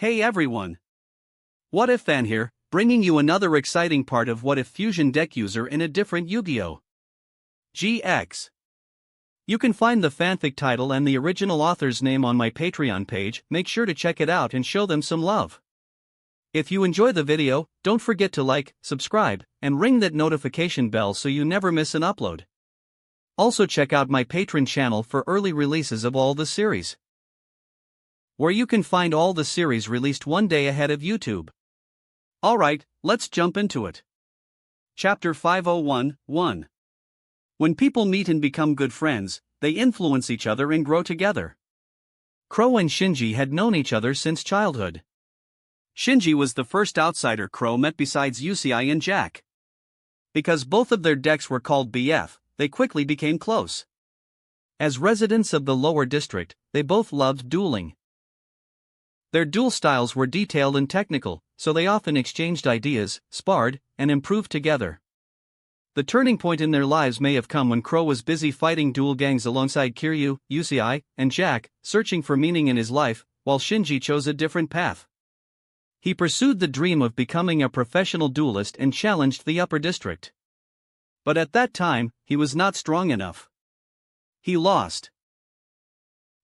Hey everyone! What If Fan here, bringing you another exciting part of What If Fusion Deck User in a different Yu-Gi-Oh! GX. You can find the fanfic title and the original author's name on my Patreon page. Make sure to check it out and show them some love. If you enjoy the video, don't forget to like, subscribe, and ring that notification bell so you never miss an upload. Also check out my Patreon channel for early releases of all the series, where you can find all the series released one day ahead of YouTube. Alright, let's jump into it. Chapter 501-1. When people meet and become good friends, they influence each other and grow together. Crow and Shinji had known each other since childhood. Shinji was the first outsider Crow met besides Yusei and Jack. Because both of their decks were called BF, they quickly became close. As residents of the lower district, they both loved dueling. Their duel styles were detailed and technical, so they often exchanged ideas, sparred, and improved together. The turning point in their lives may have come when Crow was busy fighting duel gangs alongside Kiryu, Yusei, and Jack, searching for meaning in his life, while Shinji chose a different path. He pursued the dream of becoming a professional duelist and challenged the upper district. But at that time, he was not strong enough. He lost.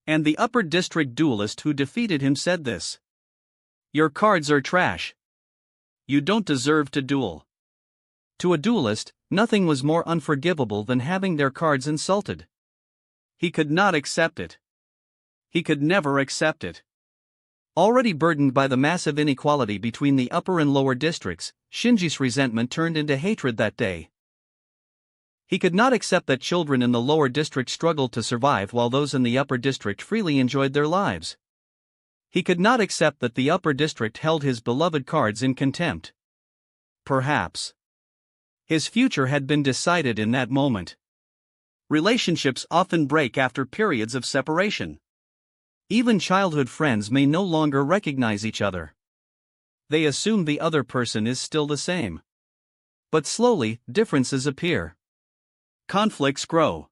And the upper district duelist who defeated him said this: "Your cards are trash. You don't deserve to duel." To a duelist, nothing was more unforgivable than having their cards insulted. He could not accept it. He could never accept it. Already burdened by the massive inequality between the upper and lower districts, Shinji's resentment turned into hatred that day. He could not accept that children in the lower district struggled to survive while those in the upper district freely enjoyed their lives. He could not accept that the upper district held his beloved cards in contempt. Perhaps his future had been decided in that moment. Relationships often break after periods of separation. Even childhood friends may no longer recognize each other. They assume the other person is still the same. But slowly, differences appear. Conflicts grow.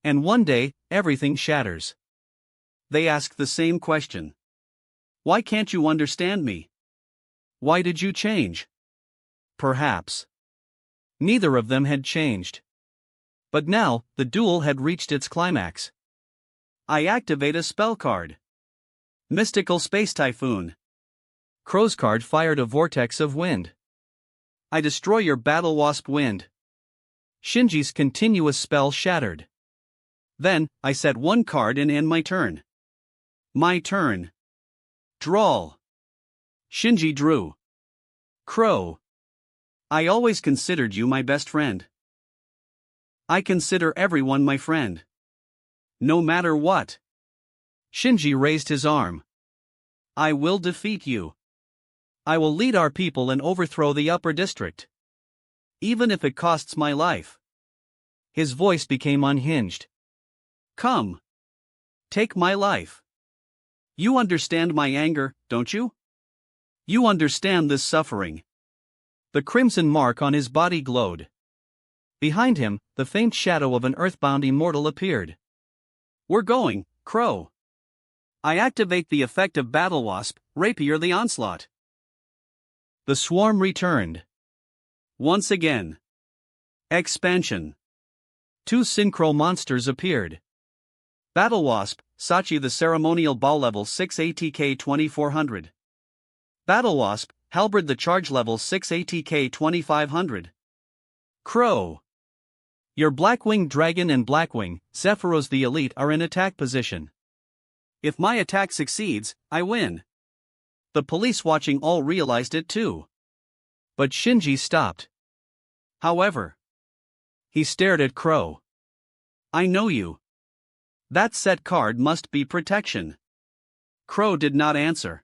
And one day, everything shatters. They ask the same question. Why can't you understand me? Why did you change? Perhaps neither of them had changed. But now, the duel had reached its climax. I activate a spell card. Mystical Space Typhoon. Crow's card fired a vortex of wind. I destroy your Battle Wasp Wind. Shinji's continuous spell shattered. Then, I set one card and end my turn. My turn. Draw. Shinji drew. Crow. I always considered you my best friend. I consider everyone my friend. No matter what. Shinji raised his arm. I will defeat you. I will lead our people and overthrow the upper district, even if it costs my life. His voice became unhinged. Come. Take my life. You understand my anger, don't you? You understand this suffering. The crimson mark on his body glowed. Behind him, the faint shadow of an earthbound immortal appeared. We're going, Crow. I activate the effect of Battle Wasp, Rapier the Onslaught. The swarm returned. Once again. Expansion. Two synchro monsters appeared. Battle Wasp, Sachi the Ceremonial Ball level 6 ATK 2400. Battle Wasp, Halberd the Charge level 6 ATK 2500. Crow. Your Blackwing Dragon and Blackwing, Zephyros the Elite are in attack position. If my attack succeeds, I win. The police watching all realized it too. But Shinji stopped. However, he stared at Crow. I know you. That set card must be protection. Crow did not answer.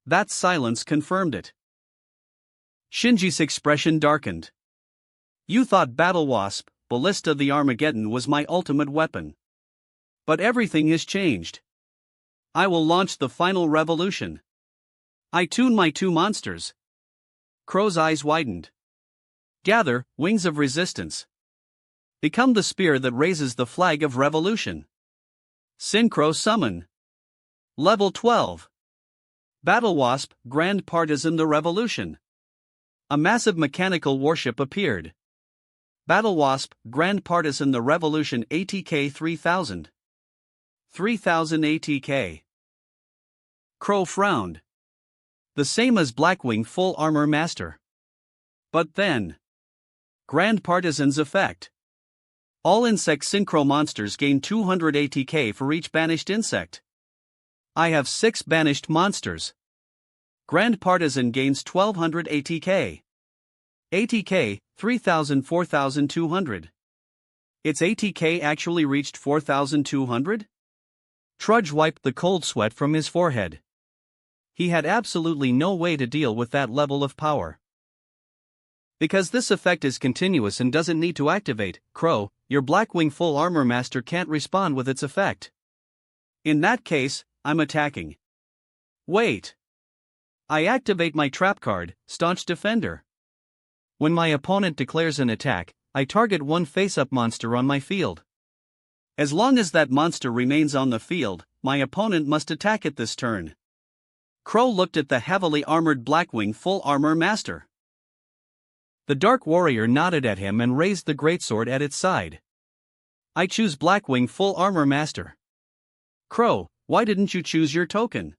That silence confirmed it. Shinji's expression darkened. You thought Battle Wasp, Ballista the Armageddon was my ultimate weapon. But everything has changed. I will launch the final revolution. I tune my two monsters. Crow's eyes widened. Gather, Wings of Resistance. Become the spear that raises the flag of revolution. Synchro Summon. Level 12. Battle Wasp, Grand Partisan the Revolution. A massive mechanical warship appeared. Battle Wasp, Grand Partisan the Revolution ATK 3000. 3000 ATK. Crow frowned. The same as Blackwing Full Armor Master. But then. Grand Partisan's effect. All insect synchro monsters gain 200 ATK for each banished insect. I have 6 banished monsters. Grand Partisan gains 1200 ATK. ATK, 3000 4200. Its ATK actually reached 4200? Trudge wiped the cold sweat from his forehead. He had absolutely no way to deal with that level of power. Because this effect is continuous and doesn't need to activate, Crow, your Blackwing Full Armor Master can't respond with its effect. In that case, I'm attacking. Wait. I activate my trap card, Staunch Defender. When my opponent declares an attack, I target one face-up monster on my field. As long as that monster remains on the field, my opponent must attack it this turn. Crow looked at the heavily armored Blackwing Full Armor Master. The Dark Warrior nodded at him and raised the greatsword at its side. I choose Blackwing Full Armor Master. Crow, why didn't you choose your token?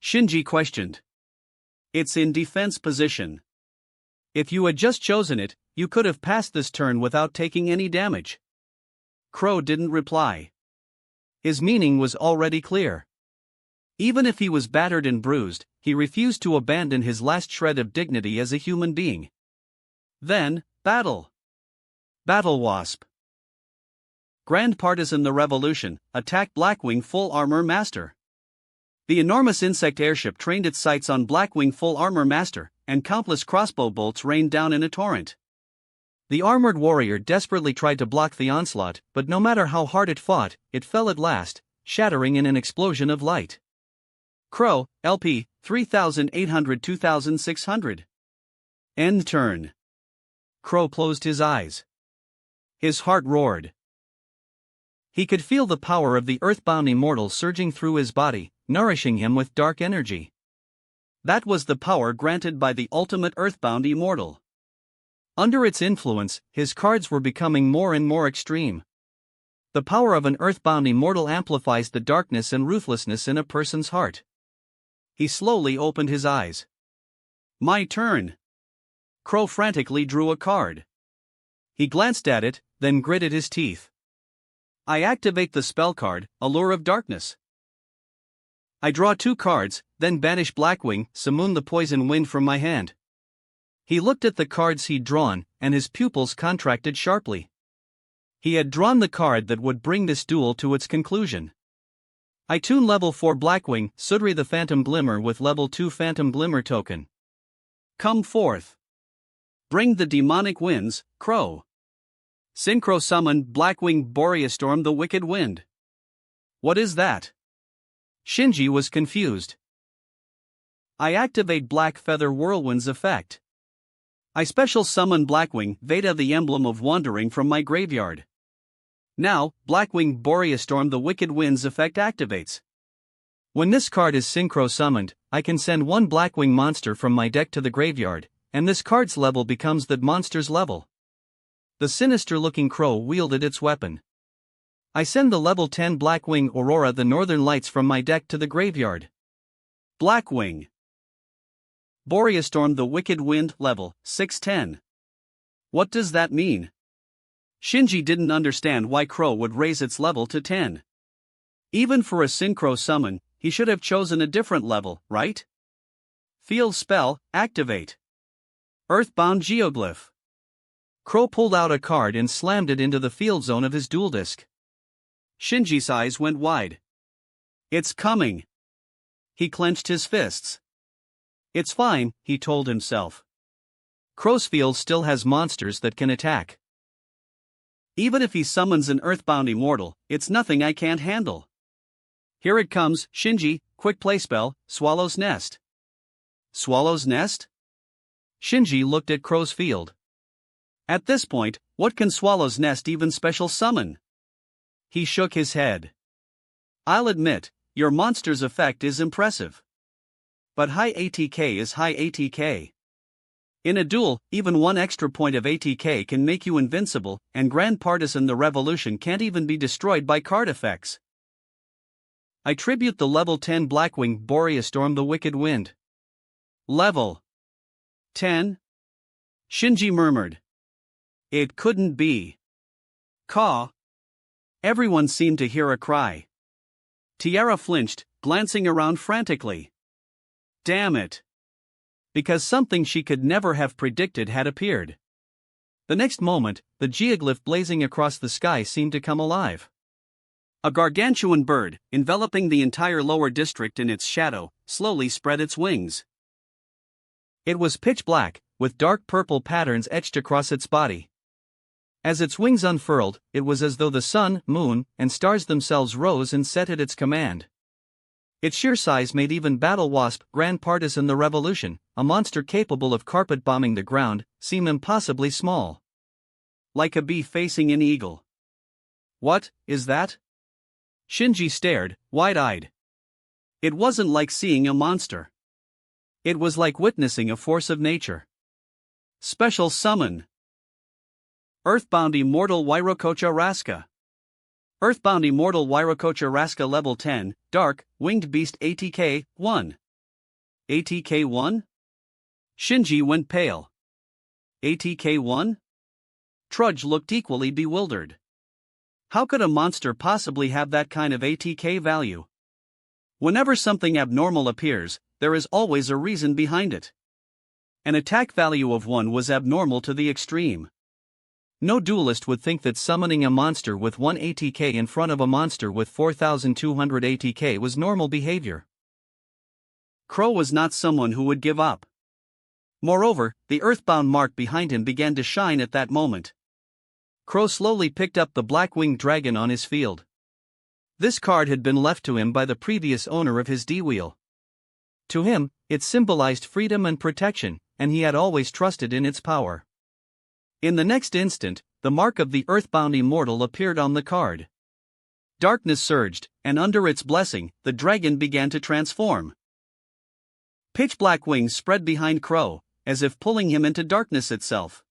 Shinji questioned. It's in defense position. If you had just chosen it, you could have passed this turn without taking any damage. Crow didn't reply. His meaning was already clear. Even if he was battered and bruised, he refused to abandon his last shred of dignity as a human being. Then, battle. Battle Wasp. Grand Partisan the Revolution attacked Blackwing Full Armor Master. The enormous insect airship trained its sights on Blackwing Full Armor Master, and countless crossbow bolts rained down in a torrent. The armored warrior desperately tried to block the onslaught, but no matter how hard it fought, it fell at last, shattering in an explosion of light. Crow, LP, 3800 2600. End turn. Crow closed his eyes. His heart roared. He could feel the power of the earthbound immortal surging through his body, nourishing him with dark energy. That was the power granted by the ultimate earthbound immortal. Under its influence, his cards were becoming more and more extreme. The power of an earthbound immortal amplifies the darkness and ruthlessness in a person's heart. He slowly opened his eyes. My turn. Crow frantically drew a card. He glanced at it, then gritted his teeth. I activate the spell card, Allure of Darkness. I draw 2 cards, then banish Blackwing, Simoon the Poison Wind from my hand. He looked at the cards he'd drawn, and his pupils contracted sharply. He had drawn the card that would bring this duel to its conclusion. I tune level 4 Blackwing, Sudri the Phantom Glimmer with level 2 Phantom Glimmer token. Come forth. Bring the demonic winds, Crow. Synchro summon Blackwing Boreastorm the Wicked Wind. What is that? Shinji was confused. I activate Black Feather Whirlwind's effect. I special summon Blackwing Veda the Emblem of Wandering from my graveyard. Now, Blackwing Boreastorm the Wicked Wind's effect activates. When this card is synchro summoned, I can send 1 Blackwing monster from my deck to the graveyard, and this card's level becomes that monster's level. The sinister-looking crow wielded its weapon. I send the level 10 Blackwing Aurora the Northern Lights from my deck to the graveyard. Blackwing Boreastorm the Wicked Wind level 610. What does that mean? Shinji didn't understand why Crow would raise its level to 10. Even for a synchro summon, he should have chosen a different level, right? Field spell, activate. Earthbound Geoglyph. Crow pulled out a card and slammed it into the field zone of his duel disk. Shinji's eyes went wide. It's coming. He clenched his fists. It's fine, he told himself. Crow's field still has monsters that can attack. Even if he summons an earthbound immortal, it's nothing I can't handle. Here it comes, Shinji, quick play spell, Swallow's Nest. Swallow's Nest? Shinji looked at Crow's field. At this point, what can Swallow's Nest even special summon? He shook his head. I'll admit, your monster's effect is impressive. But high ATK is high ATK. In a duel, even one extra point of ATK can make you invincible, and Grand Partisan the Revolution can't even be destroyed by card effects. I tribute the level 10 Blackwing Boreastorm the Wicked Wind. Level 10? Shinji murmured. It couldn't be. Caw. Everyone seemed to hear a cry. Tiara flinched, glancing around frantically. Damn it. Because something she could never have predicted had appeared. The next moment, the geoglyph blazing across the sky seemed to come alive. A gargantuan bird, enveloping the entire lower district in its shadow, slowly spread its wings. It was pitch black, with dark purple patterns etched across its body. As its wings unfurled, it was as though the sun, moon, and stars themselves rose and set at its command. Its sheer size made even Battle Wasp, Grand Partisan the Revolution, a monster capable of carpet-bombing the ground, seem impossibly small. Like a bee facing an eagle. What is that? Shinji stared, wide-eyed. It wasn't like seeing a monster. It was like witnessing a force of nature. Special summon. Earthbound Immortal Wairokocha Raska. Earthbound Immortal Wairokocha Raska Level 10, Dark, Winged Beast ATK, 1. ATK 1? Shinji went pale. ATK 1? Trudge looked equally bewildered. How could a monster possibly have that kind of ATK value? Whenever something abnormal appears, there is always a reason behind it. An attack value of 1 was abnormal to the extreme. No duelist would think that summoning a monster with 1 ATK in front of a monster with 4,200 ATK was normal behavior. Crow was not someone who would give up. Moreover, the earthbound mark behind him began to shine at that moment. Crow slowly picked up the black-winged dragon on his field. This card had been left to him by the previous owner of his D-Wheel. To him, it symbolized freedom and protection, and he had always trusted in its power. In the next instant, the mark of the Earthbound Immortal appeared on the card. Darkness surged, and under its blessing, the dragon began to transform. Pitch-black wings spread behind Crow, as if pulling him into darkness itself.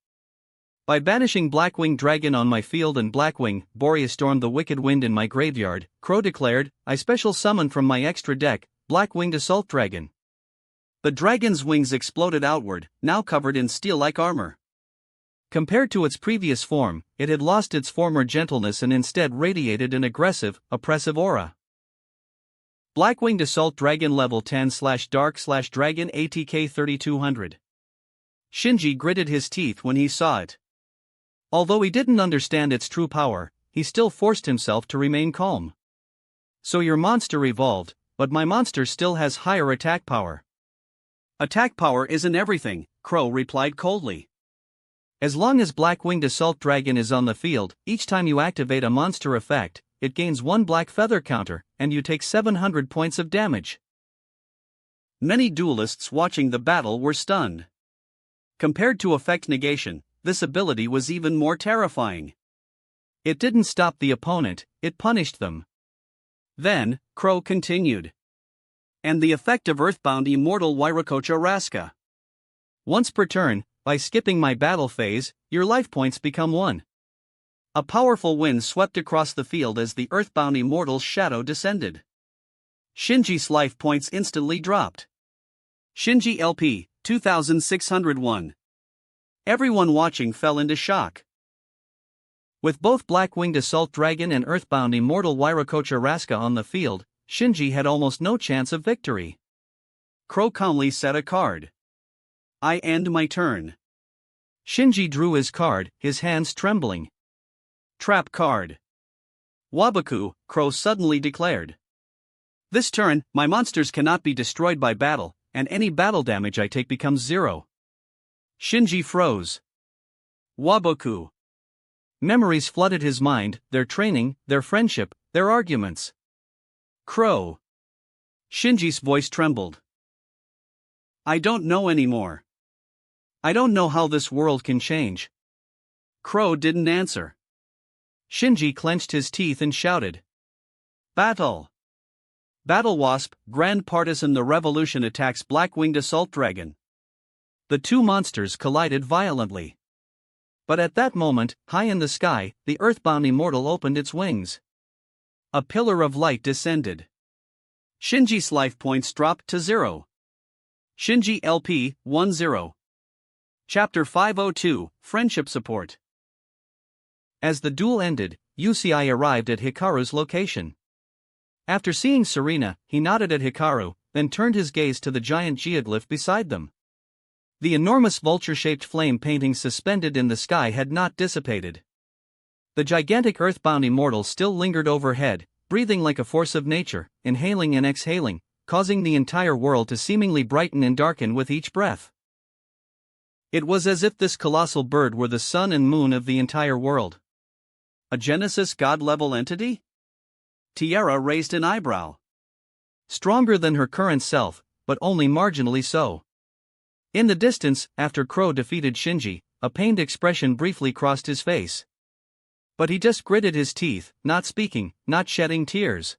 By banishing Blackwing Dragon on my field and Blackwing Boreastorm the Wicked Wind in my graveyard, Crow declared, I special summon from my extra deck, Blackwinged Assault Dragon. The dragon's wings exploded outward, now covered in steel-like armor. Compared to its previous form, it had lost its former gentleness and instead radiated an aggressive, oppressive aura. Blackwinged Assault Dragon Level 10/Dark/Dragon ATK 3200. Shinji gritted his teeth when he saw it. Although he didn't understand its true power, he still forced himself to remain calm. So your monster evolved, but my monster still has higher attack power. Attack power isn't everything, Crow replied coldly. As long as Blackwinged Assault Dragon is on the field, each time you activate a monster effect, it gains 1 black feather counter, and you take 700 points of damage. Many duelists watching the battle were stunned. Compared to effect negation, this ability was even more terrifying. It didn't stop the opponent, it punished them. Then, Crow continued. And the effect of Earthbound Immortal Wairokocha Raska. Once per turn, by skipping my battle phase, your life points become 1. A powerful wind swept across the field as the Earthbound Immortal's shadow descended. Shinji's life points instantly dropped. Shinji LP, 2601. Everyone watching fell into shock. With both Blackwinged Assault Dragon and Earthbound Immortal Wairokocha Raska on the field, Shinji had almost no chance of victory. Crow calmly set a card. I end my turn. Shinji drew his card, his hands trembling. Trap card. Waboku, Crow suddenly declared. This turn, my monsters cannot be destroyed by battle, and any battle damage I take becomes 0. Shinji froze. Waboku. Memories flooded his mind, their training, their friendship, their arguments. Crow. Shinji's voice trembled. I don't know anymore. I don't know how this world can change. Crow didn't answer. Shinji clenched his teeth and shouted. Battle! Battle Wasp, Grand Partisan. The Revolution attacks Black-Winged Assault Dragon. The two monsters collided violently. But at that moment, high in the sky, the Earthbound Immortal opened its wings. A pillar of light descended. Shinji's life points dropped to 0. Shinji LP 10. Chapter 502, Friendship Support. As the duel ended, Yusei arrived at Hikaru's location. After seeing Serena, he nodded at Hikaru, then turned his gaze to the giant geoglyph beside them. The enormous vulture-shaped flame painting suspended in the sky had not dissipated. The gigantic Earthbound Immortal still lingered overhead, breathing like a force of nature, inhaling and exhaling, causing the entire world to seemingly brighten and darken with each breath. It was as if this colossal bird were the sun and moon of the entire world. A Genesis God-level entity? Tiara raised an eyebrow. Stronger than her current self, but only marginally so. In the distance, after Crow defeated Shinji, a pained expression briefly crossed his face. But he just gritted his teeth, not speaking, not shedding tears.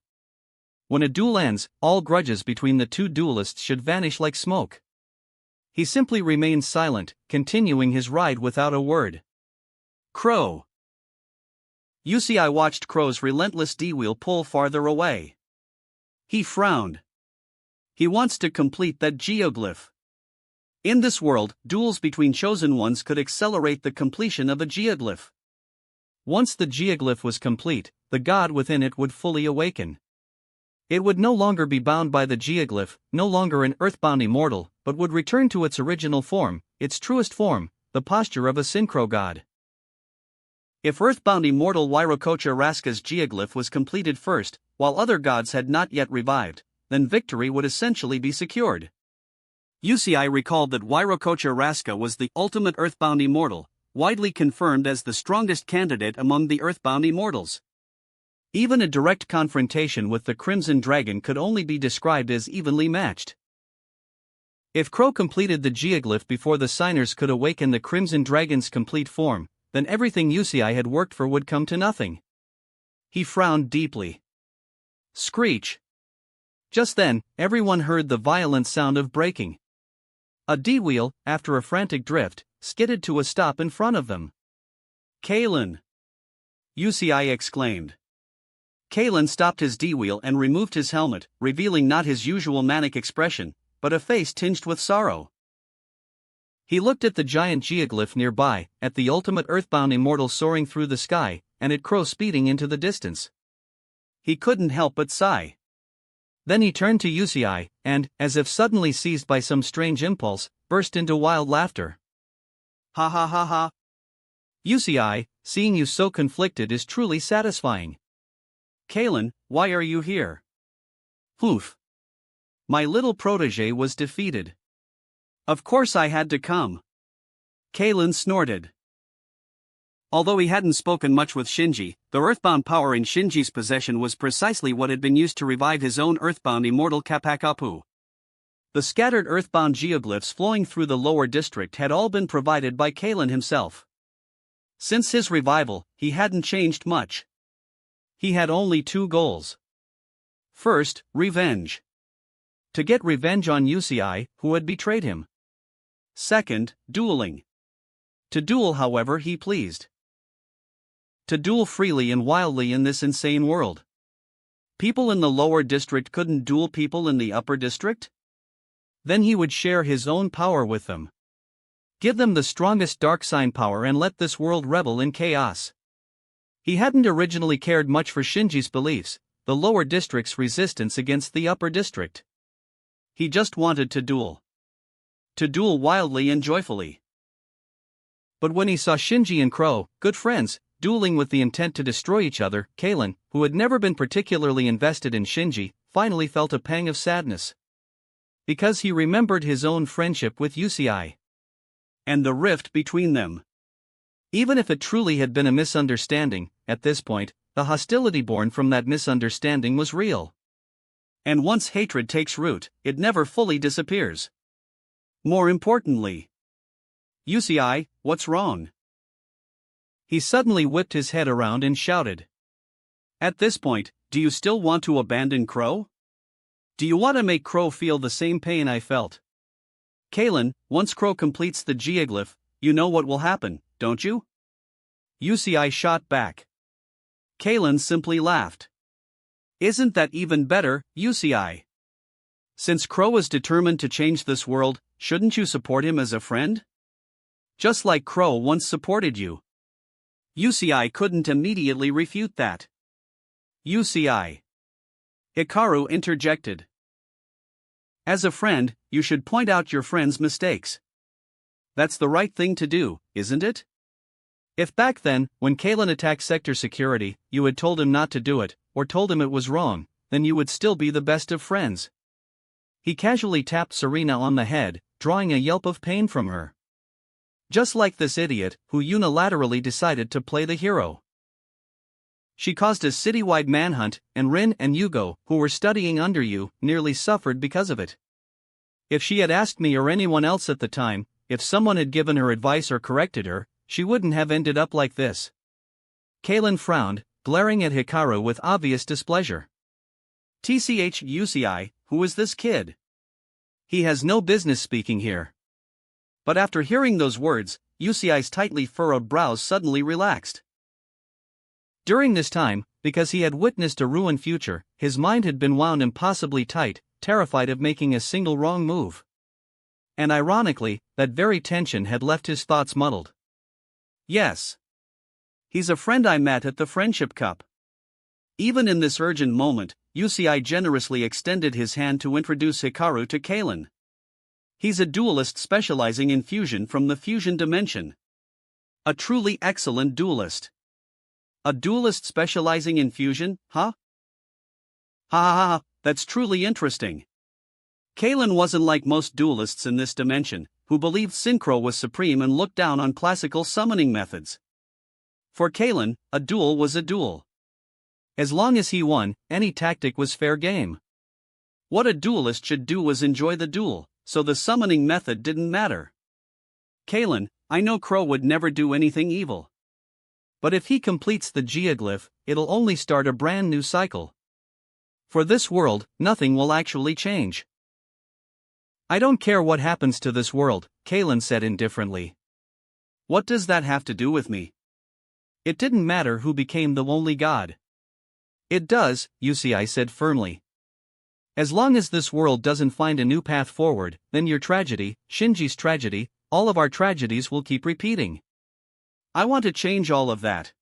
When a duel ends, all grudges between the two duelists should vanish like smoke. He simply remained silent, continuing his ride without a word. Crow. Yusei watched Crow's relentless D-wheel pull farther away. He frowned. He wants to complete that geoglyph. In this world, duels between chosen ones could accelerate the completion of a geoglyph. Once the geoglyph was complete, the god within it would fully awaken. It would no longer be bound by the geoglyph, no longer an Earthbound Immortal, but would return to its original form, its truest form, the posture of a synchro god. If Earthbound Immortal Wairokocha Raska's geoglyph was completed first, while other gods had not yet revived, then victory would essentially be secured. Yusei recalled that Wairokocha Raska was the ultimate Earthbound Immortal, widely confirmed as the strongest candidate among the Earthbound Immortals. Even a direct confrontation with the Crimson Dragon could only be described as evenly matched. If Crow completed the geoglyph before the signers could awaken the Crimson Dragon's complete form, then everything Yusei had worked for would come to nothing. He frowned deeply. Screech. Just then, everyone heard the violent sound of braking. A D-wheel, after a frantic drift, skidded to a stop in front of them. Kalen! Yusei exclaimed. Kalen stopped his D-wheel and removed his helmet, revealing not his usual manic expression, but a face tinged with sorrow. He looked at the giant geoglyph nearby, at the ultimate Earthbound Immortal soaring through the sky, and at Crow speeding into the distance. He couldn't help but sigh. Then he turned to Yusei, and, as if suddenly seized by some strange impulse, burst into wild laughter. Ha ha ha ha. Yusei, seeing you so conflicted is truly satisfying. Kalen, why are you here? Poof. My little protege was defeated. Of course I had to come. Kalen snorted. Although he hadn't spoken much with Shinji, the earthbound power in Shinji's possession was precisely what had been used to revive his own earthbound immortal Kapakapu. The scattered earthbound geoglyphs flowing through the lower district had all been provided by Kalen himself. Since his revival, he hadn't changed much. He had only two goals. First, revenge. To get revenge on Yusei, who had betrayed him. Second, dueling. To duel however he pleased. To duel freely and wildly in this insane world. People in the lower district couldn't duel people in the upper district? Then he would share his own power with them. Give them the strongest dark sign power and let this world revel in chaos. He hadn't originally cared much for Shinji's beliefs, the lower district's resistance against the upper district. He just wanted to duel. To duel wildly and joyfully. But when he saw Shinji and Crow, good friends, dueling with the intent to destroy each other, Kalen, who had never been particularly invested in Shinji, finally felt a pang of sadness. Because he remembered his own friendship with Yusei. And the rift between them. Even if it truly had been a misunderstanding, at this point, the hostility born from that misunderstanding was real. And once hatred takes root, it never fully disappears. More importantly, Yusei, what's wrong? He suddenly whipped his head around and shouted. At this point, do you still want to abandon Crow? Do you want to make Crow feel the same pain I felt? Kalen, once Crow completes the geoglyph, you know what will happen, don't you? UCI shot back. Kalen simply laughed. Isn't that even better, UCI? Since Crow is determined to change this world, shouldn't you support him as a friend? Just like Crow once supported you. UCI couldn't immediately refute that. UCI. Hikaru interjected. As a friend, you should point out your friend's mistakes. That's the right thing to do, isn't it? If back then, when Kalen attacked sector security, you had told him not to do it, or told him it was wrong, then you would still be the best of friends. He casually tapped Serena on the head, drawing a yelp of pain from her. Just like this idiot, who unilaterally decided to play the hero. She caused a citywide manhunt, and Rin and Yugo, who were studying under you, nearly suffered because of it. If she had asked me or anyone else at the time, if someone had given her advice or corrected her, she wouldn't have ended up like this. Kalen frowned, glaring at Hikaru with obvious displeasure. TCH UCI, who is this kid? He has no business speaking here. But after hearing those words, UCI's tightly furrowed brows suddenly relaxed. During this time, because he had witnessed a ruined future, his mind had been wound impossibly tight, terrified of making a single wrong move. And ironically, that very tension had left his thoughts muddled. Yes. He's a friend I met at the Friendship Cup. Even in this urgent moment, UCI generously extended his hand to introduce Hikaru to Kalen. He's a duelist specializing in fusion from the fusion dimension. A truly excellent duelist. A duelist specializing in fusion, huh? Ha ha ha, that's truly interesting. Kalen wasn't like most duelists in this dimension, who believed Synchro was supreme and looked down on classical summoning methods. For Kalen, a duel was a duel. As long as he won, any tactic was fair game. What a duelist should do was enjoy the duel, so the summoning method didn't matter. Kalen, I know Crow would never do anything evil. But if he completes the geoglyph, it'll only start a brand new cycle. For this world, nothing will actually change. I don't care what happens to this world, Kalen said indifferently. What does that have to do with me? It didn't matter who became the only god. It does, UCI said firmly. As long as this world doesn't find a new path forward, then your tragedy, Shinji's tragedy, all of our tragedies will keep repeating. I want to change all of that.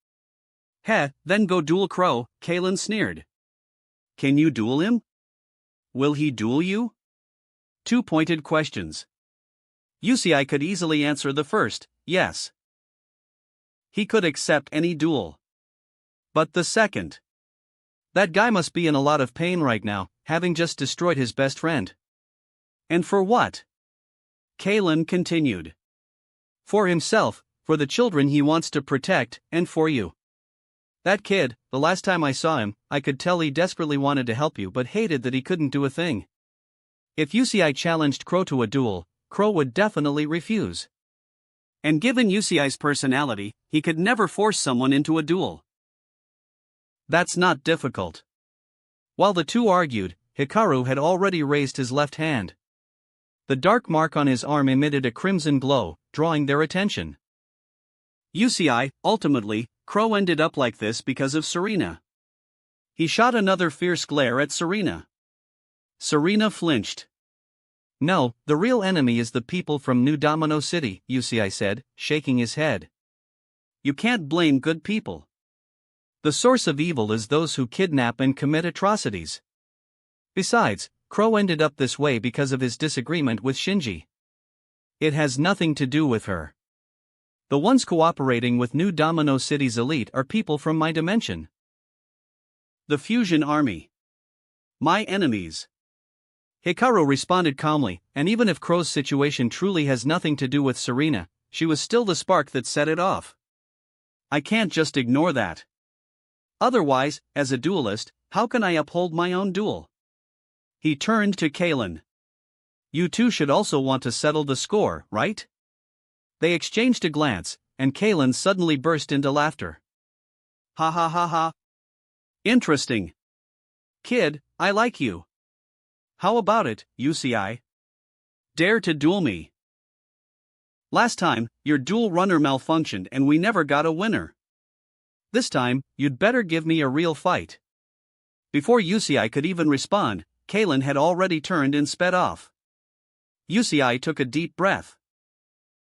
Heh, then go duel Crow, Kalen sneered. Can you duel him? Will he duel you? Two pointed questions. UCI could easily answer the first, yes. He could accept any duel. But the second. That guy must be in a lot of pain right now, having just destroyed his best friend. And for what? Kalen continued. For himself, for the children he wants to protect, and for you. That kid, the last time I saw him, I could tell he desperately wanted to help you but hated that he couldn't do a thing. If UCI challenged Crow to a duel, Crow would definitely refuse. And given UCI's personality, he could never force someone into a duel. That's not difficult. While the two argued, Hikaru had already raised his left hand. The dark mark on his arm emitted a crimson glow, drawing their attention. UCI, ultimately, Crow ended up like this because of Serena. He shot another fierce glare at Serena. Serena flinched. No, the real enemy is the people from New Domino City, UCI said, shaking his head. You can't blame good people. The source of evil is those who kidnap and commit atrocities. Besides, Crow ended up this way because of his disagreement with Shinji. It has nothing to do with her. The ones cooperating with New Domino City's elite are people from my dimension. The Fusion Army. My enemies. Hikaru responded calmly, and even if Crow's situation truly has nothing to do with Serena, she was still the spark that set it off. I can't just ignore that. Otherwise, as a duelist, how can I uphold my own duel? He turned to Kalen. You two should also want to settle the score, right? They exchanged a glance, and Kalen suddenly burst into laughter. Ha ha ha ha. Interesting. Kid, I like you. How about it, UCI? Dare to duel me? Last time, your duel runner malfunctioned and we never got a winner. This time, you'd better give me a real fight. Before UCI could even respond, Kalen had already turned and sped off. UCI took a deep breath.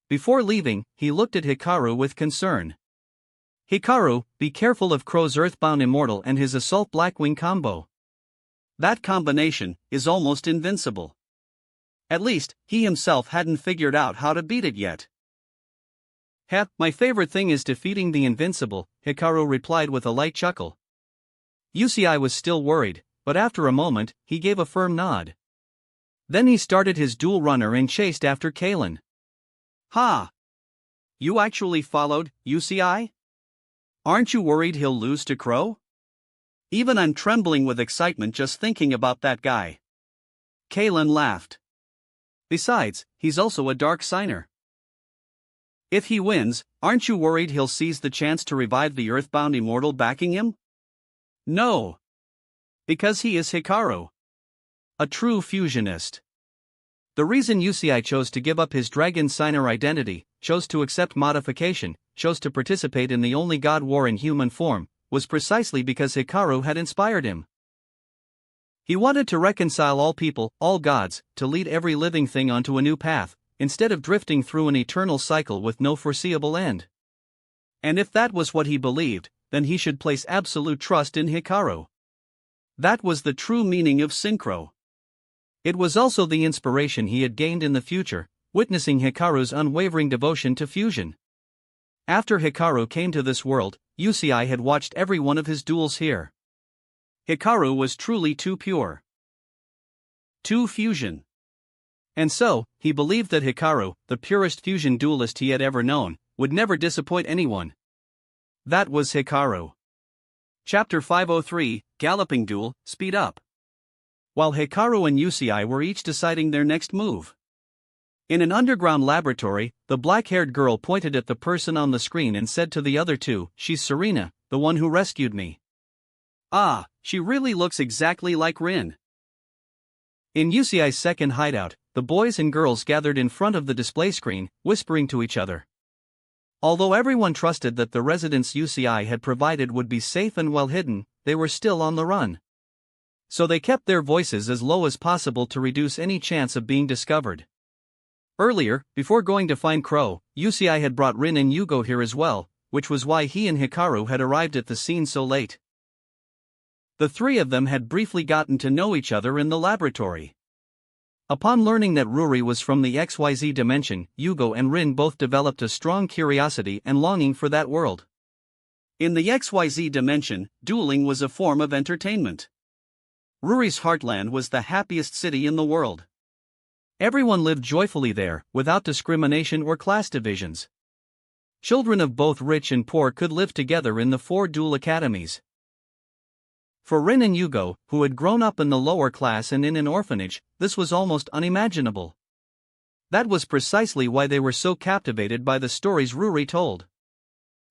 Before leaving, he looked at Hikaru with concern. Hikaru, be careful of Crow's Earthbound Immortal and his Assault Blackwing combo. That combination is almost invincible. At least, he himself hadn't figured out how to beat it yet. My favorite thing is defeating the invincible, Hikaru replied with a light chuckle. UCI was still worried, but after a moment, he gave a firm nod. Then he started his duel runner and chased after Kalen. Ha! You actually followed, UCI? Aren't you worried he'll lose to Crow? Even I'm trembling with excitement just thinking about that guy. Kalen laughed. Besides, he's also a dark signer. If he wins, aren't you worried he'll seize the chance to revive the Earthbound Immortal backing him? No. Because he is Hikaru. A true fusionist. The reason UCI chose to give up his Dragon Signer identity, chose to accept modification, chose to participate in the only God War in human form, was precisely because Hikaru had inspired him. He wanted to reconcile all people, all gods, to lead every living thing onto a new path, instead of drifting through an eternal cycle with no foreseeable end. And if that was what he believed, then he should place absolute trust in Hikaru. That was the true meaning of Synchro. It was also the inspiration he had gained in the future, witnessing Hikaru's unwavering devotion to fusion. After Hikaru came to this world, UCI had watched every one of his duels here. Hikaru was truly too pure. Too fusion. And so, he believed that Hikaru, the purest fusion duelist he had ever known, would never disappoint anyone. That was Hikaru. Chapter 503, Galloping Duel, Speed Up. While Hikaru and UCI were each deciding their next move. In an underground laboratory, the black-haired girl pointed at the person on the screen and said to the other two, "She's Serena, the one who rescued me." Ah, she really looks exactly like Rin. In UCI's second hideout, the boys and girls gathered in front of the display screen, whispering to each other. Although everyone trusted that the residence UCI had provided would be safe and well hidden, they were still on the run. So they kept their voices as low as possible to reduce any chance of being discovered. Earlier, before going to find Crow, UCI had brought Rin and Yugo here as well, which was why he and Hikaru had arrived at the scene so late. The three of them had briefly gotten to know each other in the laboratory. Upon learning that Ruri was from the XYZ dimension, Yugo and Rin both developed a strong curiosity and longing for that world. In the XYZ dimension, dueling was a form of entertainment. Ruri's heartland was the happiest city in the world. Everyone lived joyfully there, without discrimination or class divisions. Children of both rich and poor could live together in the 4 duel academies. For Rin and Yugo, who had grown up in the lower class and in an orphanage, this was almost unimaginable. That was precisely why they were so captivated by the stories Ruri told.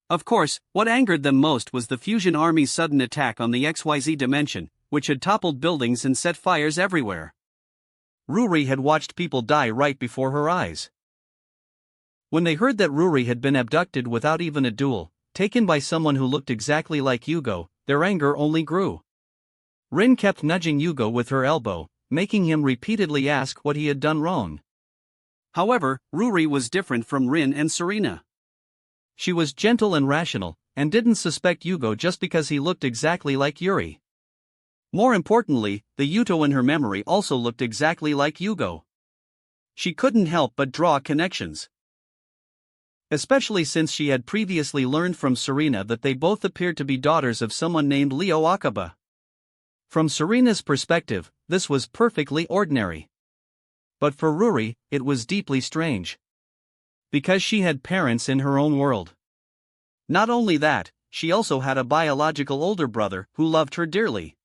Of course, what angered them most was the Fusion Army's sudden attack on the XYZ dimension, which had toppled buildings and set fires everywhere. Ruri had watched people die right before her eyes. When they heard that Ruri had been abducted without even a duel, taken by someone who looked exactly like Yugo, their anger only grew. Rin kept nudging Yugo with her elbow, making him repeatedly ask what he had done wrong. However, Ruri was different from Rin and Serena. She was gentle and rational, and didn't suspect Yugo just because he looked exactly like Yuri. More importantly, the Yuto in her memory also looked exactly like Yugo. She couldn't help but draw connections. Especially since she had previously learned from Serena that they both appeared to be daughters of someone named Leo Akaba. From Serena's perspective, this was perfectly ordinary. But for Ruri, it was deeply strange. Because she had parents in her own world. Not only that, she also had a biological older brother who loved her dearly.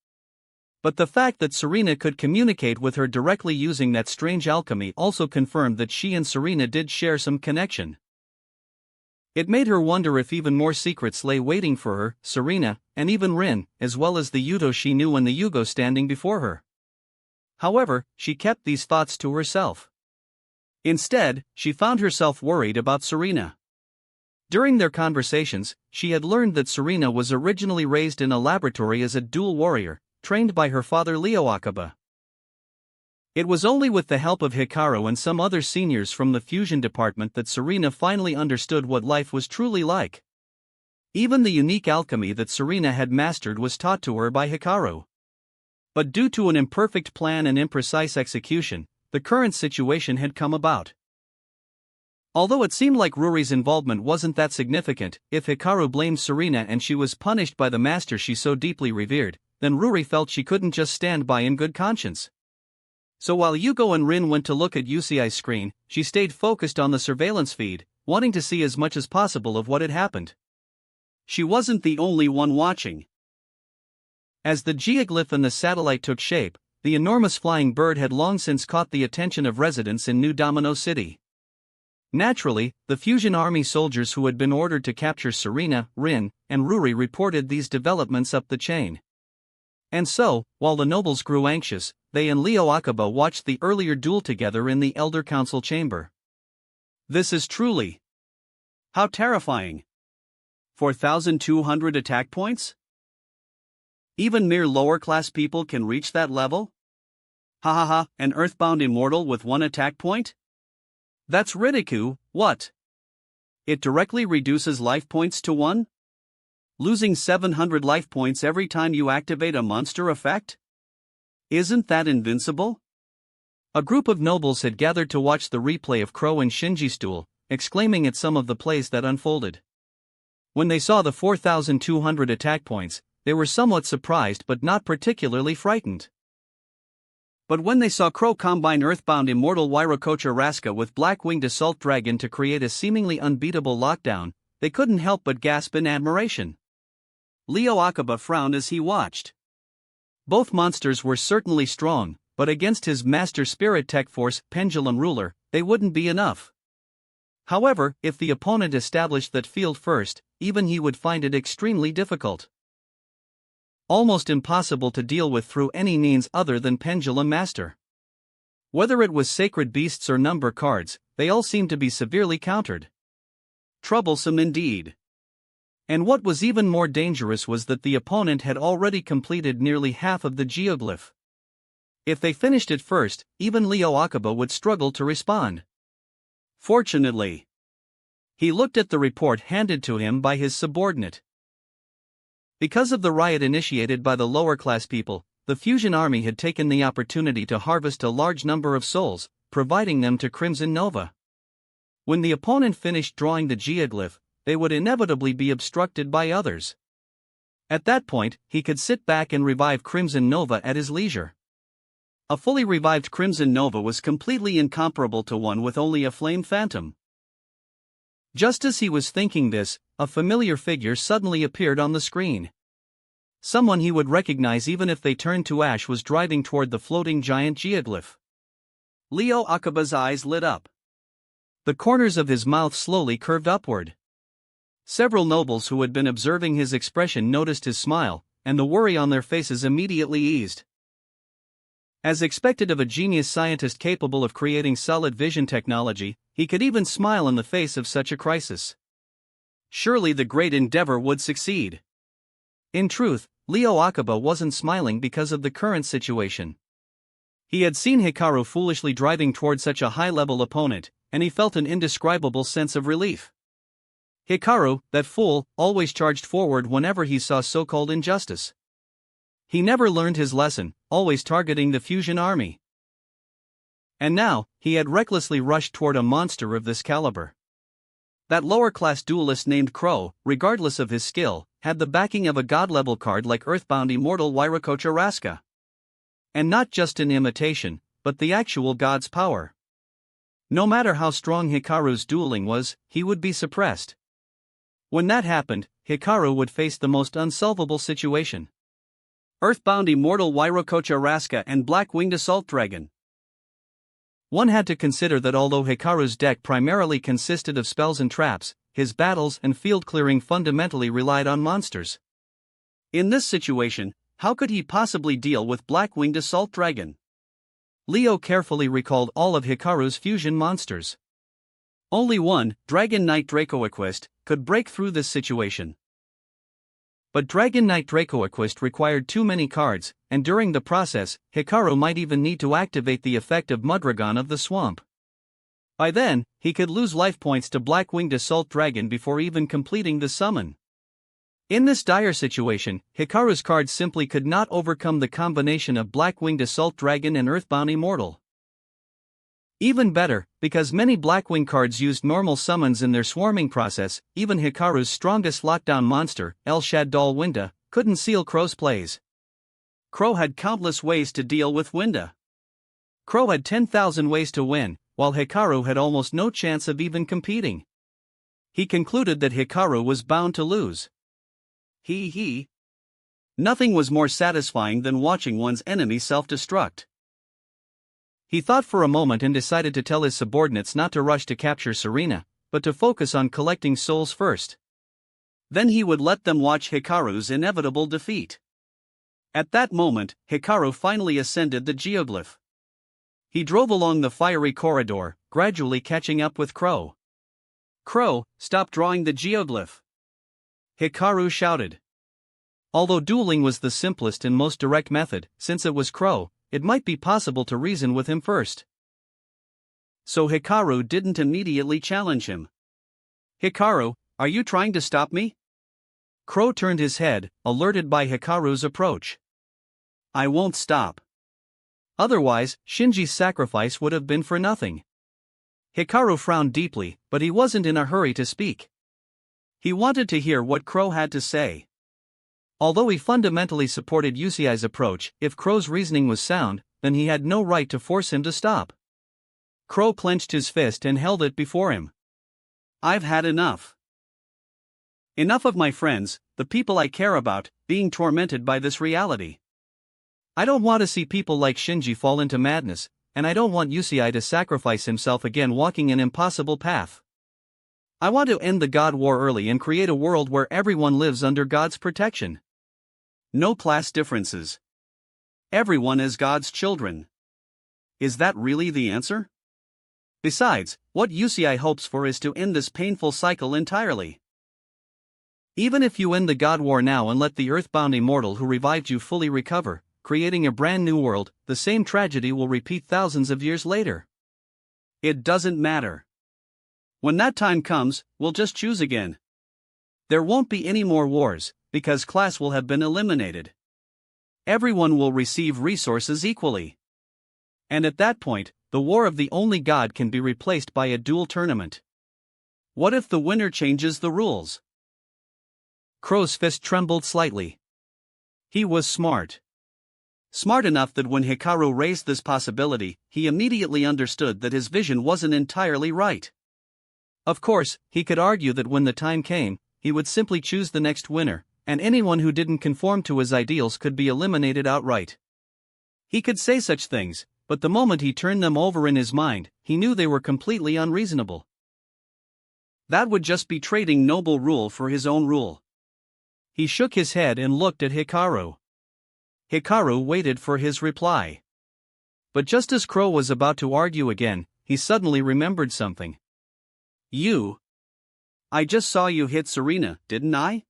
But the fact that Serena could communicate with her directly using that strange alchemy also confirmed that she and Serena did share some connection. It made her wonder if even more secrets lay waiting for her, Serena, and even Rin, as well as the Yuto she knew and the Yugo standing before her. However, she kept these thoughts to herself. Instead, she found herself worried about Serena. During their conversations, she had learned that Serena was originally raised in a laboratory as a dual warrior, trained by her father Leo Akiba. It was only with the help of Hikaru and some other seniors from the fusion department that Serena finally understood what life was truly like. Even the unique alchemy that Serena had mastered was taught to her by Hikaru. But due to an imperfect plan and imprecise execution, the current situation had come about. Although it seemed like Ruri's involvement wasn't that significant, if Hikaru blamed Serena and she was punished by the master she so deeply revered, then Ruri felt she couldn't just stand by in good conscience. So while Yugo and Rin went to look at UCI's screen, she stayed focused on the surveillance feed, wanting to see as much as possible of what had happened. She wasn't the only one watching. As the geoglyph and the satellite took shape, the enormous flying bird had long since caught the attention of residents in New Domino City. Naturally, the fusion army soldiers who had been ordered to capture Serena, Rin, and Ruri reported these developments up the chain. And so, while the nobles grew anxious, they and Leo Akiba watched the earlier duel together in the Elder Council chamber. This is truly... how terrifying! 4,200 attack points? Even mere lower-class people can reach that level? Ha ha ha, an earthbound immortal with 1 attack point? That's ridicule, what? It directly reduces life points to 1? Losing 700 life points every time you activate a monster effect? Isn't that invincible? A group of nobles had gathered to watch the replay of Crow and Shinji's duel, exclaiming at some of the plays that unfolded. When they saw the 4,200 attack points, they were somewhat surprised but not particularly frightened. But when they saw Crow combine Earthbound Immortal Wairokocha Raska with Black-Winged Assault Dragon to create a seemingly unbeatable lockdown, they couldn't help but gasp in admiration. Leo Akiba frowned as he watched. Both monsters were certainly strong, but against his Master Spirit Tech Force Pendulum Ruler, they wouldn't be enough. However, if the opponent established that field first, even he would find it extremely difficult. Almost impossible to deal with through any means other than Pendulum Master. Whether it was sacred beasts or number cards, they all seemed to be severely countered. Troublesome indeed. And what was even more dangerous was that the opponent had already completed nearly half of the geoglyph. If they finished it first, even Leo Akiba would struggle to respond. Fortunately, he looked at the report handed to him by his subordinate. Because of the riot initiated by the lower-class people, the fusion army had taken the opportunity to harvest a large number of souls, providing them to Crimson Nova. When the opponent finished drawing the geoglyph, they would inevitably be obstructed by others. At that point, he could sit back and revive Crimson Nova at his leisure. A fully revived Crimson Nova was completely incomparable to one with only a flame phantom. Just as he was thinking this, a familiar figure suddenly appeared on the screen. Someone he would recognize even if they turned to ash was driving toward the floating giant geoglyph. Leo Akiba's eyes lit up. The corners of his mouth slowly curved upward. Several nobles who had been observing his expression noticed his smile, and the worry on their faces immediately eased. As expected of a genius scientist capable of creating solid vision technology, he could even smile in the face of such a crisis. Surely the great endeavor would succeed. In truth, Leo Akiba wasn't smiling because of the current situation. He had seen Hikaru foolishly driving toward such a high-level opponent, and he felt an indescribable sense of relief. Hikaru, that fool, always charged forward whenever he saw so-called injustice. He never learned his lesson, always targeting the fusion army. And now, he had recklessly rushed toward a monster of this caliber. That lower-class duelist named Crow, regardless of his skill, had the backing of a god-level card like Earthbound Immortal Wairokocha Raska. And not just an imitation, but the actual god's power. No matter how strong Hikaru's dueling was, he would be suppressed. When that happened, Hikaru would face the most unsolvable situation. Earthbound Immortal Wairokocha Raska and Black-Winged Assault Dragon. One had to consider that although Hikaru's deck primarily consisted of spells and traps, his battles and field clearing fundamentally relied on monsters. In this situation, how could he possibly deal with Black-Winged Assault Dragon? Leo carefully recalled all of Hikaru's fusion monsters. Only one, Dragon Knight Dracoequist, could break through this situation. But Dragon Knight Dracoequist required too many cards, and during the process, Hikaru might even need to activate the effect of Mudragon of the Swamp. By then, he could lose life points to Black-Winged Assault Dragon before even completing the summon. In this dire situation, Hikaru's cards simply could not overcome the combination of Black-Winged Assault Dragon and Earthbound Immortal. Even better, because many Blackwing cards used normal summons in their swarming process, even Hikaru's strongest lockdown monster, El Shaddol Winda, couldn't seal Crow's plays. Crow had countless ways to deal with Winda. Crow had 10,000 ways to win, while Hikaru had almost no chance of even competing. He concluded that Hikaru was bound to lose. Nothing was more satisfying than watching one's enemy self-destruct. He thought for a moment and decided to tell his subordinates not to rush to capture Serena, but to focus on collecting souls first. Then he would let them watch Hikaru's inevitable defeat. At that moment, Hikaru finally ascended the geoglyph. He drove along the fiery corridor, gradually catching up with Crow. "Crow, stop drawing the geoglyph!" Hikaru shouted. Although dueling was the simplest and most direct method, since it was Crow, it might be possible to reason with him first. So Hikaru didn't immediately challenge him. "Hikaru, are you trying to stop me?" Crow turned his head, alerted by Hikaru's approach. "I won't stop. Otherwise, Shinji's sacrifice would have been for nothing." Hikaru frowned deeply, but he wasn't in a hurry to speak. He wanted to hear what Crow had to say. Although he fundamentally supported Yusiai's approach, if Crow's reasoning was sound, then he had no right to force him to stop. Crow clenched his fist and held it before him. "I've had enough. Enough of my friends, the people I care about, being tormented by this reality. I don't want to see people like Shinji fall into madness, and I don't want Yusiai to sacrifice himself again walking an impossible path. I want to end the God War early and create a world where everyone lives under God's protection. No class differences. Everyone is God's children. Is that really the answer? Besides, what Yusiai hopes for is to end this painful cycle entirely. Even if you end the God War now and let the earthbound immortal who revived you fully recover, creating a brand new world, the same tragedy will repeat thousands of years later. It doesn't matter. When that time comes, we'll just choose again. There won't be any more wars, because class will have been eliminated. Everyone will receive resources equally. And at that point, the war of the only God can be replaced by a duel tournament. What if the winner changes the rules?" Crow's fist trembled slightly. He was smart. Smart enough that when Hikaru raised this possibility, he immediately understood that his vision wasn't entirely right. Of course, he could argue that when the time came, he would simply choose the next winner, and anyone who didn't conform to his ideals could be eliminated outright. He could say such things, but the moment he turned them over in his mind, he knew they were completely unreasonable. That would just be trading noble rule for his own rule. He shook his head and looked at Hikaru. Hikaru waited for his reply. But just as Crow was about to argue again, he suddenly remembered something. I just saw you hit Serena, didn't I?"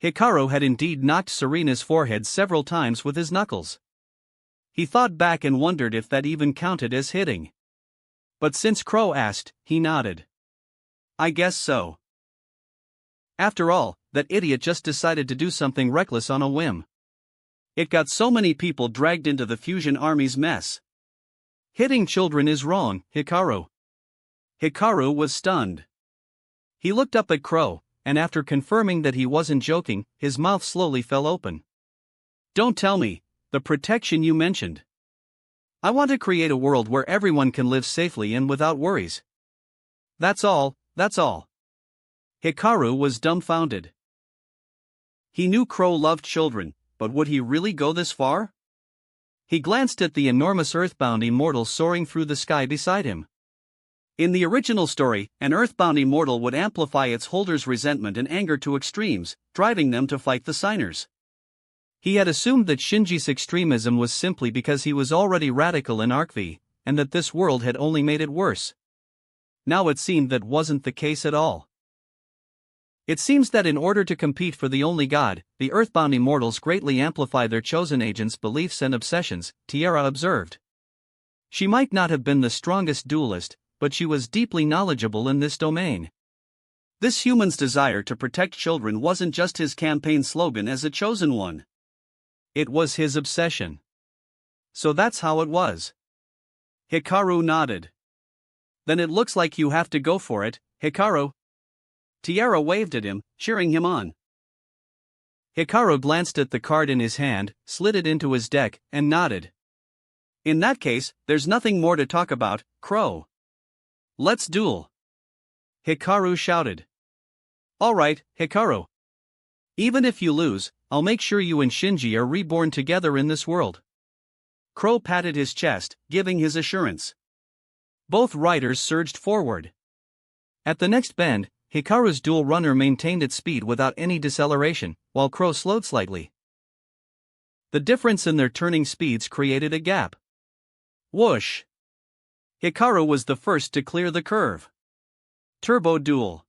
Hikaru had indeed knocked Serena's forehead several times with his knuckles. He thought back and wondered if that even counted as hitting. But since Crow asked, he nodded. "I guess so. After all, that idiot just decided to do something reckless on a whim. It got so many people dragged into the fusion army's mess. Hitting children is wrong, Hikaru." Hikaru was stunned. He looked up at Crow, and after confirming that he wasn't joking, his mouth slowly fell open. "Don't tell me, the protection you mentioned. I want to create a world where everyone can live safely and without worries. That's all. Hikaru was dumbfounded. He knew Crow loved children, but would he really go this far? He glanced at the enormous earthbound immortal soaring through the sky beside him. In the original story, an earthbound immortal would amplify its holder's resentment and anger to extremes, driving them to fight the signers. He had assumed that Shinji's extremism was simply because he was already radical in ArcV, and that this world had only made it worse. Now it seemed that wasn't the case at all. It seems that in order to compete for the only god, the earthbound immortals greatly amplify their chosen agents' beliefs and obsessions, Tiara observed. She might not have been the strongest duelist, but she was deeply knowledgeable in this domain. This human's desire to protect children wasn't just his campaign slogan as a chosen one. It was his obsession. So that's how it was. Hikaru nodded. Then it looks like you have to go for it, Hikaru. Tiara waved at him, cheering him on. Hikaru glanced at the card in his hand, slid it into his deck, and nodded. In that case, there's nothing more to talk about, Crow. Let's duel. Hikaru shouted. Alright, Hikaru. Even if you lose, I'll make sure you and Shinji are reborn together in this world. Crow patted his chest, giving his assurance. Both riders surged forward. At the next bend, Hikaru's dual runner maintained its speed without any deceleration, while Crow slowed slightly. The difference in their turning speeds created a gap. Whoosh! Hikaru was the first to clear the curve. Turbo duel.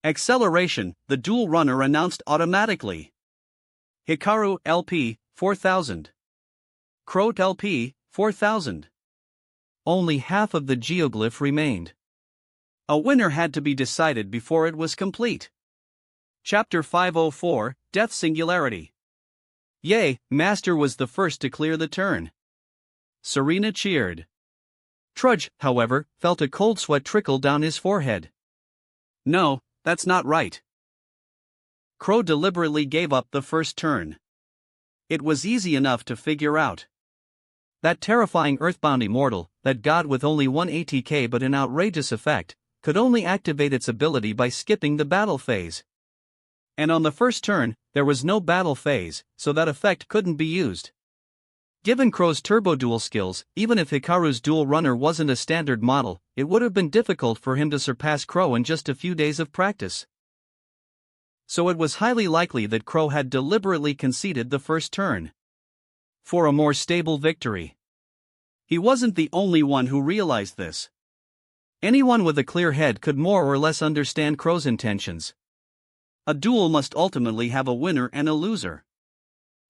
Acceleration, the dual runner announced automatically. Hikaru LP, 4000. Crow LP, 4000. Only half of the geoglyph remained. A winner had to be decided before it was complete. Chapter 504, Death Singularity. Yay, Master was the first to clear the turn. Serena cheered. Trudge, however, felt a cold sweat trickle down his forehead. No, that's not right. Crow deliberately gave up the first turn. It was easy enough to figure out. That terrifying earthbound immortal, that god with only one ATK but an outrageous effect, could only activate its ability by skipping the battle phase. And on the first turn, there was no battle phase, so that effect couldn't be used. Given Crow's turbo duel skills, even if Hikaru's dual runner wasn't a standard model, it would have been difficult for him to surpass Crow in just a few days of practice. So it was highly likely that Crow had deliberately conceded the first turn for a more stable victory. He wasn't the only one who realized this. Anyone with a clear head could more or less understand Crow's intentions. A duel must ultimately have a winner and a loser.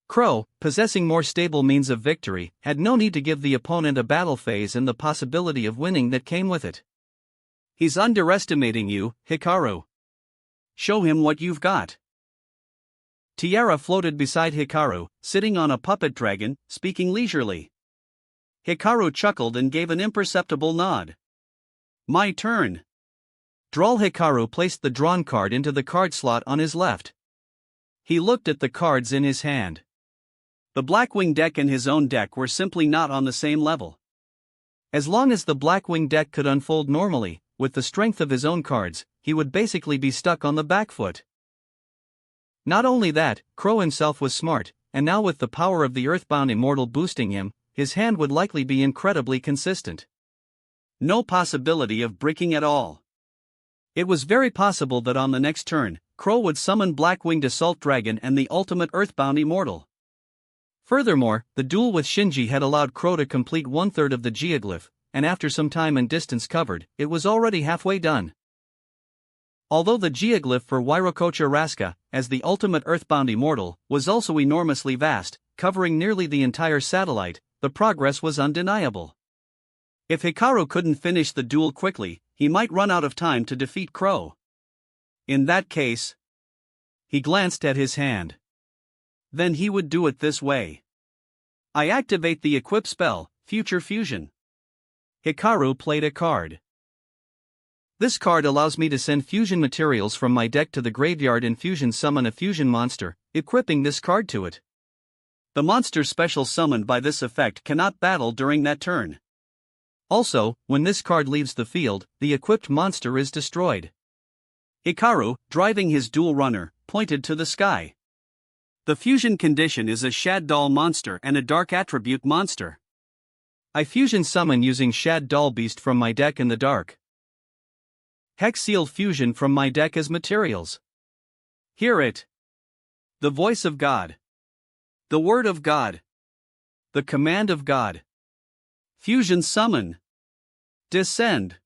Crow, possessing more stable means of victory, had no need to give the opponent a battle phase and the possibility of winning that came with it. He's underestimating you, Hikaru. Show him what you've got. Tiara floated beside Hikaru, sitting on a puppet dragon, speaking leisurely. Hikaru chuckled and gave an imperceptible nod. My turn. Droll Hikaru placed the drawn card into the card slot on his left. He looked at the cards in his hand. The Blackwing deck and his own deck were simply not on the same level. As long as the Blackwing deck could unfold normally, with the strength of his own cards, he would basically be stuck on the back foot. Not only that, Crow himself was smart, and now with the power of the Earthbound Immortal boosting him, his hand would likely be incredibly consistent. No possibility of breaking at all. It was very possible that on the next turn, Crow would summon Blackwinged Assault Dragon and the ultimate Earthbound Immortal. Furthermore, the duel with Shinji had allowed Crow to complete 1/3 of the geoglyph, and after some time and distance covered, it was already halfway done. Although the geoglyph for Wairokocha Raska, as the ultimate Earthbound Immortal, was also enormously vast, covering nearly the entire satellite, the progress was undeniable. If Hikaru couldn't finish the duel quickly, he might run out of time to defeat Crow. In that case, he glanced at his hand. Then he would do it this way. I activate the equip spell, Future Fusion. Hikaru played a card. This card allows me to send fusion materials from my deck to the graveyard and fusion summon a fusion monster, equipping this card to it. The monster special summoned by this effect cannot battle during that turn. Also, when this card leaves the field, the equipped monster is destroyed. Hikaru, driving his dual runner, pointed to the sky. The fusion condition is a Shad Doll monster and a dark attribute monster. I fusion summon using Shad Doll Beast from my deck in the dark. Hex Seal Fusion from my deck as materials. Hear it. The voice of God. The Word of God. The Command of God. Fusion Summon. Descend.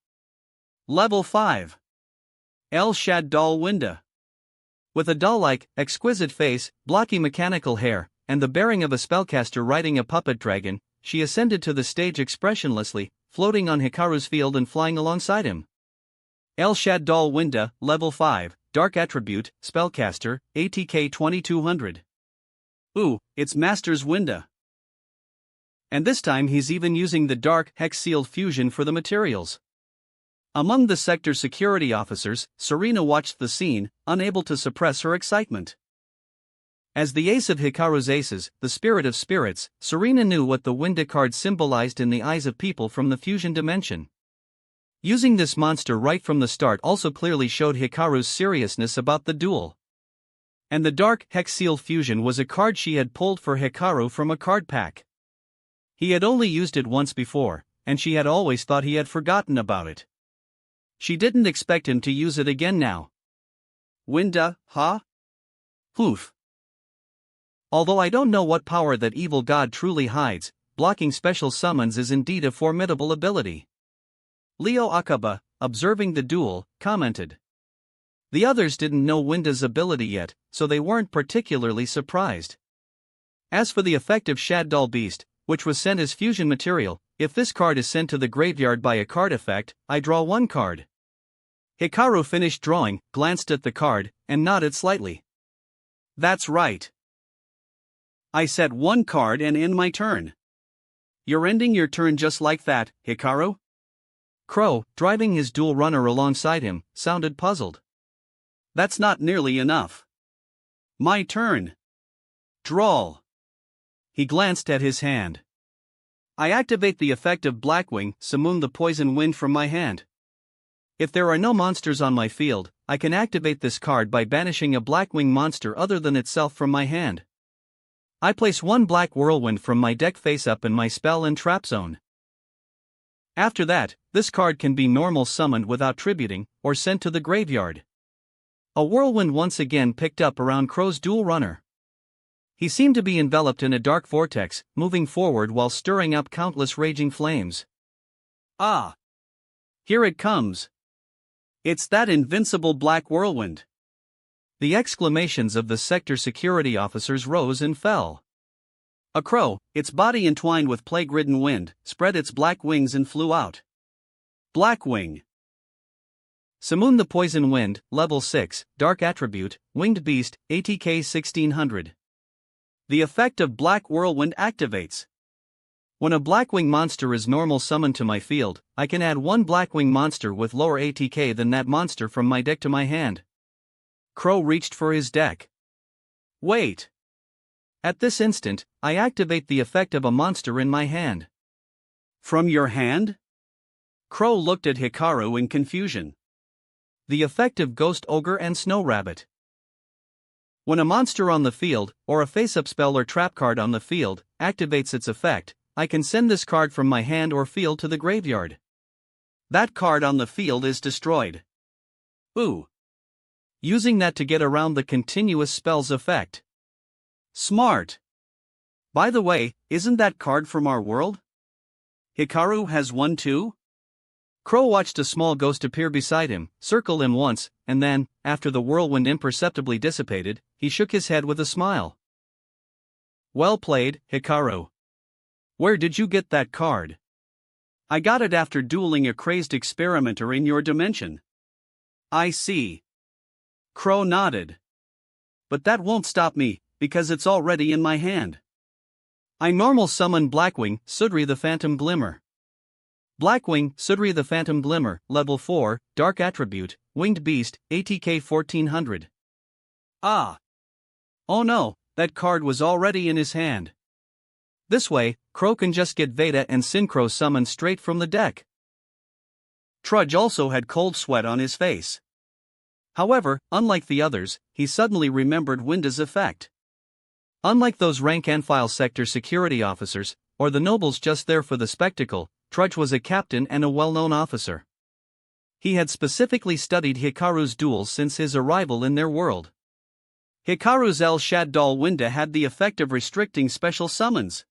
Level 5. El Shaddai Winda. With a doll-like, exquisite face, blocky mechanical hair, and the bearing of a spellcaster riding a puppet dragon, she ascended to the stage expressionlessly, floating on Hikaru's field and flying alongside him. El Shaddai Winda, Level 5, Dark Attribute, Spellcaster, ATK 2200. Ooh, it's Master's Winda. And this time he's even using the Dark Hex-Sealed Fusion for the materials. Among the sector security officers, Serena watched the scene, unable to suppress her excitement. As the ace of Hikaru's aces, the spirit of spirits, Serena knew what the Winda card symbolized in the eyes of people from the fusion dimension. Using this monster right from the start also clearly showed Hikaru's seriousness about the duel. And the Dark Hex-Sealed Fusion was a card she had pulled for Hikaru from a card pack. He had only used it once before, and she had always thought he had forgotten about it. She didn't expect him to use it again now. Winda, huh? Poof. Although I don't know what power that evil god truly hides, blocking special summons is indeed a formidable ability. Leo Akaba, observing the duel, commented. The others didn't know Winda's ability yet, so they weren't particularly surprised. As for the effect of Shaddai Beast, which was sent as fusion material, if this card is sent to the graveyard by a card effect, I draw one card. Hikaru finished drawing, glanced at the card, and nodded slightly. That's right. I set one card and end my turn. You're ending your turn just like that, Hikaru? Crow, driving his dual runner alongside him, sounded puzzled. That's not nearly enough. My turn. Draw. He glanced at his hand. I activate the effect of Blackwing, summon the poison wind from my hand. If there are no monsters on my field, I can activate this card by banishing a Blackwing monster other than itself from my hand. I place one Black Whirlwind from my deck face up in my spell and trap zone. After that, this card can be normal summoned without tributing, or sent to the graveyard. A Whirlwind once again picked up around Crow's dual runner. He seemed to be enveloped in a dark vortex, moving forward while stirring up countless raging flames. Ah! Here it comes! It's that invincible Black Whirlwind! The exclamations of the sector security officers rose and fell. A crow, its body entwined with plague-ridden wind, spread its black wings and flew out. Blackwing. Summon the Poison Wind, Level 6, Dark Attribute, Winged Beast, ATK 1600. The effect of Black Whirlwind activates. When a Blackwing monster is normal summoned to my field, I can add one Blackwing monster with lower ATK than that monster from my deck to my hand. Crow reached for his deck. Wait. At this instant, I activate the effect of a monster in my hand. From your hand? Crow looked at Hikaru in confusion. The effect of Ghost Ogre and Snow Rabbit. When a monster on the field, or a face-up spell or trap card on the field, activates its effect, I can send this card from my hand or field to the graveyard. That card on the field is destroyed. Ooh. Using that to get around the continuous spell's effect. Smart. By the way, isn't that card from our world? Hikaru has one too? Crow watched a small ghost appear beside him, circle him once, and then, after the whirlwind imperceptibly dissipated, he shook his head with a smile. Well played, Hikaru. Where did you get that card? I got it after dueling a crazed experimenter in your dimension. I see. Crow nodded. But that won't stop me, because it's already in my hand. I normal summon Blackwing, Sudri the Phantom Glimmer. Blackwing, Sudri the Phantom Glimmer, Level 4, Dark Attribute, Winged Beast, ATK 1400. Ah! Oh no, that card was already in his hand. This way, Crow can just get Veda and Synchro summoned straight from the deck. Trudge also had cold sweat on his face. However, unlike the others, he suddenly remembered Winda's effect. Unlike those rank-and-file sector security officers, or the nobles just there for the spectacle, Trudge was a captain and a well-known officer. He had specifically studied Hikaru's duels since his arrival in their world. Hikaru's El Shaddol Winda had the effect of restricting special summons.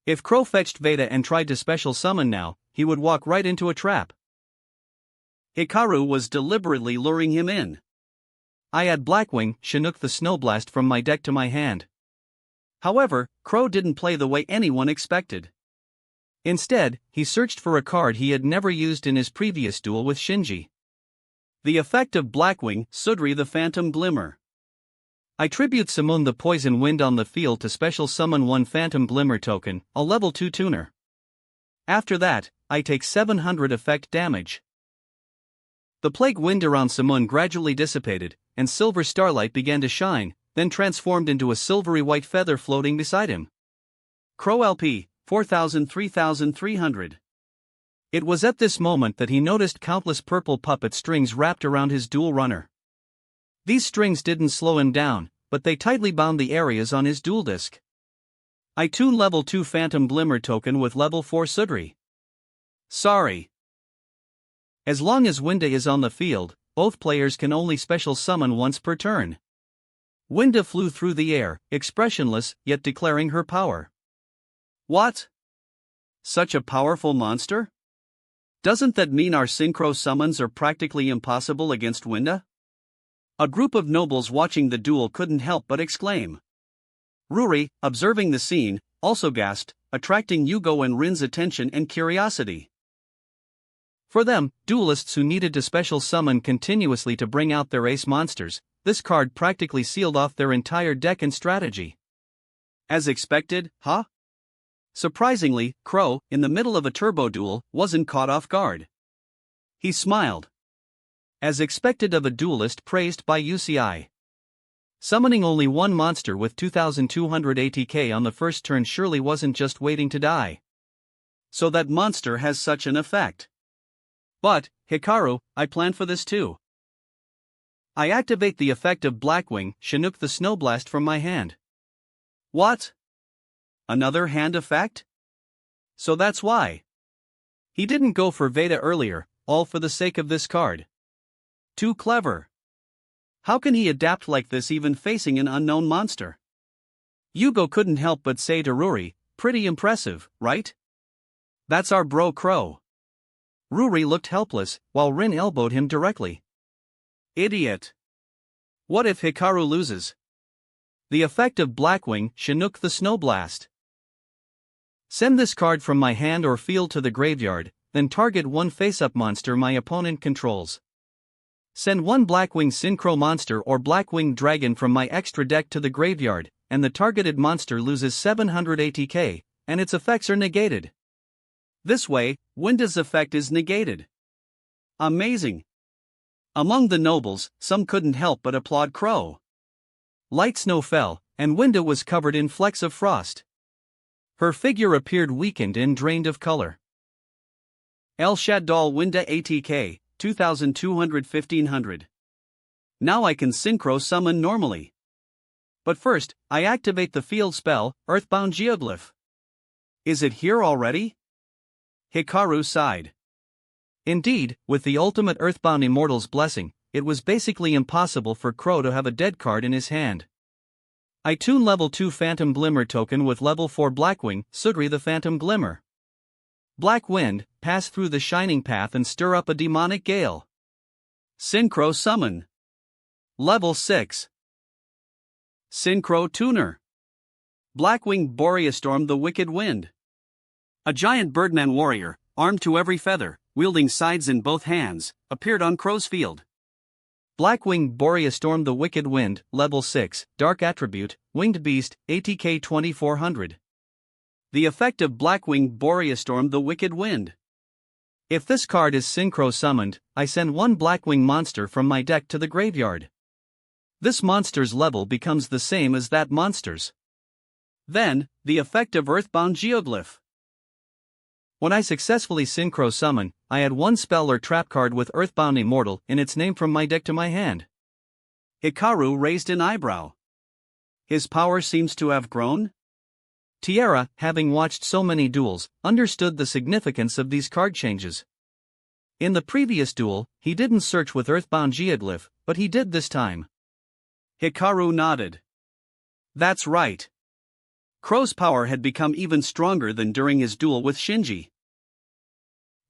If Crow fetched Veda and tried to special summon now, he would walk right into a trap. Hikaru was deliberately luring him in. I had Blackwing, Chinook the Snowblast from my deck to my hand. However, Crow didn't play the way anyone expected. Instead, he searched for a card he had never used in his previous duel with Shinji. The effect of Blackwing, Sudri the Phantom Glimmer. I tribute Summon the Poison Wind on the field to special summon one Phantom Glimmer token, a level 2 tuner. After that, I take 700 effect damage. The Plague Wind around Summon gradually dissipated, and silver starlight began to shine, then transformed into a silvery white feather floating beside him. Crow LP, 4,000-3,300. It was at this moment that he noticed countless purple puppet strings wrapped around his dual runner. These strings didn't slow him down, but they tightly bound the areas on his dual disc. I tune level 2 Phantom Glimmer token with level 4 Sudri. Sorry. As long as Winda is on the field, both players can only special summon once per turn. Winda flew through the air, expressionless, yet declaring her power. What? Such a powerful monster? Doesn't that mean our synchro summons are practically impossible against Winda? A group of nobles watching the duel couldn't help but exclaim. Ruri, observing the scene, also gasped, attracting Yugo and Rin's attention and curiosity. For them, duelists who needed to special summon continuously to bring out their ace monsters, this card practically sealed off their entire deck and strategy. As expected, huh? Surprisingly, Crow, in the middle of a turbo duel, wasn't caught off guard. He smiled. As expected of a duelist praised by UCI. Summoning only one monster with 2,200 ATK on the first turn surely wasn't just waiting to die. So that monster has such an effect. But, Hikaru, I planned for this too. I activate the effect of Blackwing, Chinook the Snowblast from my hand. What? Another hand effect? So that's why. He didn't go for Veda earlier, all for the sake of this card. Too clever. How can he adapt like this even facing an unknown monster? Yugo couldn't help but say to Ruri, pretty impressive, right? That's our bro Crow. Ruri looked helpless, while Rin elbowed him directly. Idiot. What if Hikaru loses? The effect of Blackwing, Chinook the Snowblast. Send this card from my hand or field to the graveyard, then target one face-up monster my opponent controls. Send one Blackwing Synchro monster or Blackwing Dragon from my extra deck to the graveyard, and the targeted monster loses 700 ATK, and its effects are negated. This way, Winda's effect is negated. Amazing. Among the nobles, some couldn't help but applaud Crow. Light snow fell, and Winda was covered in flecks of frost. Her figure appeared weakened and drained of color. El Shaddol Winda ATK, 2,200-1,500. Now I can synchro summon normally. But first, I activate the field spell, Earthbound Geoglyph. Is it here already? Hikaru sighed. Indeed, with the ultimate Earthbound Immortal's blessing, it was basically impossible for Crow to have a dead card in his hand. I tune level 2 Phantom Glimmer token with level 4 Blackwing, Sudri the Phantom Glimmer. Black Wind, pass through the shining path and stir up a demonic gale. Synchro Summon. Level 6. Synchro Tuner. Blackwing Boreastorm the Wicked Wind. A giant birdman warrior, armed to every feather, wielding scythes in both hands, appeared on Crow's field. Blackwing Boreastorm the Wicked Wind, level 6, Dark Attribute, Winged Beast, ATK 2400. The effect of Blackwing Boreastorm the Wicked Wind. If this card is synchro summoned, I send one Blackwing monster from my deck to the graveyard. This monster's level becomes the same as that monster's. Then, the effect of Earthbound Geoglyph. When I successfully synchro summon, I add one spell or trap card with Earthbound Immortal in its name from my deck to my hand. Hikaru raised an eyebrow. His power seems to have grown? Tierra, having watched so many duels, understood the significance of these card changes. In the previous duel, he didn't search with Earthbound Geoglyph, but he did this time. Hikaru nodded. That's right. Crow's power had become even stronger than during his duel with Shinji.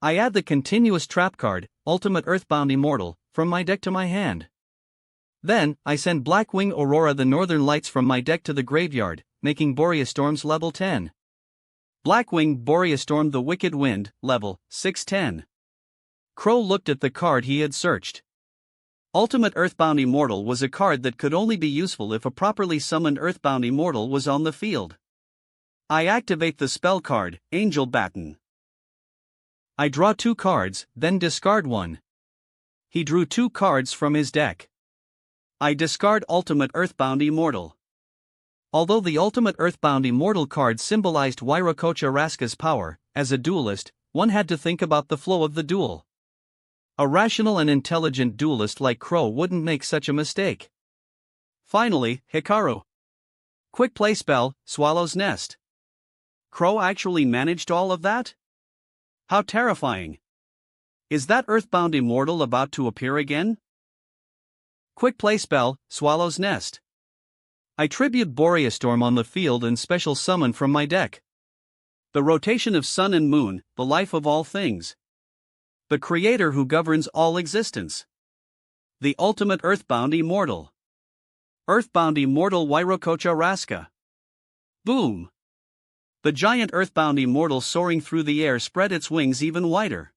I add the continuous trap card, Ultimate Earthbound Immortal, from my deck to my hand. Then, I send Blackwing Aurora the Northern Lights from my deck to the graveyard, making Boreastorm's level 10. Blackwing Boreastorm the Wicked Wind, level 610. Crow looked at the card he had searched. Ultimate Earthbound Immortal was a card that could only be useful if a properly summoned Earthbound Immortal was on the field. I activate the spell card, Angel Baton. I draw 2 cards, then discard 1. He drew 2 cards from his deck. I discard Ultimate Earthbound Immortal. Although the Ultimate Earthbound Immortal card symbolized Wairokocha Raska's power, as a duelist, one had to think about the flow of the duel. A rational and intelligent duelist like Crow wouldn't make such a mistake. Finally, Hikaru. Quick play spell, Swallow's Nest. Crow actually managed all of that? How terrifying. Is that Earthbound Immortal about to appear again? Quick play spell, Swallow's Nest. I tribute Boreastorm on the field and special summon from my deck. The rotation of sun and moon, the life of all things. The creator who governs all existence. The ultimate Earthbound Immortal. Earthbound Immortal Wairokocha Raska. Boom! The giant Earthbound Immortal soaring through the air spread its wings even wider.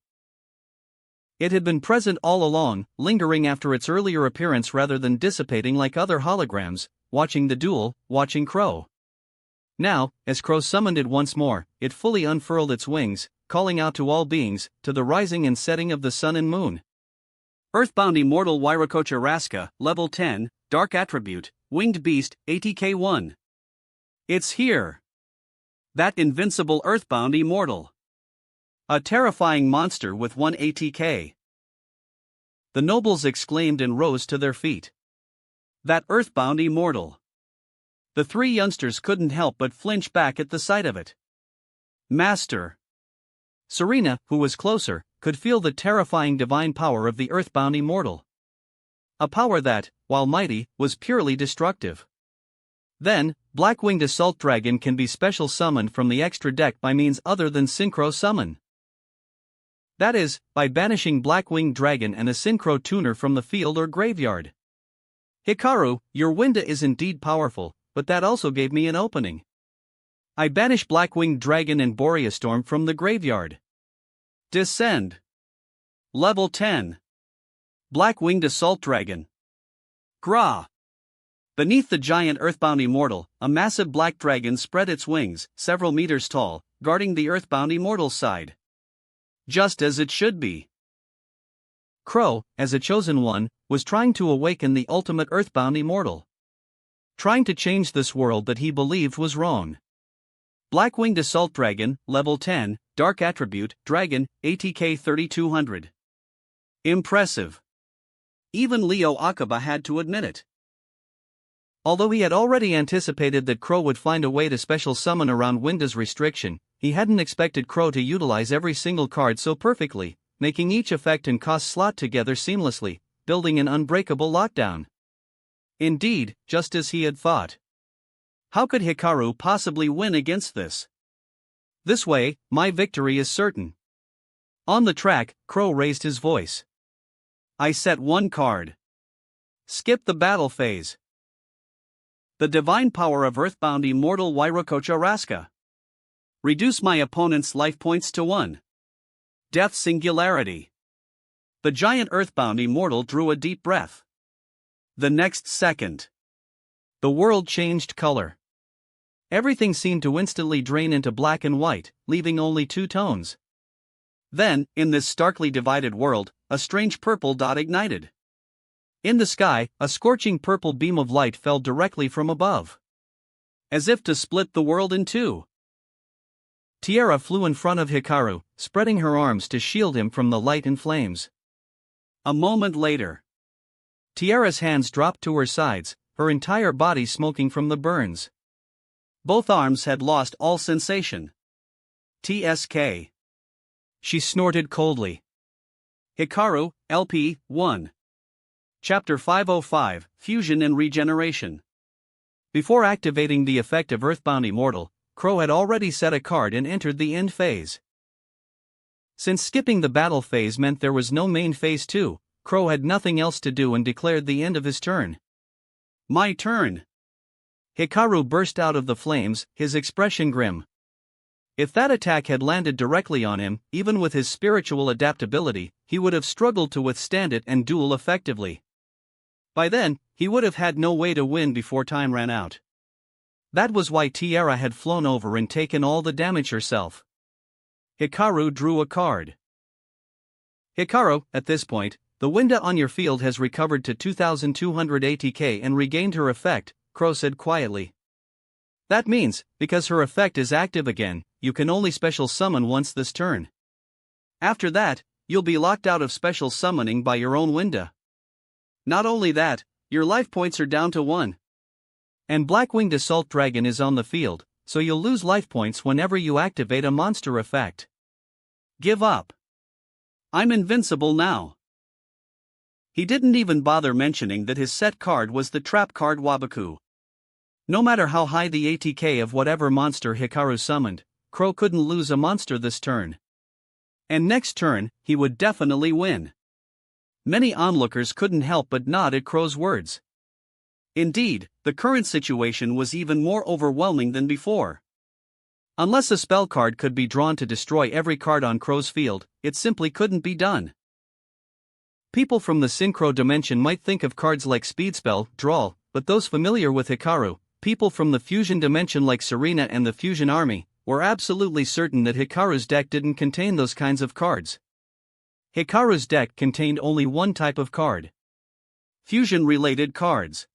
It had been present all along, lingering after its earlier appearance rather than dissipating like other holograms, watching the duel, watching Crow. Now, as Crow summoned it once more, it fully unfurled its wings, calling out to all beings, to the rising and setting of the sun and moon. Earthbound Immortal Wairokocha Raska, level 10, Dark Attribute, Winged Beast, ATK 1. It's here! That invincible Earthbound Immortal. A terrifying monster with 1 ATK. The nobles exclaimed and rose to their feet. That Earthbound Immortal. The 3 youngsters couldn't help but flinch back at the sight of it. Master. Serena, who was closer, could feel the terrifying divine power of the Earthbound Immortal. A power that, while mighty, was purely destructive. Then, Blackwinged Assault Dragon can be special summoned from the extra deck by means other than Synchro Summon. That is, by banishing Blackwinged Dragon and a Synchro Tuner from the field or graveyard. Hikaru, your Winda is indeed powerful, but that also gave me an opening. I banish Blackwinged Dragon and Boreastorm from the graveyard. Descend. Level 10. Blackwinged Assault Dragon. Gra. Beneath the giant Earthbound Immortal, a massive black dragon spread its wings, several meters tall, guarding the Earthbound Immortal's side. Just as it should be. Crow, as a chosen one, was trying to awaken the ultimate Earthbound Immortal. Trying to change this world that he believed was wrong. Blackwinged Assault Dragon, level 10, Dark Attribute, Dragon, ATK 3200. Impressive. Even Leo Akaba had to admit it. Although he had already anticipated that Crow would find a way to special summon around Winda's restriction, he hadn't expected Crow to utilize every single card so perfectly, making each effect and cost slot together seamlessly, building an unbreakable lockdown. Indeed, just as he had thought. How could Hikaru possibly win against this? This way, my victory is certain. On the track, Crow raised his voice. I set 1 card. Skip the battle phase. The divine power of Earthbound Immortal Wairokocha Raska. Reduce my opponent's life points to 1. Death Singularity. The giant Earthbound Immortal drew a deep breath. The next second, the world changed color. Everything seemed to instantly drain into black and white, leaving only 2 tones. Then, in this starkly divided world, a strange purple dot ignited. In the sky, a scorching purple beam of light fell directly from above. As if to split the world in 2. Tiara flew in front of Hikaru, spreading her arms to shield him from the light and flames. A moment later, Tiara's hands dropped to her sides, her entire body smoking from the burns. Both arms had lost all sensation. TSK. She snorted coldly. Hikaru, LP, 1. Chapter 505, Fusion and Regeneration. Before activating the effect of Earthbound Immortal, Crow had already set a card and entered the end phase. Since skipping the battle phase meant there was no main phase 2, Crow had nothing else to do and declared the end of his turn. My turn! Hikaru burst out of the flames, his expression grim. If that attack had landed directly on him, even with his spiritual adaptability, he would have struggled to withstand it and duel effectively. By then, he would have had no way to win before time ran out. That was why Tiara had flown over and taken all the damage herself. Hikaru drew a card. Hikaru, at this point, the Winda on your field has recovered to 2200 ATK and regained her effect, Crow said quietly. That means, because her effect is active again, you can only special summon once this turn. After that, you'll be locked out of special summoning by your own Winda. Not only that, your life points are down to 1. And Blackwinged Assault Dragon is on the field, so you'll lose life points whenever you activate a monster effect. Give up. I'm invincible now. He didn't even bother mentioning that his set card was the trap card Waboku. No matter how high the ATK of whatever monster Hikaru summoned, Crow couldn't lose a monster this turn. And next turn, he would definitely win. Many onlookers couldn't help but nod at Crow's words. Indeed, the current situation was even more overwhelming than before. Unless a spell card could be drawn to destroy every card on Crow's field, it simply couldn't be done. People from the Synchro dimension might think of cards like Speedspell, Drawl, but those familiar with Hikaru, people from the Fusion dimension like Serena and the Fusion Army, were absolutely certain that Hikaru's deck didn't contain those kinds of cards. Hikaru's deck contained only one type of card: fusion-related cards.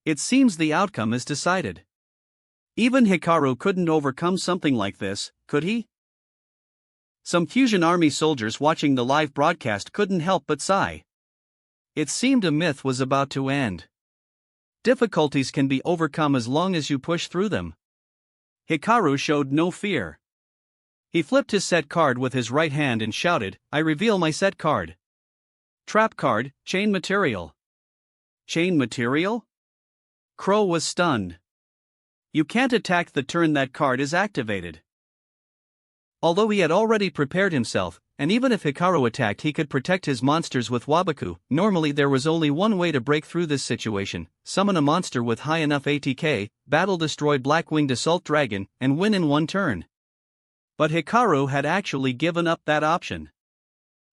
It seems the outcome is decided. Even Hikaru couldn't overcome something like this, could he? Some Fusion Army soldiers watching the live broadcast couldn't help but sigh. It seemed a myth was about to end. Difficulties can be overcome as long as you push through them. Hikaru showed no fear. He flipped his set card with his right hand and shouted, "I reveal my set card. Trap card, Chain Material." Chain Material? Crow was stunned. You can't attack the turn that card is activated. Although he had already prepared himself, and even if Hikaru attacked he could protect his monsters with Waboku, normally there was only one way to break through this situation: summon a monster with high enough ATK, battle-destroy Blackwinged Assault Dragon, and win in one turn. But Hikaru had actually given up that option.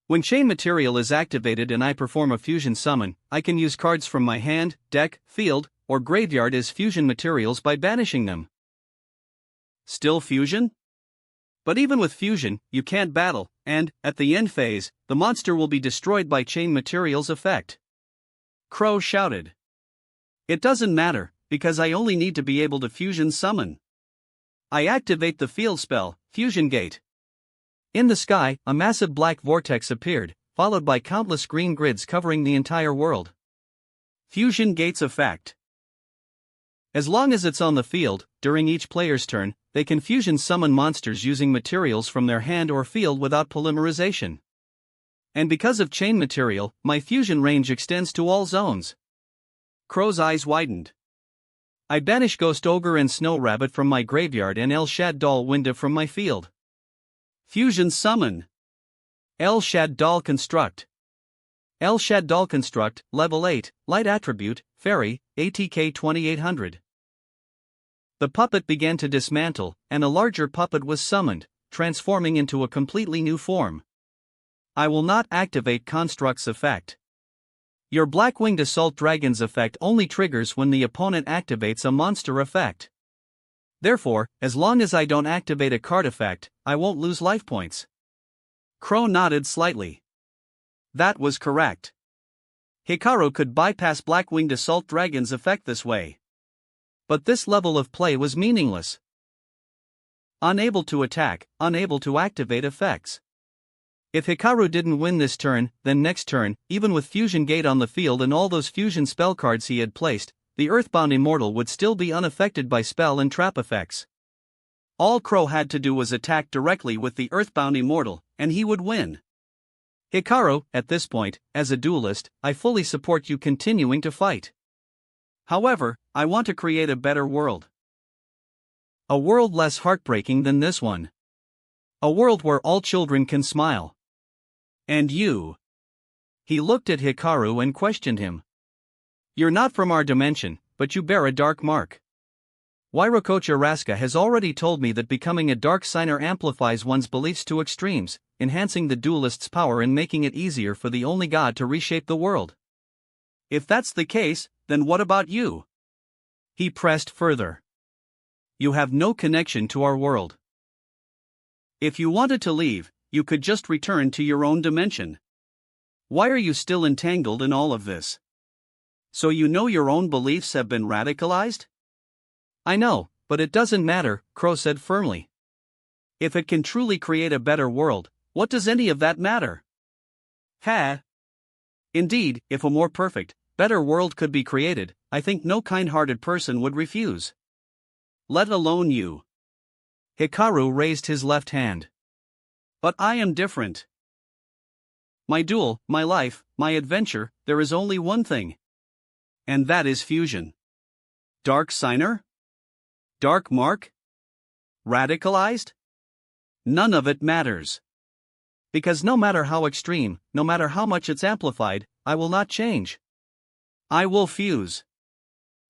When Chain Material is activated and I perform a fusion summon, I can use cards from my hand, deck, field, or graveyard as fusion materials by banishing them. Still fusion? But even with fusion, you can't battle, and, at the end phase, the monster will be destroyed by Chain Material's effect. Crow shouted. It doesn't matter, because I only need to be able to fusion summon. I activate the field spell, Fusion Gate. In the sky, a massive black vortex appeared, followed by countless green grids covering the entire world. Fusion Gate's effect. As long as it's on the field, during each player's turn, they can fusion summon monsters using materials from their hand or field without polymerization. And because of Chain Material, my fusion range extends to all zones. Crow's eyes widened. I banish Ghost Ogre and Snow Rabbit from my graveyard and El Shaddol Winda from my field. Fusion Summon. El Shaddol Construct. El Shaddol Construct, Level 8, Light Attribute, Fairy, ATK 2800. The puppet began to dismantle, and a larger puppet was summoned, transforming into a completely new form. I will not activate Construct's effect. Your Blackwinged Assault Dragon's effect only triggers when the opponent activates a monster effect. Therefore, as long as I don't activate a card effect, I won't lose life points. Crow nodded slightly. That was correct. Hikaru could bypass Blackwinged Assault Dragon's effect this way. But this level of play was meaningless. Unable to attack, unable to activate effects. If Hikaru didn't win this turn, then next turn, even with Fusion Gate on the field and all those fusion spell cards he had placed, the Earthbound Immortal would still be unaffected by spell and trap effects. All Crow had to do was attack directly with the Earthbound Immortal, and he would win. Hikaru, at this point, as a duelist, I fully support you continuing to fight. However, I want to create a better world. A world less heartbreaking than this one. A world where all children can smile. And you? He looked at Hikaru and questioned him. You're not from our dimension, but you bear a dark mark. Wairokocha Raska has already told me that becoming a dark signer amplifies one's beliefs to extremes, enhancing the duelist's power and making it easier for the only god to reshape the world. If that's the case, then what about you? He pressed further. You have no connection to our world. If you wanted to leave, you could just return to your own dimension. Why are you still entangled in all of this? So you know your own beliefs have been radicalized? I know, but it doesn't matter, Crow said firmly. If it can truly create a better world, what does any of that matter? Ha! Indeed, if a more perfect, better world could be created, I think no kind-hearted person would refuse. Let alone you. Hikaru raised his left hand. But I am different. My duel, my life, my adventure, there is only one thing. And that is fusion. Dark signer? Dark mark? Radicalized? None of it matters. Because no matter how extreme, no matter how much it's amplified, I will not change. I will fuse.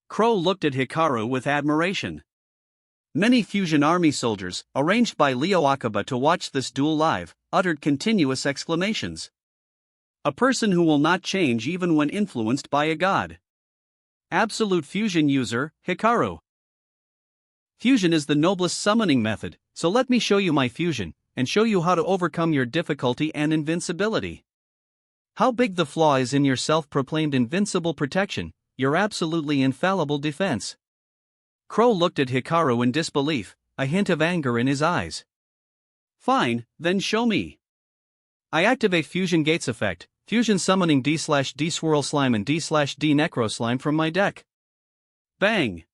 Crow looked at Hikaru with admiration. Many Fusion Army soldiers, arranged by Leo Akaba to watch this duel live, uttered continuous exclamations. A person who will not change even when influenced by a god. Absolute fusion user, Hikaru. Fusion is the noblest summoning method, so let me show you my fusion, and show you how to overcome your difficulty and invincibility. How big the flaw is in your self-proclaimed invincible protection, your absolutely infallible defense. Crow looked at Hikaru in disbelief, a hint of anger in his eyes. Fine, then show me. I activate Fusion Gates effect, Fusion summoning D/D Swirl Slime and D/D Necro Slime from my deck. Bang!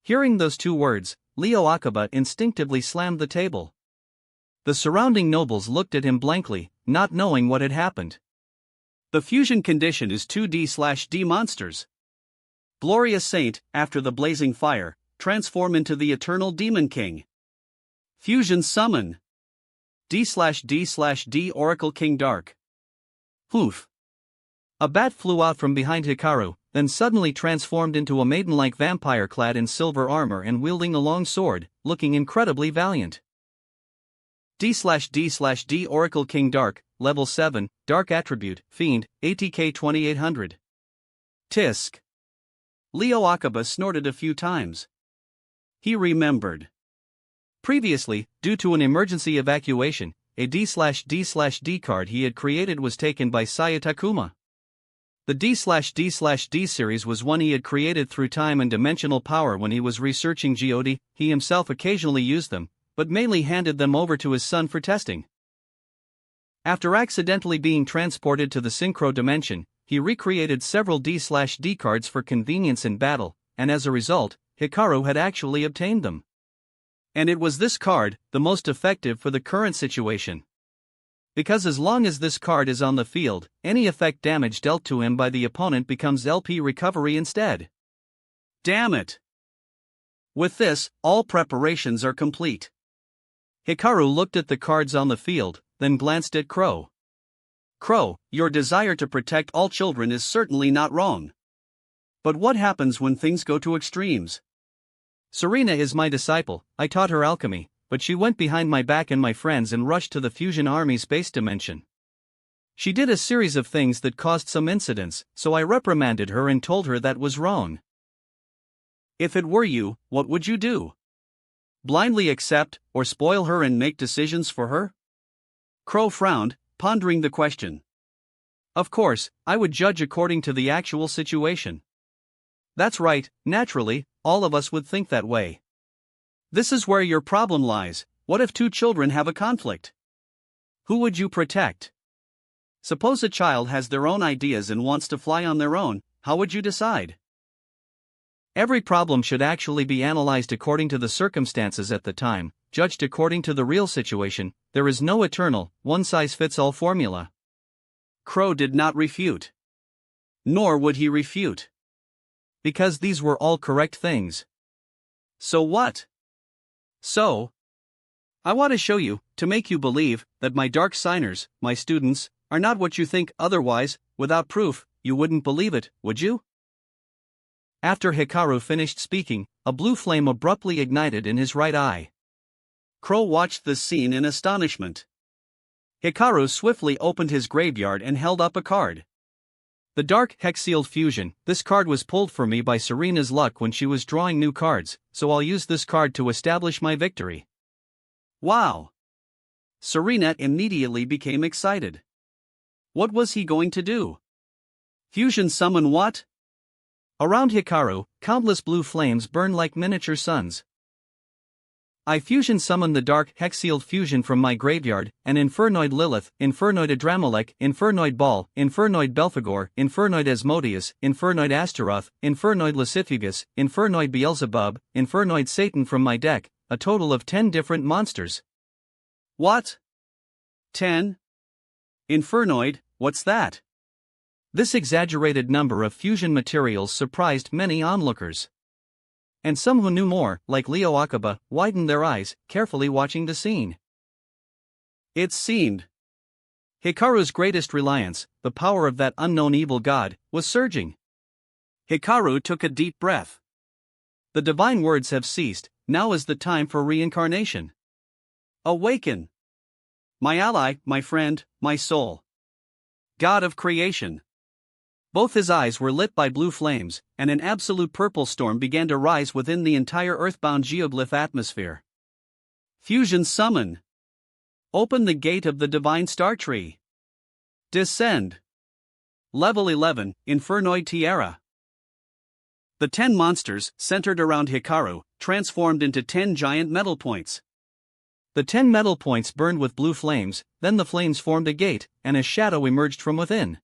Hearing those two words, Leo Akaba instinctively slammed the table. The surrounding nobles looked at him blankly, not knowing what had happened. The fusion condition is 2D/D monsters. Glorious Saint, after the blazing fire, transform into the Eternal Demon King. Fusion summon. D/D/D Oracle King Dark. Poof. A bat flew out from behind Hikaru, then suddenly transformed into a maiden-like vampire clad in silver armor and wielding a long sword, looking incredibly valiant. D/D/D Oracle King Dark, Level 7, Dark Attribute, Fiend, ATK 2800. Tisk. Leo Akaba snorted a few times. He remembered. Previously, due to an emergency evacuation, a D/D/D card he had created was taken by Saya Takuma. The D/D/D series was one he had created through time and dimensional power when he was researching GOD. He himself occasionally used them, but mainly handed them over to his son for testing. After accidentally being transported to the Synchro dimension, he recreated several D/D cards for convenience in battle, and as a result, Hikaru had actually obtained them. And it was this card, the most effective for the current situation. Because as long as this card is on the field, any effect damage dealt to him by the opponent becomes LP recovery instead. Damn it! With this, all preparations are complete. Hikaru looked at the cards on the field, then glanced at Crow. Crow, your desire to protect all children is certainly not wrong. But what happens when things go to extremes? Serena is my disciple, I taught her alchemy, but she went behind my back and my friends and rushed to the Fusion Army's base dimension. She did a series of things that caused some incidents, so I reprimanded her and told her that was wrong. If it were you, what would you do? Blindly accept, or spoil her and make decisions for her? Crow frowned, pondering the question. Of course, I would judge according to the actual situation. That's right, naturally, all of us would think that way. This is where your problem lies. What if two children have a conflict? Who would you protect? Suppose a child has their own ideas and wants to fly on their own, how would you decide? Every problem should actually be analyzed according to the circumstances at the time, judged according to the real situation, there is no eternal, one-size-fits-all formula. Crow did not refute. Nor would he refute. Because these were all correct things. So what? So, I want to show you, to make you believe, that my dark signers, my students, are not what you think. Otherwise, without proof, you wouldn't believe it, would you? After Hikaru finished speaking, a blue flame abruptly ignited in his right eye. Crow watched this scene in astonishment. Hikaru swiftly opened his graveyard and held up a card. The Dark Hex-Sealed Fusion. This card was pulled for me by Serena's luck when she was drawing new cards, so I'll use this card to establish my victory. Wow! Serena immediately became excited. What was he going to do? Fusion summon what? Around Hikaru, countless blue flames burn like miniature suns. I fusion summon the Dark Hex-Sealed Fusion from my graveyard, an Infernoid Lilith, Infernoid Adramelech, Infernoid Baal, Infernoid Belphegor, Infernoid Asmodeus, Infernoid Astaroth, Infernoid Lucifugus, Infernoid Beelzebub, Infernoid Satan from my deck, a total of 10 different monsters. What? 10? Infernoid, what's that? This exaggerated number of fusion materials surprised many onlookers. And some who knew more, like Leo Akaba, widened their eyes, carefully watching the scene. It seemed Hikaru's greatest reliance, the power of that unknown evil god, was surging. Hikaru took a deep breath. The divine words have ceased, now is the time for reincarnation. Awaken! My ally, my friend, my soul. God of creation. Both his eyes were lit by blue flames, and an absolute purple storm began to rise within the entire earthbound geoglyph atmosphere. Fusion summon. Open the gate of the divine star tree. Descend. Level 11, Infernoid Tiara. The 10 monsters, centered around Hikaru, transformed into 10 giant metal points. The 10 metal points burned with blue flames, then the flames formed a gate, and a shadow emerged from within.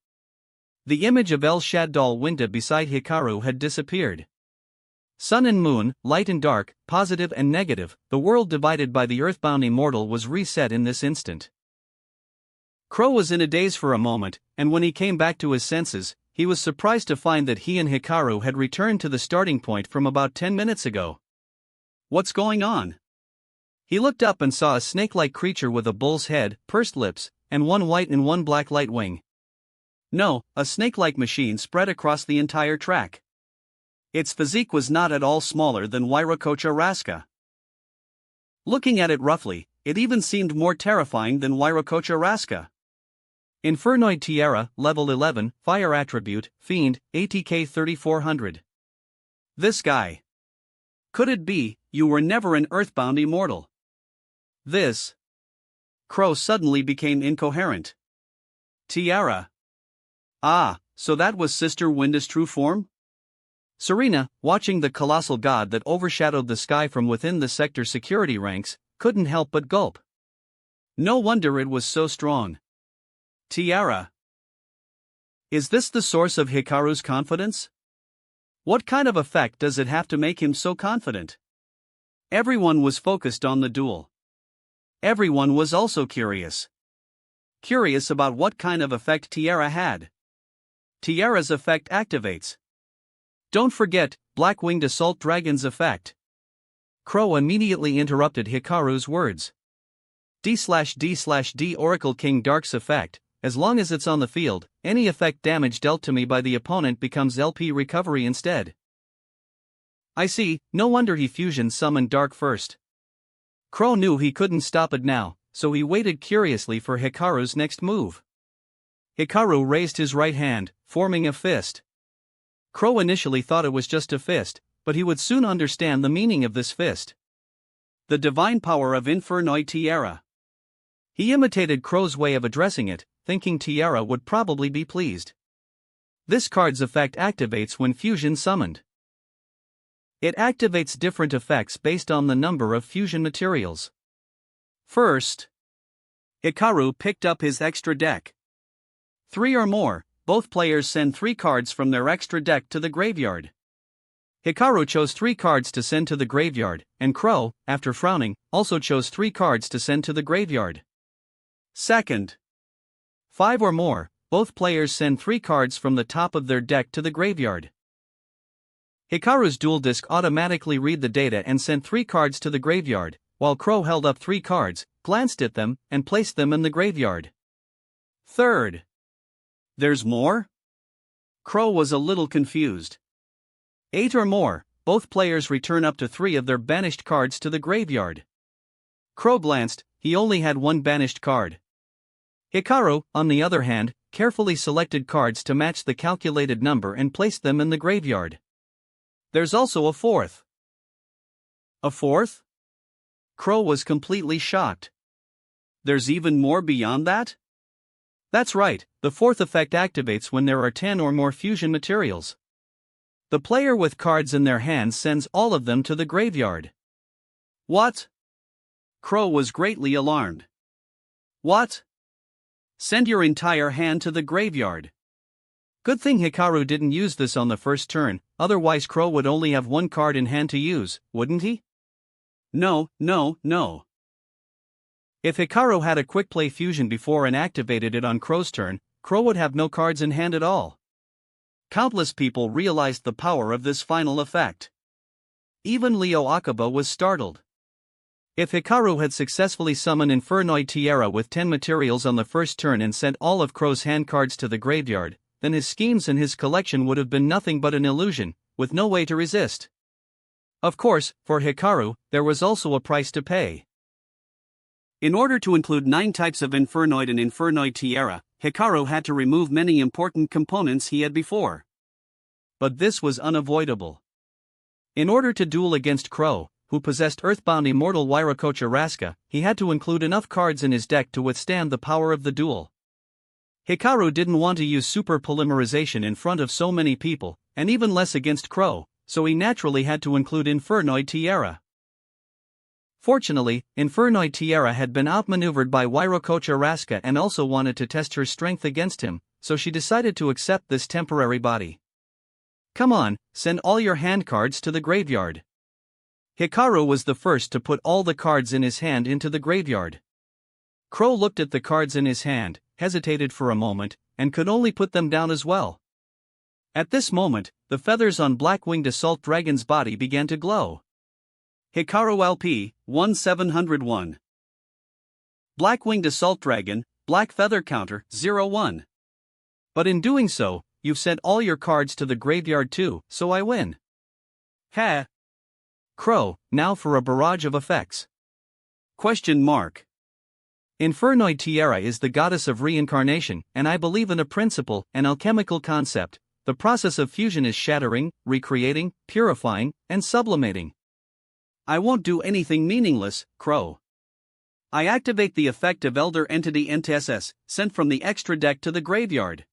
The image of El Shaddai Winda beside Hikaru had disappeared. Sun and moon, light and dark, positive and negative, the world divided by the earthbound immortal was reset in this instant. Crow was in a daze for a moment, and when he came back to his senses, he was surprised to find that he and Hikaru had returned to the starting point from about 10 minutes ago. What's going on? He looked up and saw a snake-like creature with a bull's head, pursed lips, and one white and one black light wing. No, a snake-like machine spread across the entire track. Its physique was not at all smaller than Wairokocha Raska. Looking at it roughly, it even seemed more terrifying than Wairokocha Raska. Infernoid Tiara, Level 11, Fire Attribute, Fiend, ATK 3400. This guy. Could it be, you were never an earthbound immortal? This. Crow suddenly became incoherent. Tiara. Ah, so that was Sister Winda's true form? Serena, watching the colossal god that overshadowed the sky from within the sector security ranks, couldn't help but gulp. No wonder it was so strong. Tiara. Is this the source of Hikaru's confidence? What kind of effect does it have to make him so confident? Everyone was focused on the duel. Everyone was also curious. Curious about what kind of effect Tiara had. Tiara's effect activates. Don't forget, Black-Winged Assault Dragon's effect. Crow immediately interrupted Hikaru's words. D/D/D Oracle King Dark's effect. As long as it's on the field, any effect damage dealt to me by the opponent becomes LP recovery instead. I see, no wonder he fusion summoned Dark first. Crow knew he couldn't stop it now, so he waited curiously for Hikaru's next move. Hikaru raised his right hand, forming a fist. Crow initially thought it was just a fist, but he would soon understand the meaning of this fist. The divine power of Infernoid Tiara. He imitated Crow's way of addressing it, thinking Tiara would probably be pleased. This card's effect activates when fusion summoned. It activates different effects based on the number of fusion materials. First, Hikaru picked up his extra deck. 3 or more, both players send 3 cards from their extra deck to the graveyard. Hikaru chose 3 cards to send to the graveyard, and Crow, after frowning, also chose 3 cards to send to the graveyard. Second. 5 or more, both players send 3 cards from the top of their deck to the graveyard. Hikaru's duel disk automatically read the data and sent 3 cards to the graveyard, while Crow held up 3 cards, glanced at them, and placed them in the graveyard. Third. There's more? Crow was a little confused. 8 or more, both players return up to 3 of their banished cards to the graveyard. Crow glanced, he only had 1 banished card. Hikaru, on the other hand, carefully selected cards to match the calculated number and placed them in the graveyard. There's also a 4th. A 4th? Crow was completely shocked. There's even more beyond that? That's right, the 4th effect activates when there are 10 or more fusion materials. The player with cards in their hands sends all of them to the graveyard. What? Crow was greatly alarmed. What? Send your entire hand to the graveyard. Good thing Hikaru didn't use this on the first turn, otherwise Crow would only have 1 card in hand to use, wouldn't he? No. If Hikaru had a quick play fusion before and activated it on Crow's turn, Crow would have no cards in hand at all. Countless people realized the power of this final effect. Even Leo Akiba was startled. If Hikaru had successfully summoned Infernoid Tiara with 10 materials on the first turn and sent all of Crow's hand cards to the graveyard, then his schemes and his collection would have been nothing but an illusion, with no way to resist. Of course, for Hikaru, there was also a price to pay. In order to include 9 types of Infernoid and Infernoid Tiara, Hikaru had to remove many important components he had before. But this was unavoidable. In order to duel against Crow, who possessed Earthbound Immortal Wairokocha Raska, he had to include enough cards in his deck to withstand the power of the duel. Hikaru didn't want to use super polymerization in front of so many people, and even less against Crow, so he naturally had to include Infernoid Tiara. Fortunately, Infernoid Tiara had been outmaneuvered by Wairokocha Raska and also wanted to test her strength against him, so she decided to accept this temporary body. Come on, send all your hand cards to the graveyard. Hikaru was the first to put all the cards in his hand into the graveyard. Crow looked at the cards in his hand, hesitated for a moment, and could only put them down as well. At this moment, the feathers on Black-Winged Assault Dragon's body began to glow. Hikaru LP, 1701. Black-Winged Assault Dragon, Black Feather Counter, 01. But in doing so, you've sent all your cards to the graveyard too, so I win. Ha! Crow, now for a barrage of effects. Question mark. Infernoid Tiara is the goddess of reincarnation, and I believe in a principle, an alchemical concept. The process of fusion is shattering, recreating, purifying, and sublimating. I won't do anything meaningless, Crow. I activate the effect of Elder Entity NTSS, sent from the extra deck to the graveyard.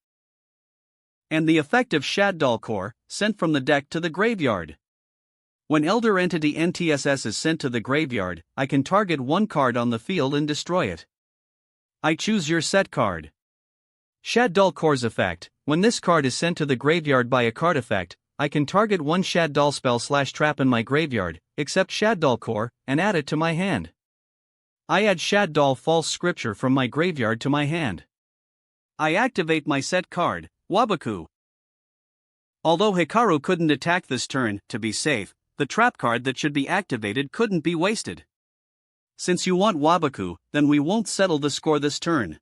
And the effect of Shaddol Core, sent from the deck to the graveyard. When Elder Entity NTSS is sent to the graveyard, I can target 1 card on the field and destroy it. I choose your set card. Shaddol Core's effect: when this card is sent to the graveyard by a card effect, I can target 1 Shaddol spell/trap in my graveyard, except Shaddol Core, and add it to my hand. I add Shaddol False Scripture from my graveyard to my hand. I activate my set card, Waboku. Although Hikaru couldn't attack this turn, to be safe, the trap card that should be activated couldn't be wasted. Since you want Waboku, then we won't settle the score this turn.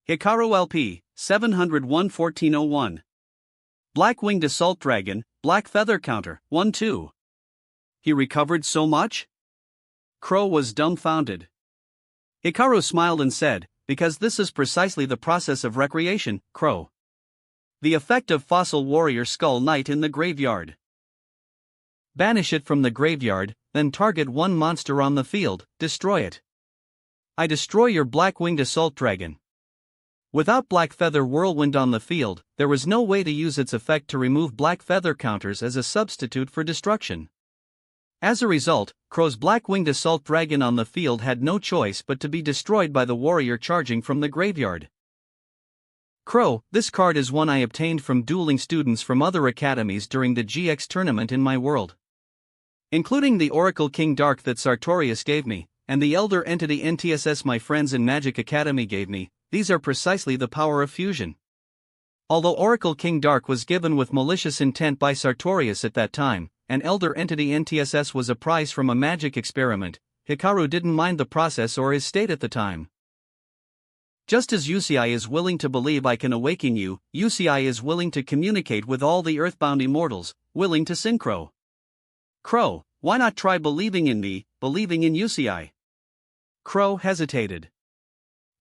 Hikaru LP, 701-1401. Black-Winged Assault Dragon, Black Feather Counter, 1-2. He recovered so much? Crow was dumbfounded. Hikaru smiled and said, because this is precisely the process of recreation, Crow. The effect of Fossil Warrior Skull Knight in the graveyard. Banish it from the graveyard, then target 1 monster on the field, destroy it. I destroy your Black-Winged Assault Dragon. Without Black Feather Whirlwind on the field, there was no way to use its effect to remove Black Feather counters as a substitute for destruction. As a result, Crow's Black-Winged Assault Dragon on the field had no choice but to be destroyed by the warrior charging from the graveyard. Crow, this card is one I obtained from dueling students from other academies during the GX tournament in my world. Including the Oracle King Dark that Sartorius gave me, and the Elder Entity NTSS my friends in Magic Academy gave me, these are precisely the power of fusion. Although Oracle King Dark was given with malicious intent by Sartorius at that time, and Elder Entity NTSS was a prize from a magic experiment, Hikaru didn't mind the process or his state at the time. Just as UCI is willing to believe I can awaken you, UCI is willing to communicate with all the earthbound immortals, willing to synchro. Crow, why not try believing in me, believing in UCI? Crow hesitated.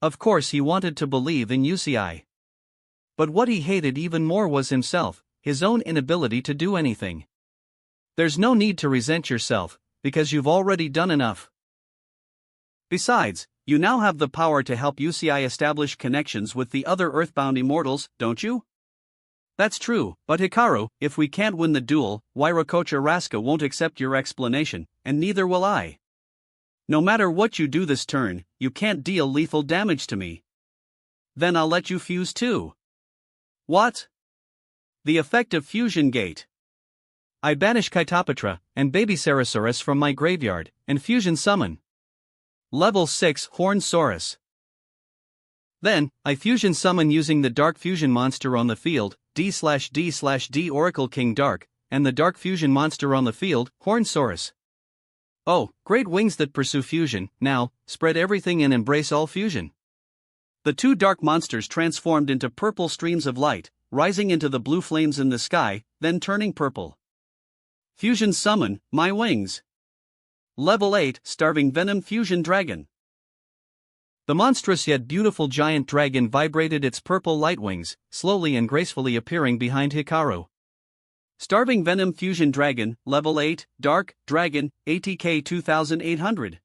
Of course he wanted to believe in UCI. But what he hated even more was himself, his own inability to do anything. There's no need to resent yourself, because you've already done enough. Besides, you now have the power to help UCI establish connections with the other earthbound immortals, don't you? That's true, but Hikaru, if we can't win the duel, Wairokocha Raska won't accept your explanation, and neither will I. No matter what you do this turn, you can't deal lethal damage to me. Then I'll let you fuse too. What? The effect of Fusion Gate. I banish Kaitapatra and Baby Sarasaurus from my graveyard, and Fusion Summon. Level 6 Horned Saurus. Then, I Fusion Summon using the Dark Fusion monster on the field, D/D/D Oracle King Dark, and the Dark Fusion monster on the field, Horned Saurus. Oh, great wings that pursue fusion, now, spread everything and embrace all fusion. The two dark monsters transformed into purple streams of light, rising into the blue flames in the sky, then turning purple. Fusion Summon, my wings. Level 8 Starving Venom Fusion Dragon. The monstrous yet beautiful giant dragon vibrated its purple light wings, slowly and gracefully appearing behind Hikaru. Starving Venom Fusion Dragon, Level 8, Dark, Dragon, ATK 2800.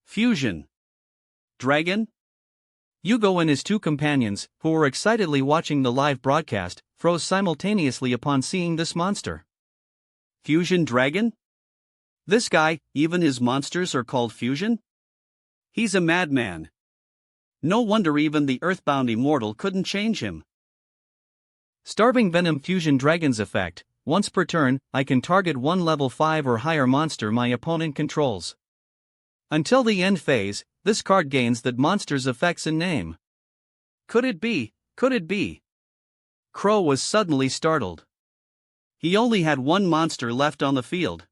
Fusion. Dragon? Yugo and his two companions, who were excitedly watching the live broadcast, froze simultaneously upon seeing this monster. Fusion Dragon? This guy, even his monsters are called Fusion? He's a madman. No wonder even the earthbound immortal couldn't change him. Starving Venom Fusion Dragon's effect: once per turn, I can target one level 5 or higher monster my opponent controls. Until the end phase, this card gains that monster's effects and name. Could it be? Could it be? Crow was suddenly startled. He only had one monster left on the field.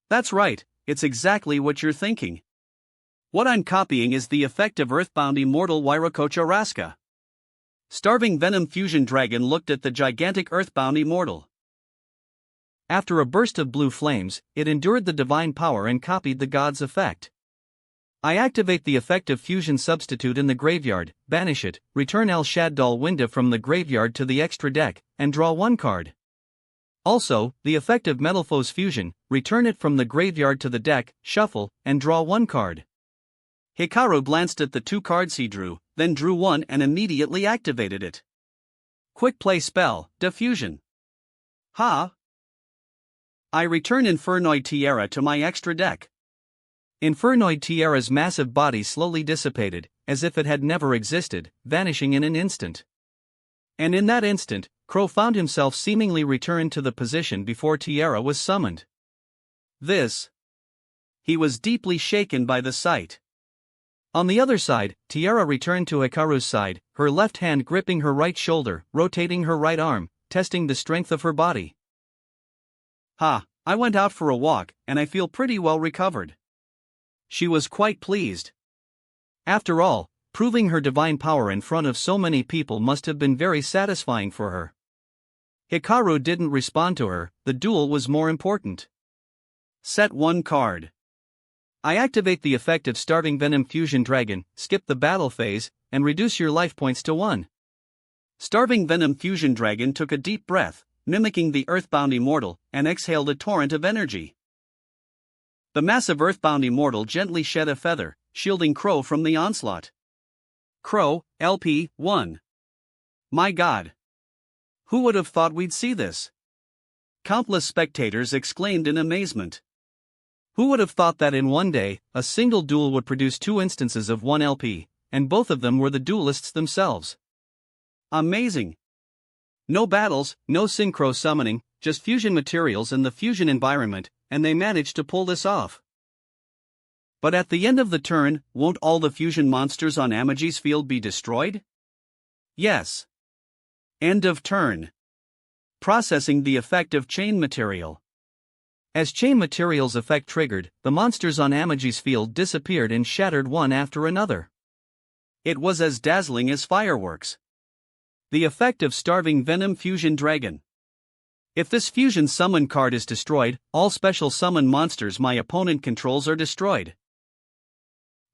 That's right, it's exactly what you're thinking. What I'm copying is the effect of earthbound immortal Wairokocha Raska. Starving Venom Fusion Dragon looked at the gigantic earthbound immortal. After a burst of blue flames, it endured the divine power and copied the god's effect. I activate the effect of Fusion Substitute in the graveyard, banish it, return El Shaddol Winda from the graveyard to the extra deck, and draw one card. Also, the effect of Metalfoes Fusion, return it from the graveyard to the deck, shuffle, and draw one card. Hikaru glanced at the two cards he drew, then drew one and immediately activated it. Quick play spell, Diffusion. Ha! I return Infernoid Tiara to my extra deck. Infernoid Tiara's massive body slowly dissipated, as if it had never existed, vanishing in an instant. And in that instant, Crow found himself seemingly returned to the position before Tiara was summoned. He was deeply shaken by the sight. On the other side, Tiara returned to Hikaru's side, her left hand gripping her right shoulder, rotating her right arm, testing the strength of her body. Ha, I went out for a walk, and I feel pretty well recovered. She was quite pleased. After all, proving her divine power in front of so many people must have been very satisfying for her. Hikaru didn't respond to her, the duel was more important. Set one card. I activate the effect of Starving Venom Fusion Dragon, skip the battle phase, and reduce your life points to 1. Starving Venom Fusion Dragon took a deep breath, mimicking the earthbound immortal, and exhaled a torrent of energy. The massive earthbound immortal gently shed a feather, shielding Crow from the onslaught. Crow, LP, 1. My god! Who would have thought we'd see this? Countless spectators exclaimed in amazement. Who would have thought that in one day, a single duel would produce two instances of one LP, and both of them were the duelists themselves? Amazing! No battles, no synchro summoning, just fusion materials and the fusion environment, and they managed to pull this off. But at the end of the turn, won't all the fusion monsters on Amaji's field be destroyed? Yes. End of turn. Processing the effect of chain material. As chain material's effect triggered, the monsters on Amaji's field disappeared and shattered one after another. It was as dazzling as fireworks. The effect of Starving Venom Fusion Dragon. If this fusion summon card is destroyed, all special summon monsters my opponent controls are destroyed.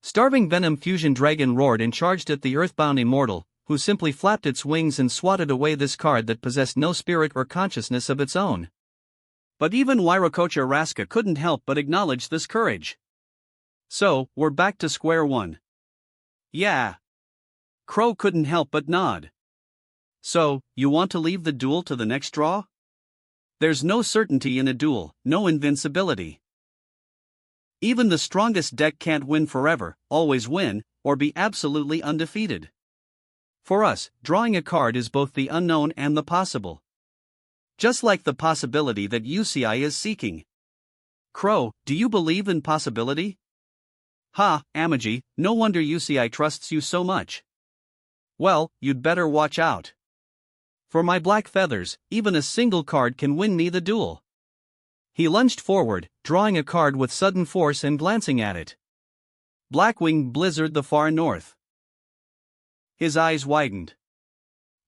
Starving Venom Fusion Dragon roared and charged at the Earthbound Immortal, who simply flapped its wings and swatted away this card that possessed no spirit or consciousness of its own. But even Wairokocha Raska couldn't help but acknowledge this courage. So, we're back to square one. Yeah. Crow couldn't help but nod. So, you want to leave the duel to the next draw? There's no certainty in a duel, no invincibility. Even the strongest deck can't win forever, always win, or be absolutely undefeated. For us, drawing a card is both the unknown and the possible. Just like the possibility that UCI is seeking. Crow, do you believe in possibility? Ha, Amaji, no wonder UCI trusts you so much. Well, you'd better watch out. For my black feathers, even a single card can win me the duel. He lunged forward, drawing a card with sudden force and glancing at it. Blackwing Blizzard the Far North. His eyes widened.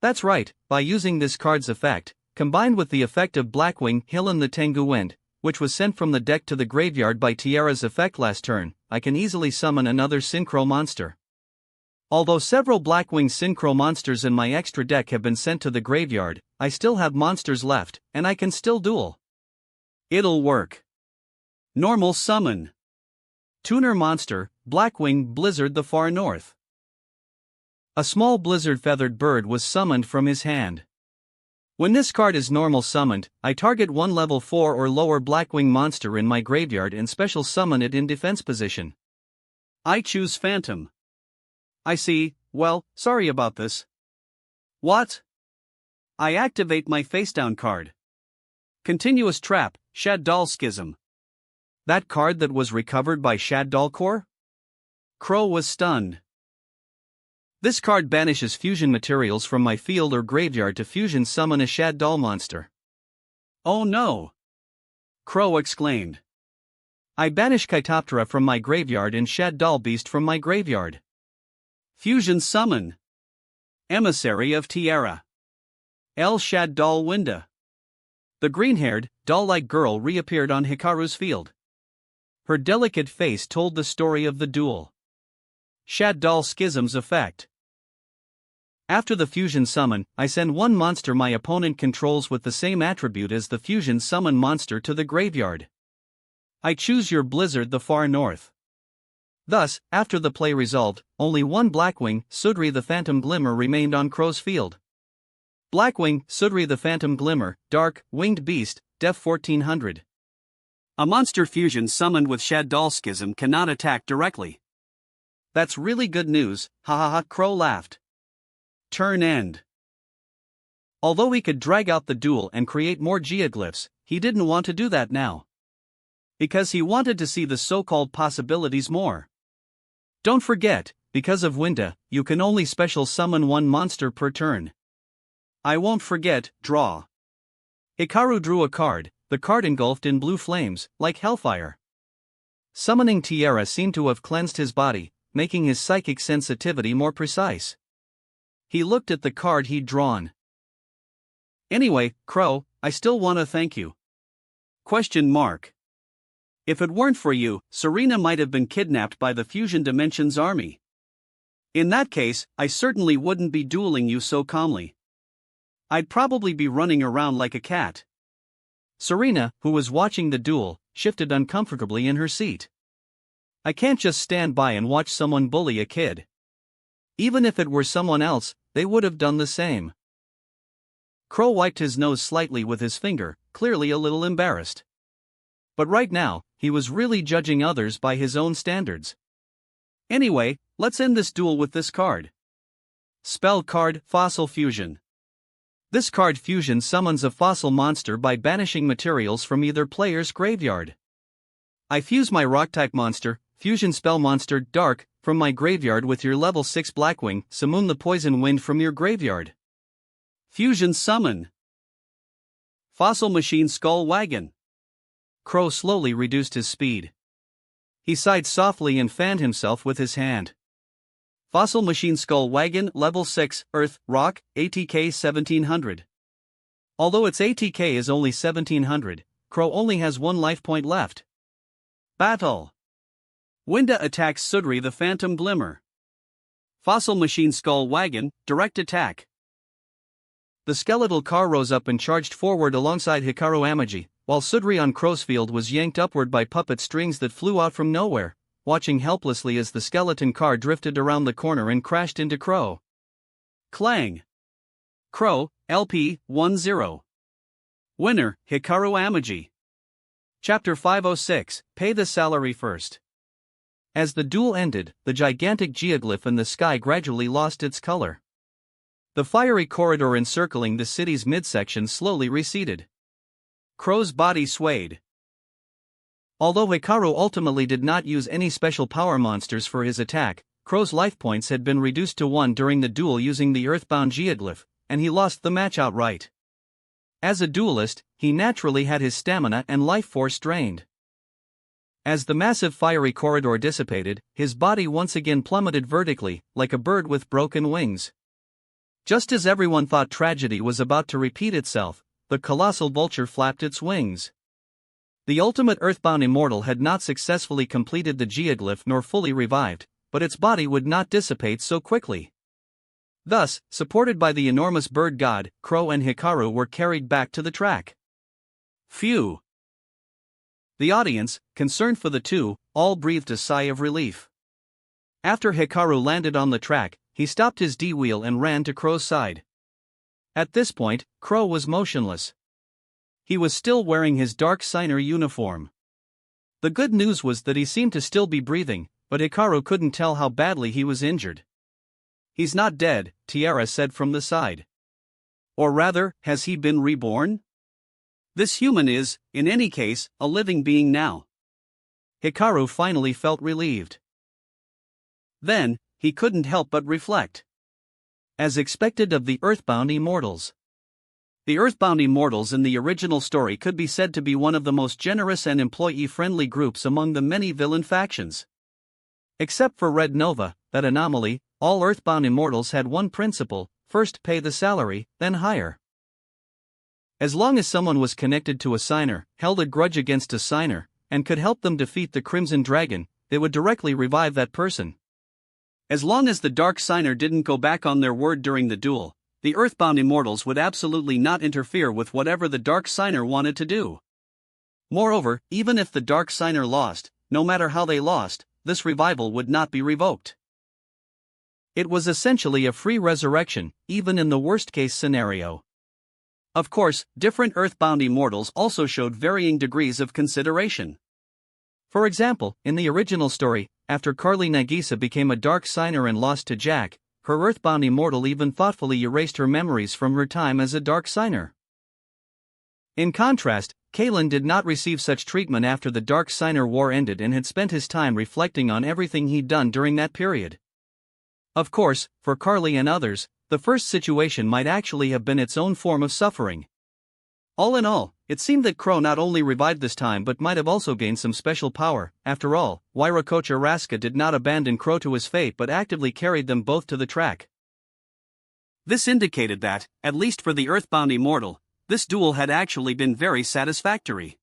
That's right, by using this card's effect, combined with the effect of Blackwing Hillen the Tengu Wind, which was sent from the deck to the graveyard by Tiara's effect last turn, I can easily summon another Synchro monster. Although several Blackwing Synchro monsters in my extra deck have been sent to the graveyard, I still have monsters left, and I can still duel. It'll work. Normal summon. Tuner monster, Blackwing Blizzard the Far North. A small blizzard-feathered bird was summoned from his hand. When this card is normal summoned, I target one level 4 or lower Blackwing monster in my graveyard and special summon it in defense position. I choose Phantom. I see, well, sorry about this. What? I activate my facedown card. Continuous Trap, Shaddol Schism. That card that was recovered by Shaddol Core? Crow was stunned. This card banishes fusion materials from my field or graveyard to fusion summon a Shaddol monster. Oh no! Crow exclaimed. I banish Kytoptera from my graveyard and Shaddol Beast from my graveyard. Fusion summon. Emissary of Tiara. El Shaddol Winda. The green-haired, doll-like girl reappeared on Hikaru's field. Her delicate face told the story of the duel. Shaddol Schism's effect. After the fusion summon, I send one monster my opponent controls with the same attribute as the fusion summon monster to the graveyard. I choose your Blizzard the Far North. Thus, after the play resolved, only one Blackwing, Sudri the Phantom Glimmer remained on Crow's field. Blackwing, Sudri the Phantom Glimmer, Dark, Winged Beast, Def 1400. A monster fusion summoned with Shaddol Schism cannot attack directly. That's really good news, hahaha, Crow laughed. Turn end. Although he could drag out the duel and create more geoglyphs, he didn't want to do that now. Because he wanted to see the so-called possibilities more. Don't forget, because of Winda, you can only special summon one monster per turn. I won't forget, draw. Hikaru drew a card, the card engulfed in blue flames, like hellfire. Summoning Tiara seemed to have cleansed his body, making his psychic sensitivity more precise. He looked at the card he'd drawn. Anyway, Crow, I still want to thank you. Question mark. If it weren't for you, Serena might have been kidnapped by the Fusion Dimensions army. In that case, I certainly wouldn't be dueling you so calmly. I'd probably be running around like a cat. Serena, who was watching the duel, shifted uncomfortably in her seat. I can't just stand by and watch someone bully a kid. Even if it were someone else, they would have done the same. Crow wiped his nose slightly with his finger, clearly a little embarrassed. But right now, he was really judging others by his own standards. Anyway, let's end this duel with this card. Spell card Fossil Fusion. This card fusion summons a fossil monster by banishing materials from either player's graveyard. I fuse my rock-type monster, Fusion Spell Monster Dark, from my graveyard with your level 6 Blackwing, summon the Poison Wind from your graveyard. Fusion Summon. Fossil Machine Skull Wagon. Crow slowly reduced his speed. He sighed softly and fanned himself with his hand. Fossil Machine Skull Wagon, Level 6, Earth, Rock, ATK 1700. Although its ATK is only 1700, Crow only has one life point left. Battle. Winda attacks Sudri the Phantom Glimmer. Fossil Machine Skull Wagon, Direct Attack. The skeletal car rose up and charged forward alongside Hikaru Amagi, while Sudri on Crow's field was yanked upward by puppet strings that flew out from nowhere, watching helplessly as the skeleton car drifted around the corner and crashed into Crow. Clang. Crow, LP, 1-0. Winner, Hikaru Amagi. Chapter 506, Pay the Salary First. As the duel ended, the gigantic geoglyph in the sky gradually lost its color. The fiery corridor encircling the city's midsection slowly receded. Crow's body swayed. Although Hikaru ultimately did not use any special power monsters for his attack, Crow's life points had been reduced to 1 during the duel using the Earthbound Geoglyph, and he lost the match outright. As a duelist, he naturally had his stamina and life force drained. As the massive fiery corridor dissipated, his body once again plummeted vertically, like a bird with broken wings. Just as everyone thought tragedy was about to repeat itself, the colossal vulture flapped its wings. The ultimate Earthbound Immortal had not successfully completed the geoglyph nor fully revived, but its body would not dissipate so quickly. Thus, supported by the enormous bird god, Crow and Hikaru were carried back to the track. Phew! The audience, concerned for the two, all breathed a sigh of relief. After Hikaru landed on the track, he stopped his D-wheel and ran to Crow's side. At this point, Crow was motionless. He was still wearing his Dark Signer uniform. The good news was that he seemed to still be breathing, but Hikaru couldn't tell how badly he was injured. "He's not dead," Tiara said from the side. "Or rather, has he been reborn? This human is, in any case, a living being now." Hikaru finally felt relieved. Then, he couldn't help but reflect. As expected of the Earthbound Immortals. The Earthbound Immortals in the original story could be said to be one of the most generous and employee-friendly groups among the many villain factions. Except for Red Nova, that anomaly, all Earthbound Immortals had one principle: first pay the salary, then hire. As long as someone was connected to a signer, held a grudge against a signer, and could help them defeat the Crimson Dragon, they would directly revive that person. As long as the Dark Signer didn't go back on their word during the duel, the Earthbound Immortals would absolutely not interfere with whatever the Dark Signer wanted to do. Moreover, even if the Dark Signer lost, no matter how they lost, this revival would not be revoked. It was essentially a free resurrection, even in the worst-case scenario. Of course, different Earthbound Immortals also showed varying degrees of consideration. For example, in the original story, after Carly Nagisa became a Dark Signer and lost to Jack, her Earthbound Immortal even thoughtfully erased her memories from her time as a Dark Signer. In contrast, Kalen did not receive such treatment after the Dark Signer War ended and had spent his time reflecting on everything he'd done during that period. Of course, for Carly and others, the first situation might actually have been its own form of suffering. All in all, it seemed that Crow not only revived this time but might have also gained some special power. After all, Wairokocha Raska did not abandon Crow to his fate but actively carried them both to the track. This indicated that, at least for the Earthbound Immortal, this duel had actually been very satisfactory.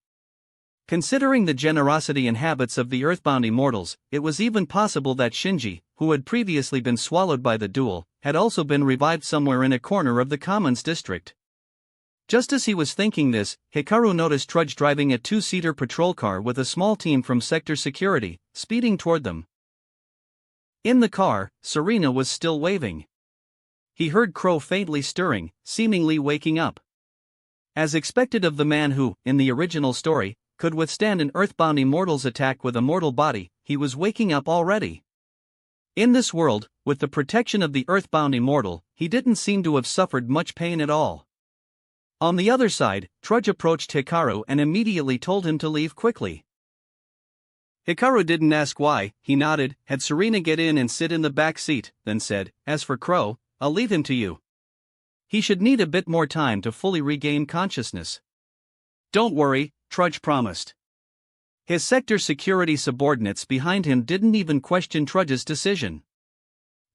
Considering the generosity and habits of the Earthbound Immortals, it was even possible that Shinji, who had previously been swallowed by the duel, had also been revived somewhere in a corner of the Commons district. Just as he was thinking this, Hikaru noticed Trudge driving a two-seater patrol car with a small team from Sector Security, speeding toward them. In the car, Serena was still waving. He heard Crow faintly stirring, seemingly waking up. As expected of the man who, in the original story, could withstand an Earthbound Immortal's attack with a mortal body, he was waking up already. In this world, with the protection of the earthbound immortal, he didn't seem to have suffered much pain at all. On the other side, Trudge approached Hikaru and immediately told him to leave quickly. Hikaru didn't ask why, he nodded, had Serena get in and sit in the back seat, then said, "As for Crow, I'll leave him to you. He should need a bit more time to fully regain consciousness." "Don't worry," Trudge promised. His sector security subordinates behind him didn't even question Trudge's decision.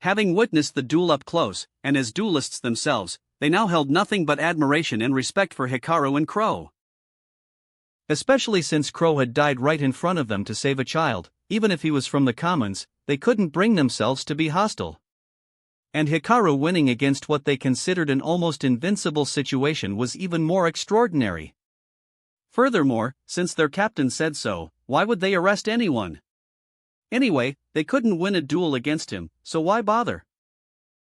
Having witnessed the duel up close, and as duelists themselves, they now held nothing but admiration and respect for Hikaru and Crow. Especially since Crow had died right in front of them to save a child, even if he was from the commons, they couldn't bring themselves to be hostile. And Hikaru winning against what they considered an almost invincible situation was even more extraordinary. Furthermore, since their captain said so, why would they arrest anyone? Anyway, they couldn't win a duel against him, so why bother?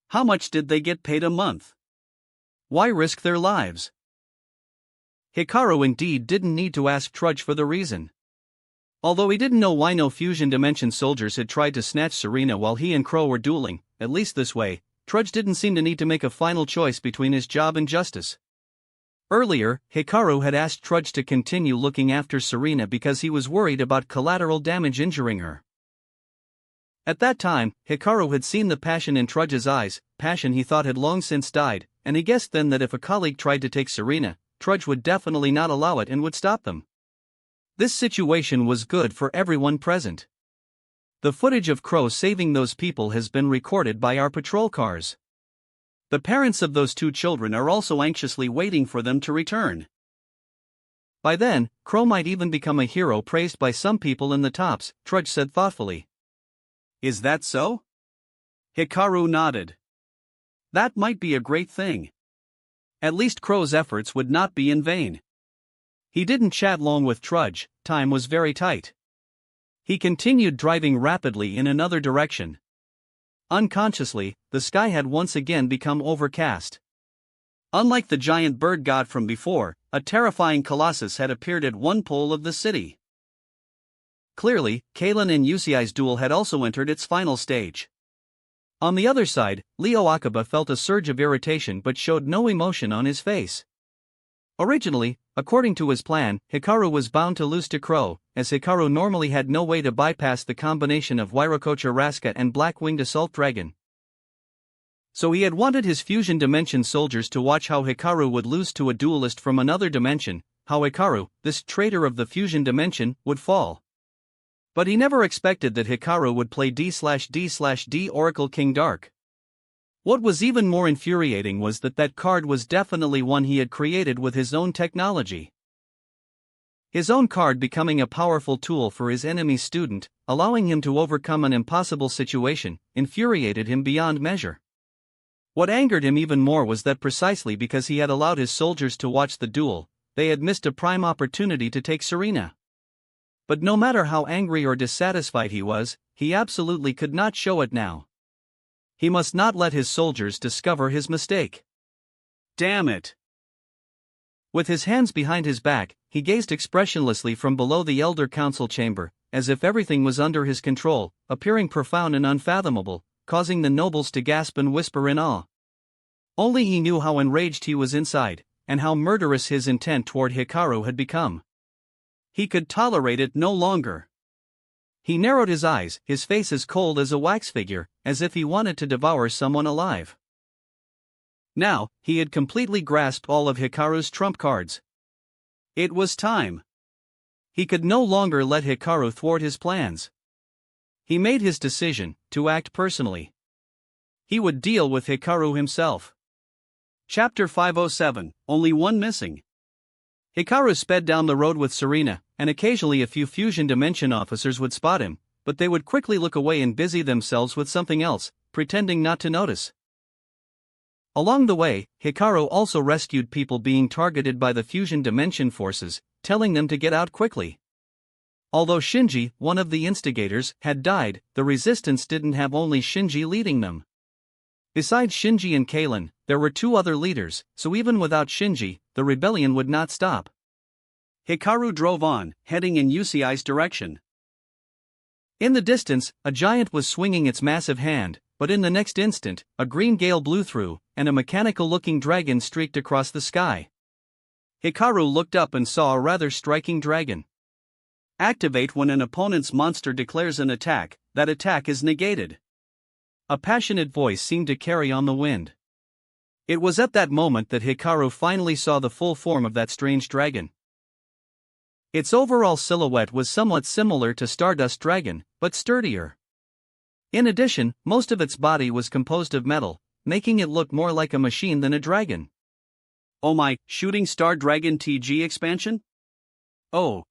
How much did they get paid a month? Why risk their lives? Hikaru indeed didn't need to ask Trudge for the reason. Although he didn't know why no Fusion Dimension soldiers had tried to snatch Serena while he and Crow were dueling, at least this way, Trudge didn't seem to need to make a final choice between his job and justice. Earlier, Hikaru had asked Trudge to continue looking after Serena because he was worried about collateral damage injuring her. At that time, Hikaru had seen the passion in Trudge's eyes, passion he thought had long since died, and he guessed then that if a colleague tried to take Serena, Trudge would definitely not allow it and would stop them. This situation was good for everyone present. The footage of Crow saving those people has been recorded by our patrol cars. The parents of those 2 children are also anxiously waiting for them to return. By then, Crow might even become a hero praised by some people in the tops, Trudge said thoughtfully. "Is that so?" Hikaru nodded. "That might be a great thing. At least Crow's efforts would not be in vain." He didn't chat long with Trudge, time was very tight. He continued driving rapidly in another direction. Unconsciously, the sky had once again become overcast. Unlike the giant bird god from before, a terrifying colossus had appeared at one pole of the city. Clearly, Kalen and Yusiai's duel had also entered its final stage. On the other side, Leo Akiba felt a surge of irritation but showed no emotion on his face. Originally, according to his plan, Hikaru was bound to lose to Crow, as Hikaru normally had no way to bypass the combination of Wairokocha Raska and Black-Winged Assault Dragon. So he had wanted his Fusion Dimension soldiers to watch how Hikaru would lose to a duelist from another dimension, how Hikaru, this traitor of the Fusion Dimension, would fall. But he never expected that Hikaru would play D/D/D Oracle King Dark. What was even more infuriating was that card was definitely one he had created with his own technology. His own card becoming a powerful tool for his enemy's student, allowing him to overcome an impossible situation, infuriated him beyond measure. What angered him even more was that precisely because he had allowed his soldiers to watch the duel, they had missed a prime opportunity to take Serena. But no matter how angry or dissatisfied he was, he absolutely could not show it now. He must not let his soldiers discover his mistake. Damn it! With his hands behind his back, he gazed expressionlessly from below the Elder Council chamber, as if everything was under his control, appearing profound and unfathomable, causing the nobles to gasp and whisper in awe. Only he knew how enraged he was inside, and how murderous his intent toward Hikaru had become. He could tolerate it no longer. He narrowed his eyes, his face as cold as a wax figure, as if he wanted to devour someone alive. Now, he had completely grasped all of Hikaru's trump cards. It was time. He could no longer let Hikaru thwart his plans. He made his decision, to act personally. He would deal with Hikaru himself. Chapter 507, Only One Missing. Hikaru sped down the road with Serena, and occasionally a few Fusion Dimension officers would spot him, but they would quickly look away and busy themselves with something else, pretending not to notice. Along the way, Hikaru also rescued people being targeted by the Fusion Dimension forces, telling them to get out quickly. Although Shinji, one of the instigators, had died, the resistance didn't have only Shinji leading them. Besides Shinji and Kalen, there were 2 other leaders, so even without Shinji, the rebellion would not stop. Hikaru drove on, heading in Yusiai's direction. In the distance, a giant was swinging its massive hand, but in the next instant, a green gale blew through, and a mechanical-looking dragon streaked across the sky. Hikaru looked up and saw a rather striking dragon. Activate when an opponent's monster declares an attack, that attack is negated. A passionate voice seemed to carry on the wind. It was at that moment that Hikaru finally saw the full form of that strange dragon. Its overall silhouette was somewhat similar to Stardust Dragon, but sturdier. In addition, most of its body was composed of metal, making it look more like a machine than a dragon. Oh my, Shooting Star Dragon TG expansion? Oh.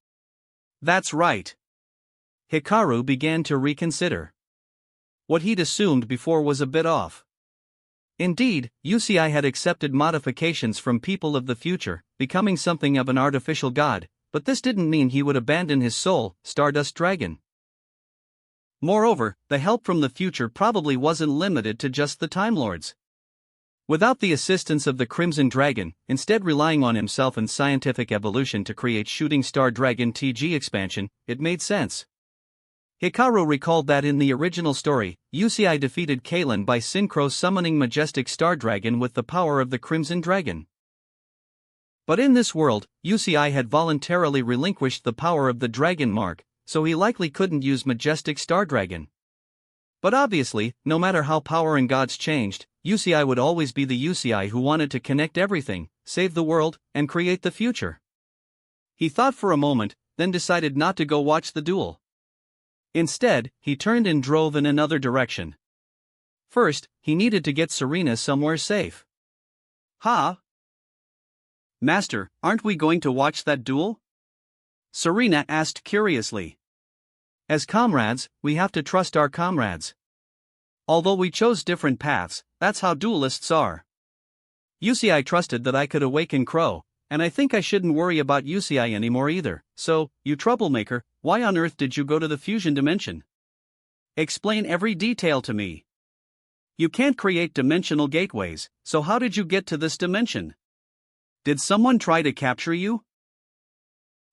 That's right. Hikaru began to reconsider. What he'd assumed before was a bit off. Indeed, UCI had accepted modifications from people of the future, becoming something of an artificial god, but this didn't mean he would abandon his soul, Stardust Dragon. Moreover, the help from the future probably wasn't limited to just the Time Lords. Without the assistance of the Crimson Dragon, instead relying on himself and scientific evolution to create Shooting Star Dragon TG expansion, it made sense. Hikaru recalled that in the original story, UCI defeated Kalen by synchro summoning Majestic Star Dragon with the power of the Crimson Dragon. But in this world, UCI had voluntarily relinquished the power of the Dragon Mark, so he likely couldn't use Majestic Star Dragon. But obviously, no matter how power and gods changed, UCI would always be the UCI who wanted to connect everything, save the world, and create the future. He thought for a moment, then decided not to go watch the duel. Instead, he turned and drove in another direction. First, he needed to get Serena somewhere safe. Huh? Master, aren't we going to watch that duel? Serena asked curiously. As comrades, we have to trust our comrades. Although we chose different paths, that's how duelists are. UCI trusted that I could awaken Crow, and I think I shouldn't worry about UCI anymore either, so, you troublemaker, why on earth did you go to the fusion dimension? Explain every detail to me. You can't create dimensional gateways, so how did you get to this dimension? Did someone try to capture you?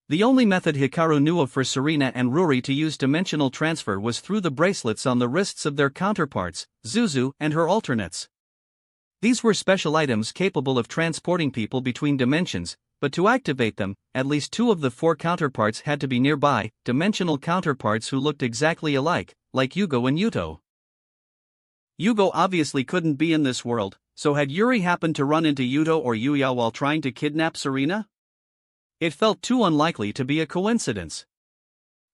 The only method Hikaru knew of for Serena and Ruri to use dimensional transfer was through the bracelets on the wrists of their counterparts, Zuzu and her alternates. These were special items capable of transporting people between dimensions, but to activate them, at least 2 of the 4 counterparts had to be nearby, dimensional counterparts who looked exactly alike, like Yugo and Yuto. Yugo obviously couldn't be in this world, so had Yuri happened to run into Yuto or Yuya while trying to kidnap Serena? It felt too unlikely to be a coincidence.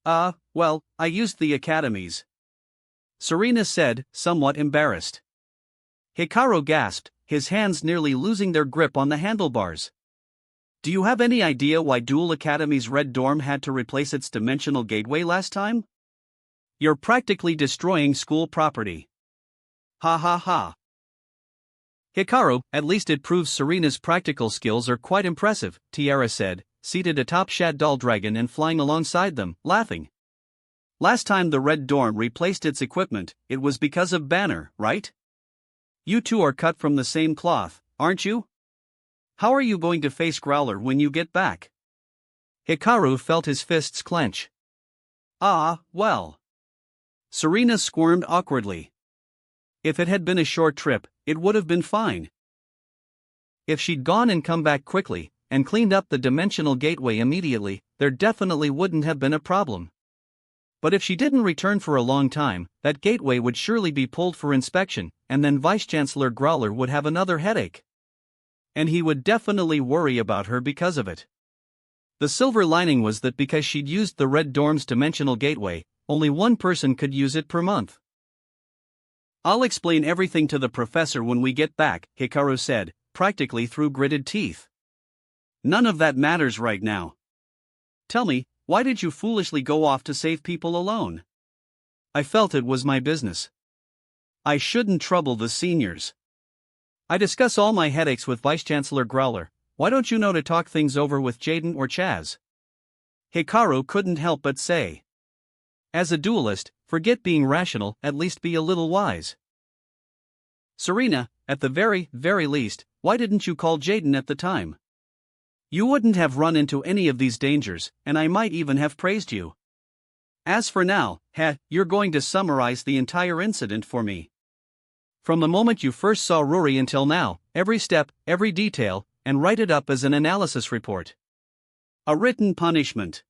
Well, I used the academies. Serena said, somewhat embarrassed. Hikaru gasped, his hands nearly losing their grip on the handlebars. Do you have any idea why Duel Academy's Red Dorm had to replace its dimensional gateway last time? You're practically destroying school property. Ha ha ha. Hikaru, at least it proves Serena's practical skills are quite impressive, Tiara said, seated atop Shad Doll Dragon and flying alongside them, laughing. Last time the Red Dorm replaced its equipment, it was because of Banner, right? You two are cut from the same cloth, aren't you? How are you going to face Growler when you get back? Hikaru felt his fists clench. Well. Serena squirmed awkwardly. If it had been a short trip, it would have been fine. If she'd gone and come back quickly, and cleaned up the dimensional gateway immediately, there definitely wouldn't have been a problem. But if she didn't return for a long time, that gateway would surely be pulled for inspection, and then Vice-Chancellor Growler would have another headache. And he would definitely worry about her because of it. The silver lining was that because she'd used the Red Dorm's dimensional gateway, only one person could use it per month. I'll explain everything to the professor when we get back, Hikaru said, practically through gritted teeth. None of that matters right now. Tell me, why did you foolishly go off to save people alone? I felt it was my business. I shouldn't trouble the seniors. I discuss all my headaches with Vice-Chancellor Growler. Why don't you know to talk things over with Jaden or Chaz? Hikaru couldn't help but say. As a duelist, forget being rational, at least be a little wise. Serena, at the very least, why didn't you call Jaden at the time? You wouldn't have run into any of these dangers, and I might even have praised you. As for now, you're going to summarize the entire incident for me. From the moment you first saw Rory until now, every step, every detail, and write it up as an analysis report. A written punishment.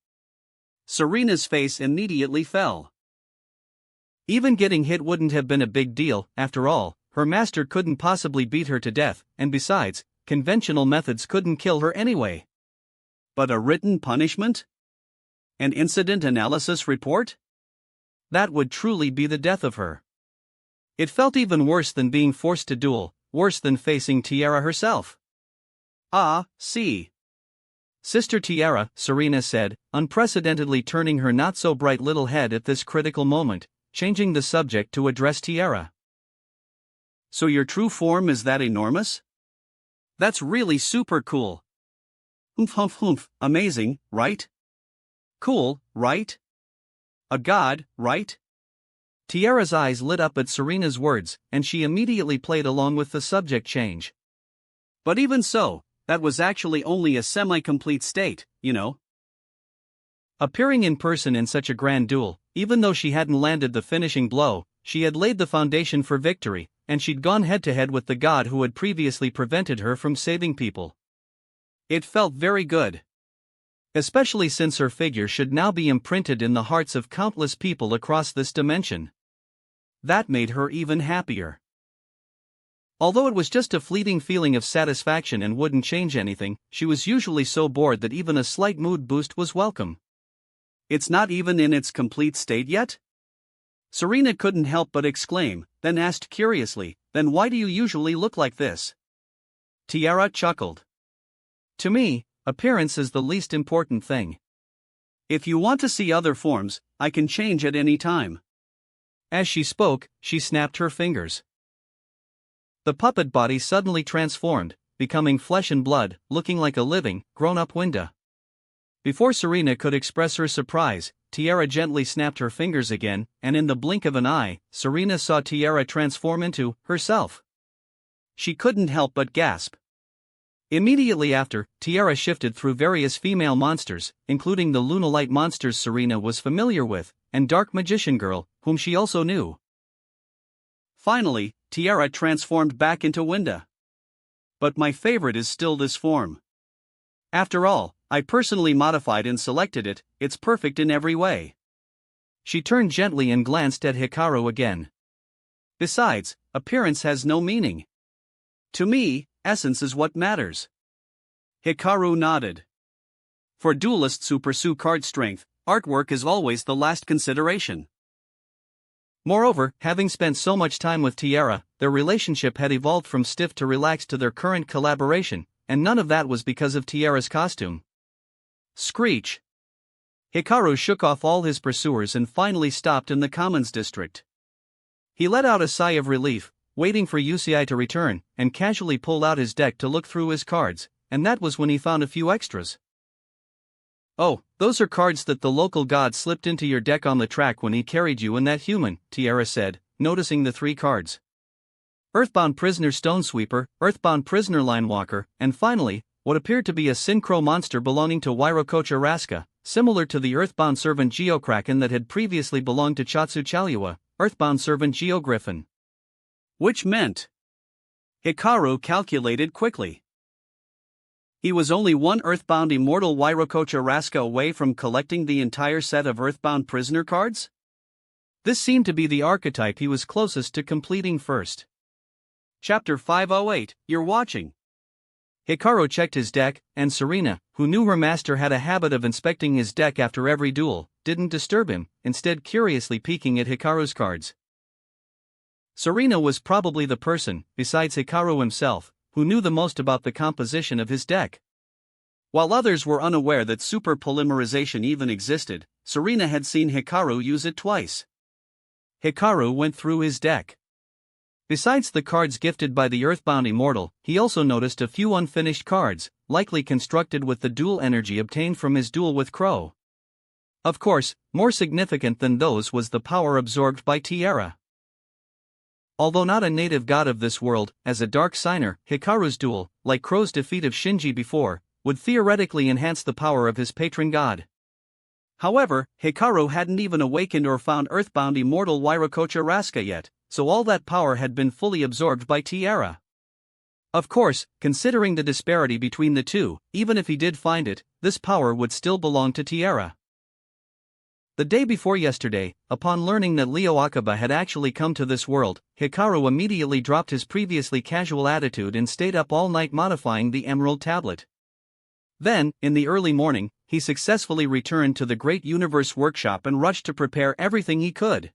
Serena's face immediately fell. Even getting hit wouldn't have been a big deal, after all, her master couldn't possibly beat her to death, and besides, conventional methods couldn't kill her anyway. But a written punishment? An incident analysis report? That would truly be the death of her. It felt even worse than being forced to duel, worse than facing Tiara herself. Ah, see. Sister Tiara, Serena said, unprecedentedly turning her not-so-bright little head at this critical moment, changing the subject to address Tiara. So your true form is that enormous? That's really super cool. Amazing, right? Cool, right? A god, right? Tiara's eyes lit up at Serena's words, and she immediately played along with the subject change. But even so, that was actually only a semi-complete state, you know. Appearing in person in such a grand duel, even though she hadn't landed the finishing blow, she had laid the foundation for victory, and she'd gone head-to-head with the god who had previously prevented her from saving people. It felt very good. Especially since her figure should now be imprinted in the hearts of countless people across this dimension. That made her even happier. Although it was just a fleeting feeling of satisfaction and wouldn't change anything, she was usually so bored that even a slight mood boost was welcome. It's not even in its complete state yet? Serena couldn't help but exclaim, then asked curiously, then why do you usually look like this? Tiara chuckled. To me, appearance is the least important thing. If you want to see other forms, I can change at any time. As she spoke, she snapped her fingers. The puppet body suddenly transformed, becoming flesh and blood, looking like a living, grown-up Winda. Before Serena could express her surprise, Tiara gently snapped her fingers again, and in the blink of an eye, Serena saw Tiara transform into herself. She couldn't help but gasp. Immediately after, Tiara shifted through various female monsters, including the Lunalite monsters Serena was familiar with, and Dark Magician Girl, whom she also knew. Finally, Tiara transformed back into Winda. But my favorite is still this form. After all, I personally modified and selected it, it's perfect in every way. She turned gently and glanced at Hikaru again. Besides, appearance has no meaning. To me, essence is what matters. Hikaru nodded. For duelists who pursue card strength, artwork is always the last consideration. Moreover, having spent so much time with Tiara, their relationship had evolved from stiff to relaxed to their current collaboration, and none of that was because of Tiara's costume. Screech! Hikaru shook off all his pursuers and finally stopped in the Commons district. He let out a sigh of relief, waiting for Yusei to return, and casually pulled out his deck to look through his cards, and that was when he found a few extras. Oh, those are cards that the local god slipped into your deck on the track when he carried you and that human, Tiara said, noticing the 3 cards. Earthbound Prisoner Stonesweeper, Earthbound Prisoner Linewalker, and finally, what appeared to be a synchro monster belonging to Wairokocha Raska, similar to the Earthbound Servant Geokraken that had previously belonged to Chatsu Chalua, Earthbound Servant Geogriffin. Which meant... Hikaru calculated quickly. He was only one Earthbound Immortal Wairokocha Raska away from collecting the entire set of Earthbound Prisoner cards? This seemed to be the archetype he was closest to completing first. Chapter 508, You're watching. Hikaru checked his deck, and Serena, who knew her master had a habit of inspecting his deck after every duel, didn't disturb him, instead curiously peeking at Hikaru's cards. Serena was probably the person, besides Hikaru himself, who knew the most about the composition of his deck. While others were unaware that super polymerization even existed, Serena had seen Hikaru use it twice. Hikaru went through his deck. Besides the cards gifted by the Earthbound Immortal, he also noticed a few unfinished cards, likely constructed with the dual energy obtained from his duel with Crow. Of course, more significant than those was the power absorbed by Tiara. Although not a native god of this world, as a dark signer, Hikaru's duel, like Crow's defeat of Shinji before, would theoretically enhance the power of his patron god. However, Hikaru hadn't even awakened or found earthbound immortal Wairokocha Raska yet, so all that power had been fully absorbed by Tiara. Of course, considering the disparity between the two, even if he did find it, this power would still belong to Tiara. The day before yesterday, upon learning that Leo Akaba had actually come to this world, Hikaru immediately dropped his previously casual attitude and stayed up all night modifying the Emerald Tablet. Then, in the early morning, he successfully returned to the Great Universe Workshop and rushed to prepare everything he could.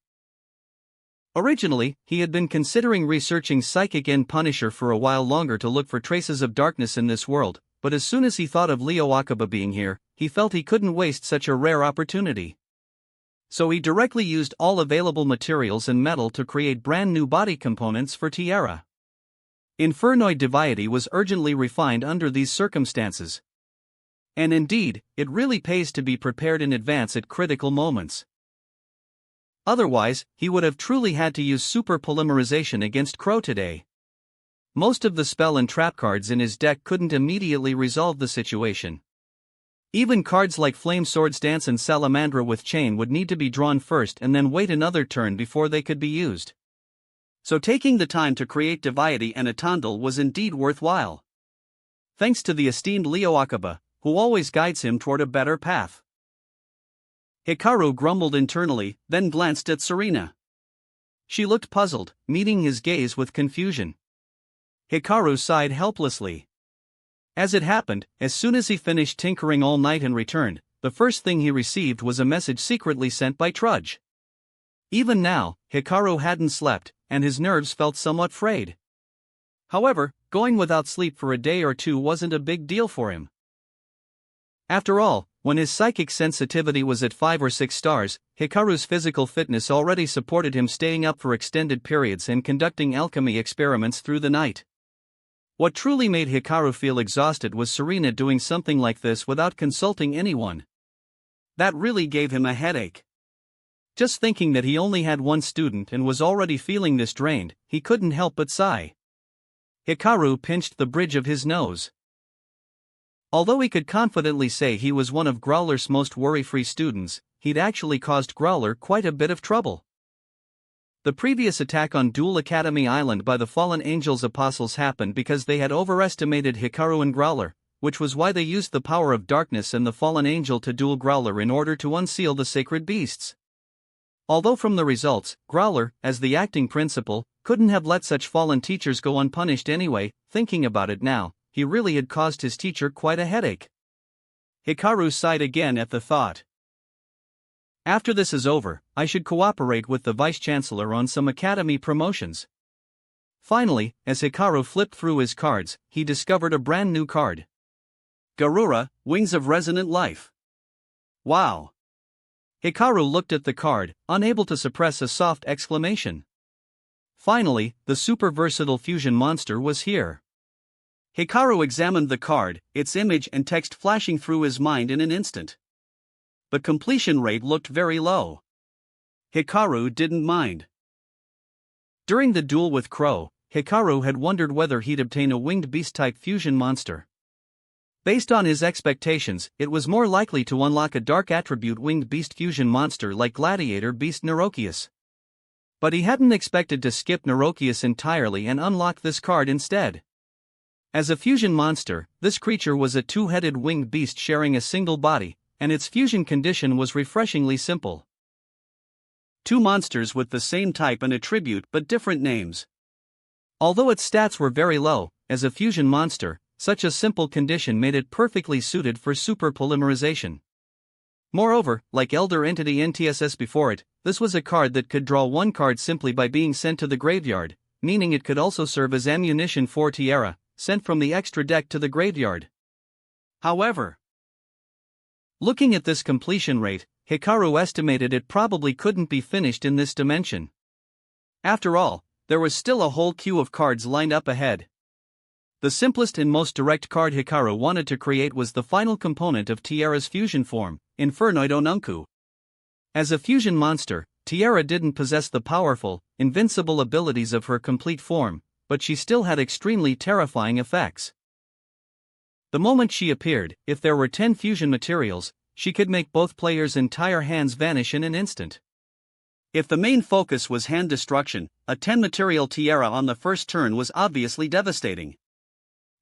Originally, he had been considering researching Psychic End Punisher for a while longer to look for traces of darkness in this world, but as soon as he thought of Leo Akaba being here, he felt he couldn't waste such a rare opportunity. So he directly used all available materials and metal to create brand new body components for Tiara. Infernoid Deviety was urgently refined under these circumstances. And indeed, it really pays to be prepared in advance at critical moments. Otherwise, he would have truly had to use super polymerization against Crow today. Most of the spell and trap cards in his deck couldn't immediately resolve the situation. Even cards like Flame Swords Dance and Salamandra with Chain would need to be drawn first and then wait another turn before they could be used. So taking the time to create Deviety and Atandal was indeed worthwhile. Thanks to the esteemed Leo Akaba, who always guides him toward a better path. Hikaru grumbled internally, then glanced at Serena. She looked puzzled, meeting his gaze with confusion. Hikaru sighed helplessly. As it happened, as soon as he finished tinkering all night and returned, the first thing he received was a message secretly sent by Trudge. Even now, Hikaru hadn't slept, and his nerves felt somewhat frayed. However, going without sleep for a day or two wasn't a big deal for him. After all, when his psychic sensitivity was at 5 or 6 stars, Hikaru's physical fitness already supported him staying up for extended periods and conducting alchemy experiments through the night. What truly made Hikaru feel exhausted was Serena doing something like this without consulting anyone. That really gave him a headache. Just thinking that he only had one student and was already feeling this drained, he couldn't help but sigh. Hikaru pinched the bridge of his nose. Although he could confidently say he was one of Growler's most worry-free students, he'd actually caused Growler quite a bit of trouble. The previous attack on Duel Academy Island by the Fallen Angels Apostles happened because they had overestimated Hikaru and Growler, which was why they used the power of darkness and the Fallen Angel to duel Growler in order to unseal the sacred beasts. Although from the results, Growler, as the acting principal, couldn't have let such fallen teachers go unpunished anyway. Thinking about it now, he really had caused his teacher quite a headache. Hikaru sighed again at the thought. After this is over, I should cooperate with the Vice-Chancellor on some academy promotions. Finally, as Hikaru flipped through his cards, he discovered a brand new card. Garura, Wings of Resonant Life. Wow! Hikaru looked at the card, unable to suppress a soft exclamation. Finally, the super versatile fusion monster was here. Hikaru examined the card, its image and text flashing through his mind in an instant. But completion rate looked very low. Hikaru didn't mind. During the duel with Crow, Hikaru had wondered whether he'd obtain a winged beast-type fusion monster. Based on his expectations, it was more likely to unlock a dark attribute winged beast fusion monster like Gladiator Beast Neurokius. But he hadn't expected to skip Neurokius entirely and unlock this card instead. As a fusion monster, this creature was a two-headed winged beast sharing a single body, and its fusion condition was refreshingly simple. Two monsters with the same type and attribute but different names. Although its stats were very low, as a fusion monster, such a simple condition made it perfectly suited for super polymerization. Moreover, like Elder Entity NTSS before it, this was a card that could draw one card simply by being sent to the graveyard, meaning it could also serve as ammunition for Tiara, sent from the extra deck to the graveyard. However, looking at this completion rate, Hikaru estimated it probably couldn't be finished in this dimension. After all, there was still a whole queue of cards lined up ahead. The simplest and most direct card Hikaru wanted to create was the final component of Tiara's fusion form, Infernoid Onunku. As a fusion monster, Tiara didn't possess the powerful, invincible abilities of her complete form, but she still had extremely terrifying effects. The moment she appeared, if there were 10 fusion materials, she could make both players' entire hands vanish in an instant. If the main focus was hand destruction, a 10 material tiara on the first turn was obviously devastating.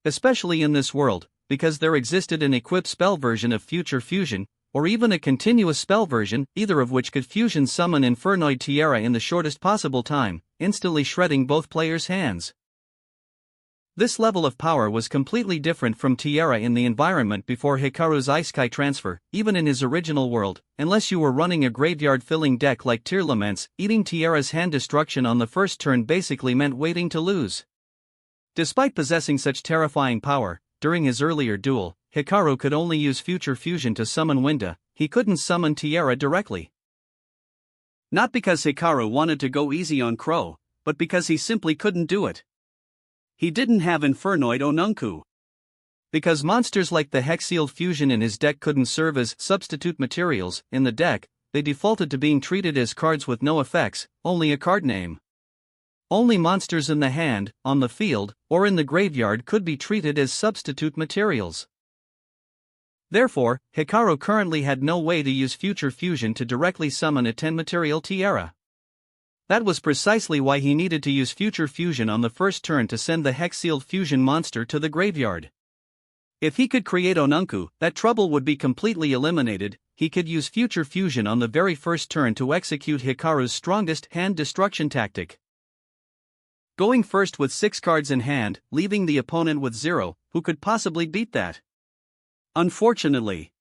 Especially in this world, because there existed an equipped spell version of Future Fusion, or even a continuous spell version, either of which could fusion summon Infernoid Tiara in the shortest possible time, instantly shredding both players' hands. This level of power was completely different from Tiara in the environment before Hikaru's Isekai transfer, even in his original world, unless you were running a graveyard-filling deck like Tear Laments. Eating Tiara's hand destruction on the first turn basically meant waiting to lose. Despite possessing such terrifying power, during his earlier duel, Hikaru could only use Future Fusion to summon Winda. He couldn't summon Tiara directly. Not because Hikaru wanted to go easy on Crow, but because he simply couldn't do it. He didn't have Infernoid Onunku. Because monsters like the Hexsealed Fusion in his deck couldn't serve as substitute materials in the deck, they defaulted to being treated as cards with no effects, only a card name. Only monsters in the hand, on the field, or in the graveyard could be treated as substitute materials. Therefore, Hikaru currently had no way to use Future Fusion to directly summon a 10 material tiara. That was precisely why he needed to use Future Fusion on the first turn to send the Hexsealed Fusion monster to the graveyard. If he could create Onunku, that trouble would be completely eliminated. He could use Future Fusion on the very first turn to execute Hikaru's strongest hand destruction tactic. Going first with 6 cards in hand, leaving the opponent with 0, who could possibly beat that? Unfortunately,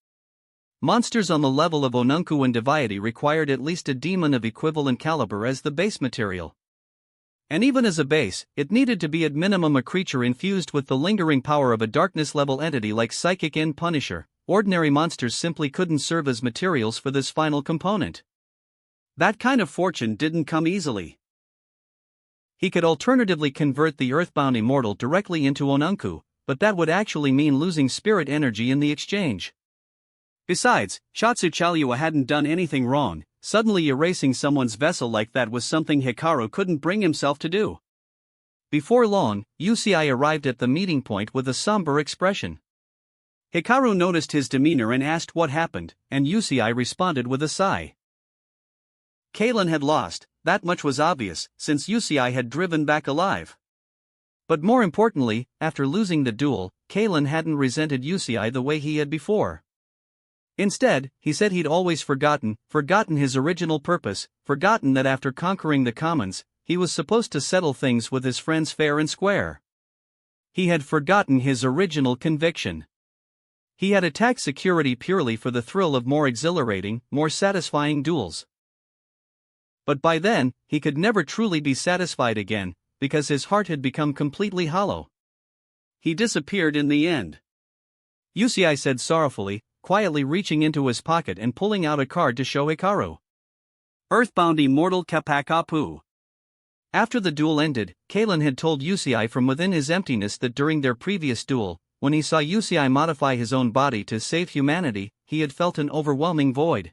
monsters on the level of Onunku and Deviety required at least a demon of equivalent caliber as the base material. And even as a base, it needed to be at minimum a creature infused with the lingering power of a darkness-level entity like Psychic End Punisher. Ordinary monsters simply couldn't serve as materials for this final component. That kind of fortune didn't come easily. He could alternatively convert the Earthbound Immortal directly into Onunku, but that would actually mean losing spirit energy in the exchange. Besides, Shatsu Chalua hadn't done anything wrong. Suddenly erasing someone's vessel like that was something Hikaru couldn't bring himself to do. Before long, Yusei arrived at the meeting point with a somber expression. Hikaru noticed his demeanor and asked what happened, and Yusei responded with a sigh. Kalen had lost, that much was obvious, since Yusei had driven back alive. But more importantly, after losing the duel, Kalen hadn't resented Yusei the way he had before. Instead, he said he'd always forgotten his original purpose, forgotten that after conquering the commons, he was supposed to settle things with his friends fair and square. He had forgotten his original conviction. He had attacked security purely for the thrill of more exhilarating, more satisfying duels. But by then, he could never truly be satisfied again, because his heart had become completely hollow. He disappeared in the end. Yusei said sorrowfully, quietly reaching into his pocket and pulling out a card to show Hikaru. Earthbound Immortal Capac Apu. After the duel ended, Kalen had told Yusei from within his emptiness that during their previous duel, when he saw Yusei modify his own body to save humanity, he had felt an overwhelming void.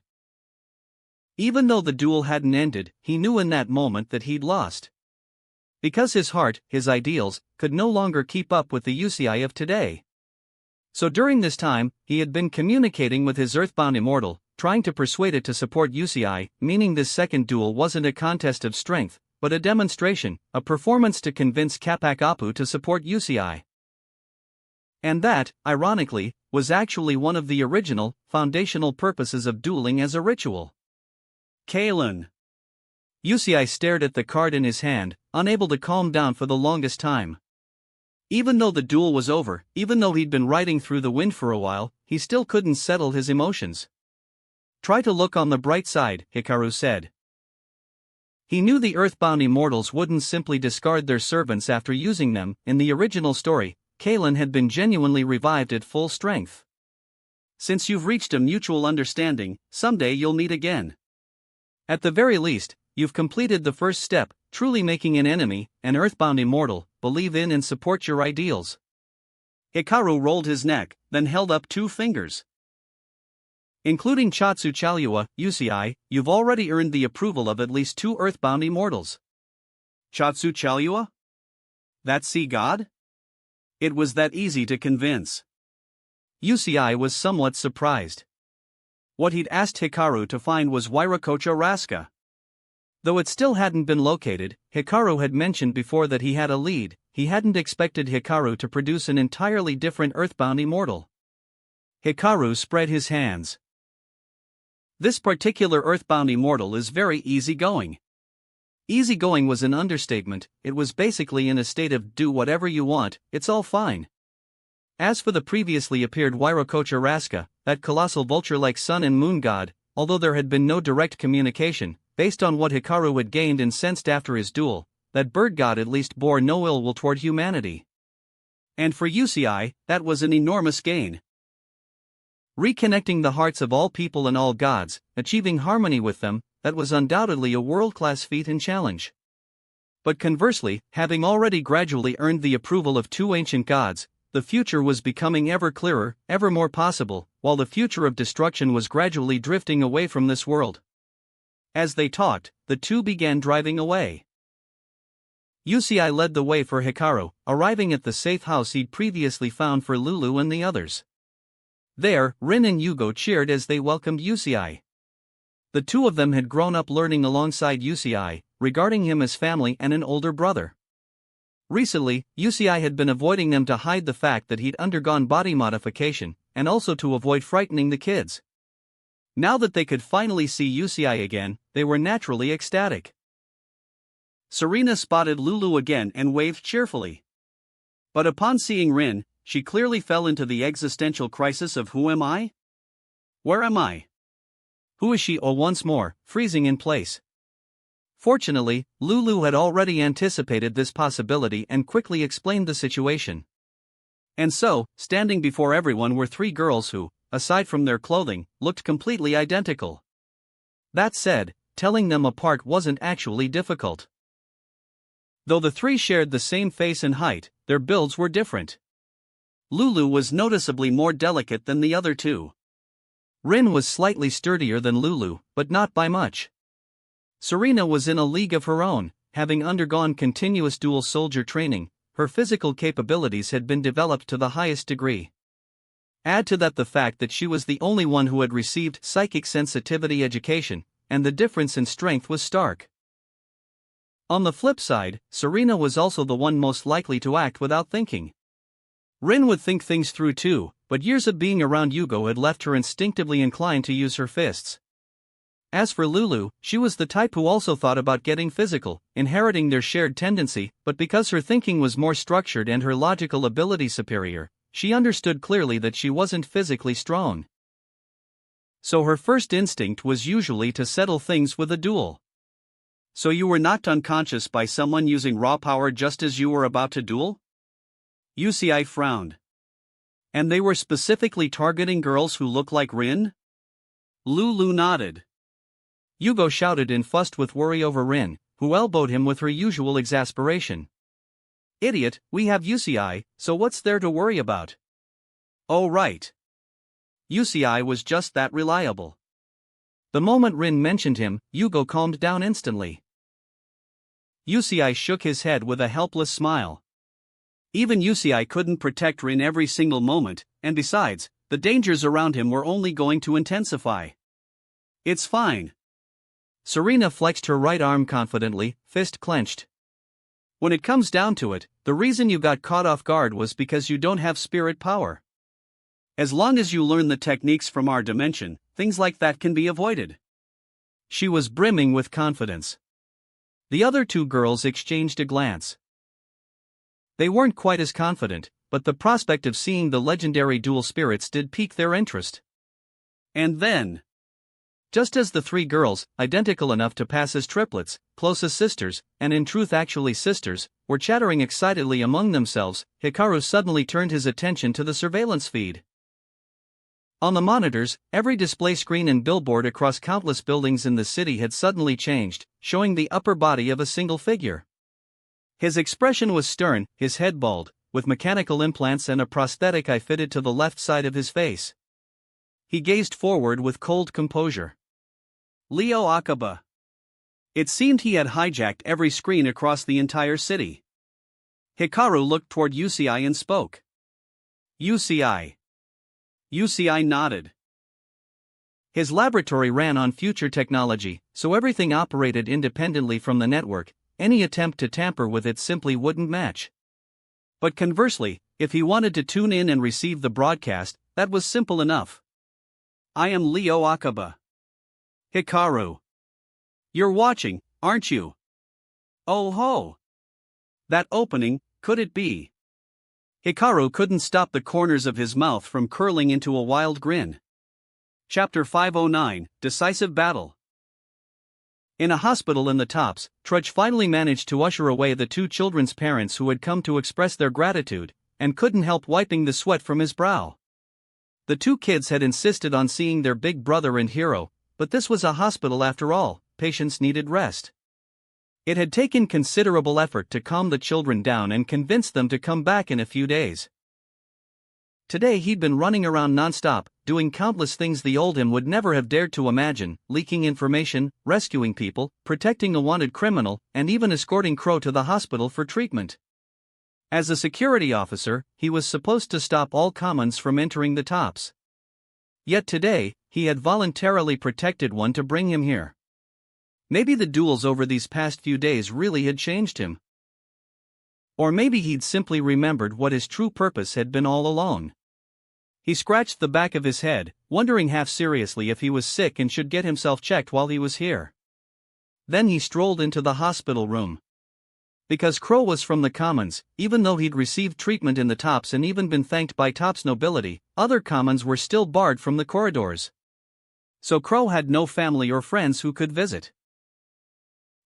Even though the duel hadn't ended, he knew in that moment that he'd lost. Because his heart, his ideals, could no longer keep up with the Yusei of today. So during this time, he had been communicating with his Earthbound Immortal, trying to persuade it to support Yusei, meaning this second duel wasn't a contest of strength, but a demonstration, a performance to convince Capac Apu to support Yusei. And that, ironically, was actually one of the original, foundational purposes of dueling as a ritual. Kalen. Yusei stared at the card in his hand, unable to calm down for the longest time. Even though the duel was over, even though he'd been riding through the wind for a while, he still couldn't settle his emotions. Try to look on the bright side, Hikaru said. He knew the Earthbound Immortals wouldn't simply discard their servants after using them. In the original story, Kalen had been genuinely revived at full strength. Since you've reached a mutual understanding, someday you'll meet again. At the very least, you've completed the first step, truly making an enemy, an Earthbound Immortal, believe in and support your ideals. Hikaru rolled his neck, then held up 2 fingers. Including Chatsu Chalua, Yusei, you've already earned the approval of at least 2 Earthbound Immortals. Chatsu Chalua? That sea god? It was that easy to convince. Yusei was somewhat surprised. What he'd asked Hikaru to find was Wairokocha Raska. Though it still hadn't been located, Hikaru had mentioned before that he had a lead. He hadn't expected Hikaru to produce an entirely different earthbound immortal. Hikaru spread his hands. This particular earthbound immortal is very easygoing. Easygoing was an understatement. It was basically in a state of do whatever you want, it's all fine. As for the previously appeared Wairokocha Raska, that colossal vulture-like sun and moon god, although there had been no direct communication, based on what Hikaru had gained and sensed after his duel, that bird god at least bore no ill will toward humanity. And for UCI, that was an enormous gain. Reconnecting the hearts of all people and all gods, achieving harmony with them, that was undoubtedly a world-class feat and challenge. But conversely, having already gradually earned the approval of two ancient gods, the future was becoming ever clearer, ever more possible, while the future of destruction was gradually drifting away from this world. As they talked, the two began driving away. UCI led the way for Hikaru, arriving at the safe house he'd previously found for Lulu and the others. There, Rin and Yugo cheered as they welcomed UCI. The two of them had grown up learning alongside UCI, regarding him as family and an older brother. Recently, UCI had been avoiding them to hide the fact that he'd undergone body modification, and also to avoid frightening the kids. Now that they could finally see UCI again, they were naturally ecstatic. Serena spotted Lulu again and waved cheerfully. But upon seeing Rin, she clearly fell into the existential crisis of who am I? Where am I? Who is she? Oh, once more, freezing in place. Fortunately, Lulu had already anticipated this possibility and quickly explained the situation. And so, standing before everyone were three girls who, aside from their clothing, looked completely identical. That said, telling them apart wasn't actually difficult. Though the three shared the same face and height, their builds were different. Lulu was noticeably more delicate than the other two. Rin was slightly sturdier than Lulu, but not by much. Serena was in a league of her own, having undergone continuous dual soldier training. Her physical capabilities had been developed to the highest degree. Add to that the fact that she was the only one who had received psychic sensitivity education, and the difference in strength was stark. On the flip side, Serena was also the one most likely to act without thinking. Rin would think things through too, but years of being around Yugo had left her instinctively inclined to use her fists. As for Lulu, she was the type who also thought about getting physical, inheriting their shared tendency, but because her thinking was more structured and her logical ability superior, she understood clearly that she wasn't physically strong. So her first instinct was usually to settle things with a duel. So you were knocked unconscious by someone using raw power just as you were about to duel? UCI frowned. And they were specifically targeting girls who look like Rin? Lulu nodded. Yugo shouted in fussed with worry over Rin, who elbowed him with her usual exasperation. Idiot, we have UCI, so what's there to worry about? Oh right. UCI was just that reliable. The moment Rin mentioned him, Yugo calmed down instantly. UCI shook his head with a helpless smile. Even UCI couldn't protect Rin every single moment, and besides, the dangers around him were only going to intensify. It's fine. Serena flexed her right arm confidently, fist clenched. When it comes down to it, the reason you got caught off guard was because you don't have spirit power. As long as you learn the techniques from our dimension, things like that can be avoided. She was brimming with confidence. The other two girls exchanged a glance. They weren't quite as confident, but the prospect of seeing the legendary dual spirits did pique their interest. And then, just as the three girls, identical enough to pass as triplets, close as sisters, and in truth actually sisters, were chattering excitedly among themselves, Hikaru suddenly turned his attention to the surveillance feed. On the monitors, every display screen and billboard across countless buildings in the city had suddenly changed, showing the upper body of a single figure. His expression was stern, his head bald, with mechanical implants and a prosthetic eye fitted to the left side of his face. He gazed forward with cold composure. Leo Akaba. It seemed he had hijacked every screen across the entire city. Hikaru looked toward UCI and spoke. UCI. UCI nodded. His laboratory ran on future technology, so everything operated independently from the network. Any attempt to tamper with it simply wouldn't match. But conversely, if he wanted to tune in and receive the broadcast, that was simple enough. I am Leo Akaba. Hikaru. You're watching, aren't you? Oh ho! That opening, could it be? Hikaru couldn't stop the corners of his mouth from curling into a wild grin. Chapter 509, Decisive Battle. In a hospital in the Tops, Trudge finally managed to usher away the two children's parents who had come to express their gratitude, and couldn't help wiping the sweat from his brow. The two kids had insisted on seeing their big brother and hero, but this was a hospital after all, patients needed rest. It had taken considerable effort to calm the children down and convince them to come back in a few days. Today he'd been running around non-stop, doing countless things the old him would never have dared to imagine, leaking information, rescuing people, protecting a wanted criminal, and even escorting Crow to the hospital for treatment. As a security officer, he was supposed to stop all commons from entering the Tops. Yet today, he had voluntarily protected one to bring him here. Maybe the duels over these past few days really had changed him. Or maybe he'd simply remembered what his true purpose had been all along. He scratched the back of his head, wondering half seriously if he was sick and should get himself checked while he was here. Then he strolled into the hospital room. Because Crow was from the commons, even though he'd received treatment in the Tops and even been thanked by Tops nobility, other commons were still barred from the corridors. So Crow had no family or friends who could visit.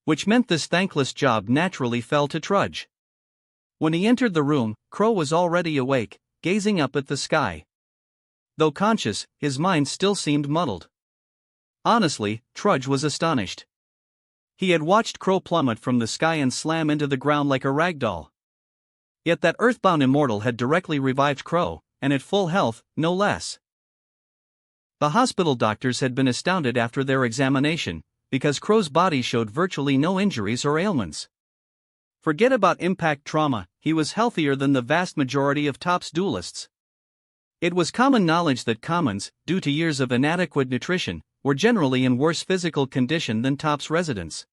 Which meant this thankless job naturally fell to Trudge. When he entered the room, Crow was already awake, gazing up at the sky. Though conscious, his mind still seemed muddled. Honestly, Trudge was astonished. He had watched Crow plummet from the sky and slam into the ground like a ragdoll. Yet that earthbound immortal had directly revived Crow, and at full health, no less. The hospital doctors had been astounded after their examination, because Crow's body showed virtually no injuries or ailments. Forget about impact trauma, he was healthier than the vast majority of Tops duelists. It was common knowledge that commons, due to years of inadequate nutrition, were generally in worse physical condition than Tops residents.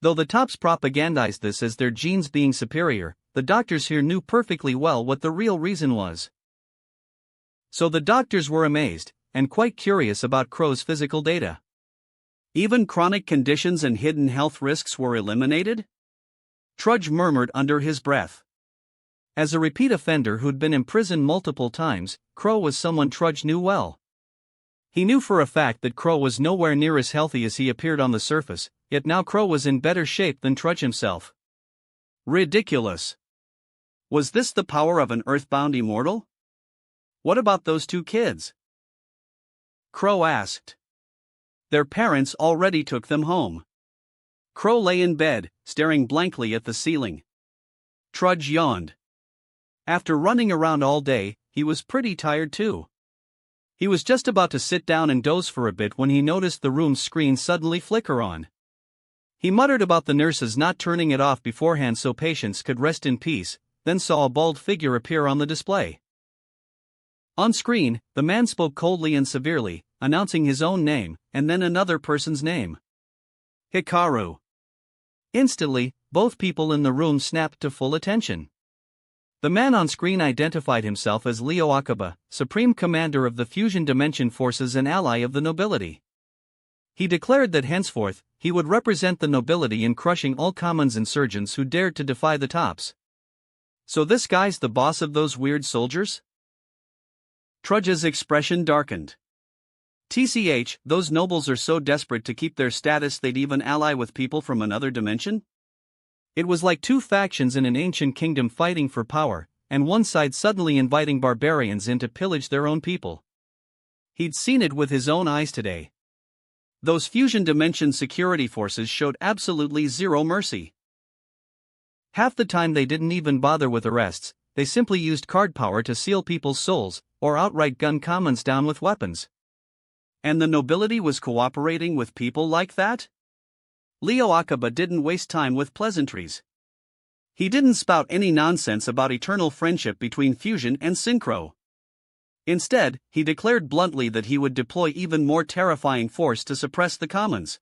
Though the Tops propagandized this as their genes being superior, the doctors here knew perfectly well what the real reason was. So the doctors were amazed, and quite curious about Crow's physical data. Even chronic conditions and hidden health risks were eliminated? Trudge murmured under his breath. As a repeat offender who'd been imprisoned multiple times, Crow was someone Trudge knew well. He knew for a fact that Crow was nowhere near as healthy as he appeared on the surface, yet now Crow was in better shape than Trudge himself. Ridiculous. Was this the power of an earthbound immortal? What about those two kids? Crow asked. Their parents already took them home. Crow lay in bed, staring blankly at the ceiling. Trudge yawned. After running around all day, he was pretty tired too. He was just about to sit down and doze for a bit when he noticed the room's screen suddenly flicker on. He muttered about the nurses not turning it off beforehand so patients could rest in peace, then saw a bald figure appear on the display. On screen, the man spoke coldly and severely, announcing his own name, and then another person's name. Hikaru. Instantly, both people in the room snapped to full attention. The man on screen identified himself as Leo Akaba, Supreme Commander of the Fusion Dimension Forces and ally of the nobility. He declared that henceforth, he would represent the nobility in crushing all commons insurgents who dared to defy the Tops. So this guy's the boss of those weird soldiers? Trudge's expression darkened. TCH, those nobles are so desperate to keep their status they'd even ally with people from another dimension? It was like two factions in an ancient kingdom fighting for power, and one side suddenly inviting barbarians in to pillage their own people. He'd seen it with his own eyes today. Those fusion dimension security forces showed absolutely zero mercy. Half the time they didn't even bother with arrests, they simply used card power to seal people's souls, or outright gun commons down with weapons. And the nobility was cooperating with people like that? Leo Akaba didn't waste time with pleasantries. He didn't spout any nonsense about eternal friendship between Fusion and Synchro. Instead, he declared bluntly that he would deploy even more terrifying force to suppress the commons.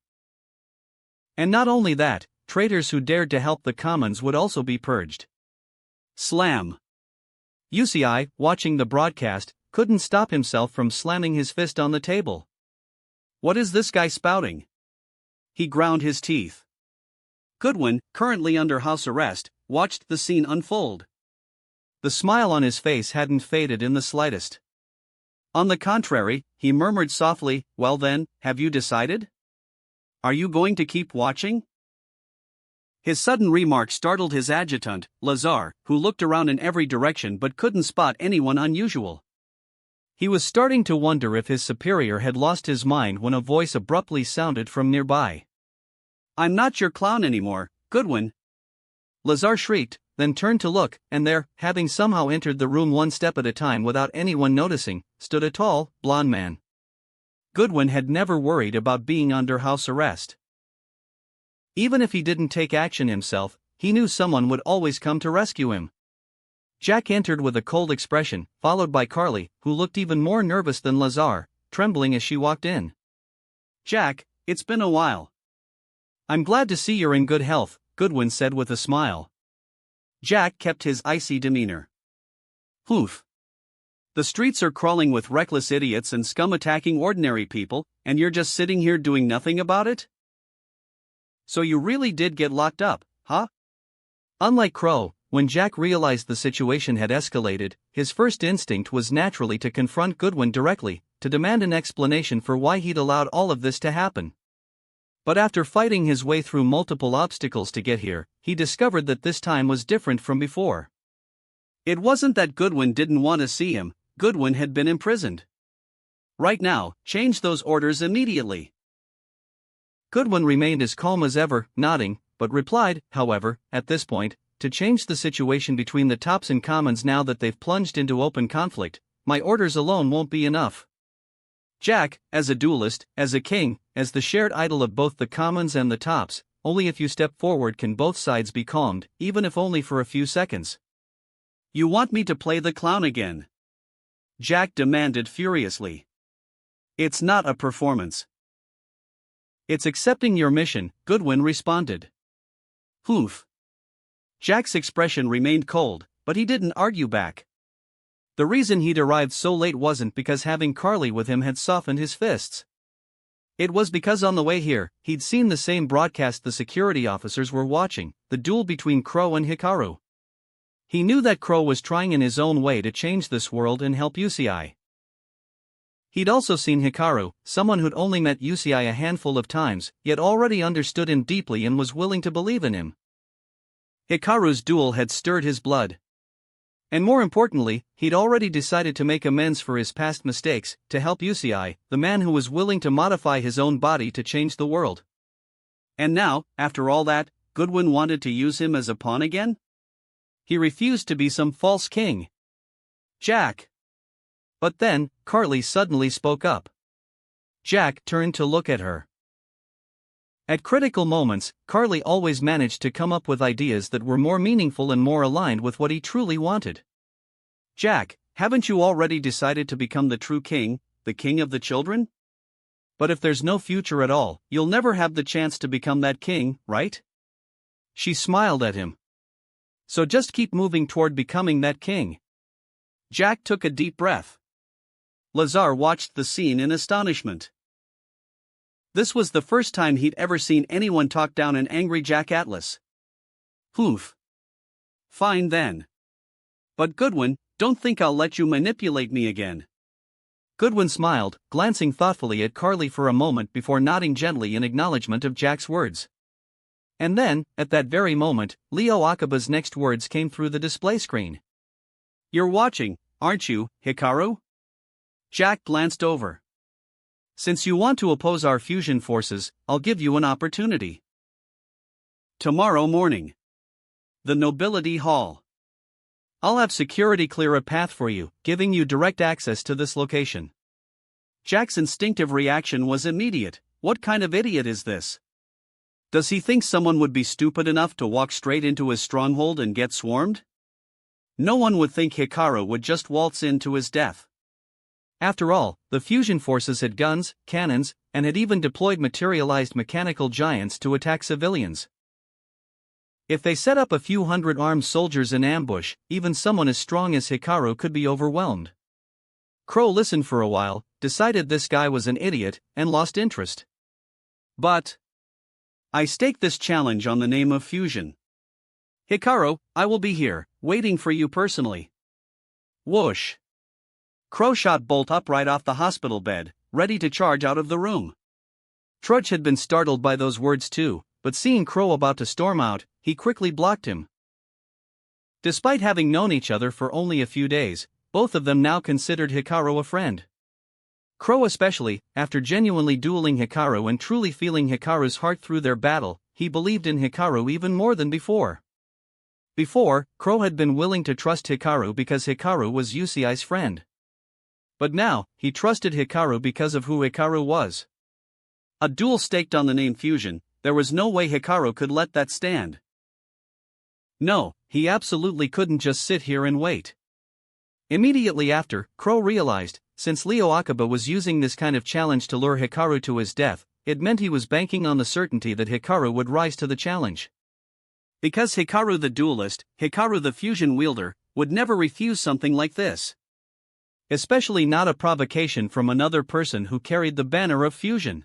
And not only that, traitors who dared to help the commons would also be purged. Slam. UCI, watching the broadcast, couldn't stop himself from slamming his fist on the table. What is this guy spouting? He ground his teeth. Goodwin, currently under house arrest, watched the scene unfold. The smile on his face hadn't faded in the slightest. On the contrary, he murmured softly, "Well then, have you decided? Are you going to keep watching?" His sudden remark startled his adjutant, Lazar, who looked around in every direction but couldn't spot anyone unusual. He was starting to wonder if his superior had lost his mind when a voice abruptly sounded from nearby. "I'm not your clown anymore, Goodwin." Lazar shrieked, then turned to look, and there, having somehow entered the room one step at a time without anyone noticing, stood a tall, blond man. Goodwin had never worried about being under house arrest. Even if he didn't take action himself, he knew someone would always come to rescue him. Jack entered with a cold expression, followed by Carly, who looked even more nervous than Lazar, trembling as she walked in. "Jack, it's been a while." "I'm glad to see you're in good health," Goodwin said with a smile. Jack kept his icy demeanor. "Oof. The streets are crawling with reckless idiots and scum attacking ordinary people, and you're just sitting here doing nothing about it? So you really did get locked up, huh?" Unlike Crow, when Jack realized the situation had escalated, his first instinct was naturally to confront Goodwin directly, to demand an explanation for why he'd allowed all of this to happen. But after fighting his way through multiple obstacles to get here, he discovered that this time was different from before. It wasn't that Goodwin didn't want to see him, Goodwin had been imprisoned. Right now, change those orders immediately. Goodwin remained as calm as ever, nodding, but replied, however, at this point, to change the situation between the tops and commons now that they've plunged into open conflict, my orders alone won't be enough. Jack, as a duelist, as a king, as the shared idol of both the commons and the tops, only if you step forward can both sides be calmed, even if only for a few seconds. "You want me to play the clown again?" Jack demanded furiously. "It's not a performance. It's accepting your mission," Goodwin responded. "Oof." Jack's expression remained cold, but he didn't argue back. The reason he'd arrived so late wasn't because having Carly with him had softened his fists. It was because on the way here, he'd seen the same broadcast the security officers were watching, the duel between Crow and Hikaru. He knew that Crow was trying in his own way to change this world and help UCI. He'd also seen Hikaru, someone who'd only met UCI a handful of times, yet already understood him deeply and was willing to believe in him. Hikaru's duel had stirred his blood. And more importantly, he'd already decided to make amends for his past mistakes, to help UCI, the man who was willing to modify his own body to change the world. And now, after all that, Goodwin wanted to use him as a pawn again? He refused to be some false king. "Jack." But then, Carly suddenly spoke up. Jack turned to look at her. At critical moments, Carly always managed to come up with ideas that were more meaningful and more aligned with what he truly wanted. "Jack, haven't you already decided to become the true king, the king of the children? But if there's no future at all, you'll never have the chance to become that king, right?" She smiled at him. "So just keep moving toward becoming that king." Jack took a deep breath. Lazar watched the scene in astonishment. This was the first time he'd ever seen anyone talk down an angry Jack Atlas. "Oof. Fine then. But Goodwin, don't think I'll let you manipulate me again." Goodwin smiled, glancing thoughtfully at Carly for a moment before nodding gently in acknowledgement of Jack's words. And then, at that very moment, Leo Akaba's next words came through the display screen. "You're watching, aren't you, Hikaru?" Jack glanced over. "Since you want to oppose our fusion forces, I'll give you an opportunity. Tomorrow morning. The Nobility Hall. I'll have security clear a path for you, giving you direct access to this location." Jack's instinctive reaction was immediate. What kind of idiot is this? Does he think someone would be stupid enough to walk straight into his stronghold and get swarmed? No one would think Hikaru would just waltz in to his death. After all, the fusion forces had guns, cannons, and had even deployed materialized mechanical giants to attack civilians. If they set up a few hundred armed soldiers in ambush, even someone as strong as Hikaru could be overwhelmed. Crow listened for a while, decided this guy was an idiot, and lost interest. But I stake this challenge on the name of fusion. Hikaru, I will be here, waiting for you personally. Whoosh. Crow shot bolt upright off the hospital bed, ready to charge out of the room. Trudge had been startled by those words too, but seeing Crow about to storm out, he quickly blocked him. Despite having known each other for only a few days, both of them now considered Hikaru a friend. Crow especially, after genuinely dueling Hikaru and truly feeling Hikaru's heart through their battle, he believed in Hikaru even more than before. Before, Crow had been willing to trust Hikaru because Hikaru was Yusiai's friend. But now, he trusted Hikaru because of who Hikaru was. A duel staked on the name Fusion, there was no way Hikaru could let that stand. No, he absolutely couldn't just sit here and wait. Immediately after, Crow realized, since Leo Akiba was using this kind of challenge to lure Hikaru to his death, it meant he was banking on the certainty that Hikaru would rise to the challenge. Because Hikaru the duelist, Hikaru the fusion wielder, would never refuse something like this. Especially not a provocation from another person who carried the banner of fusion.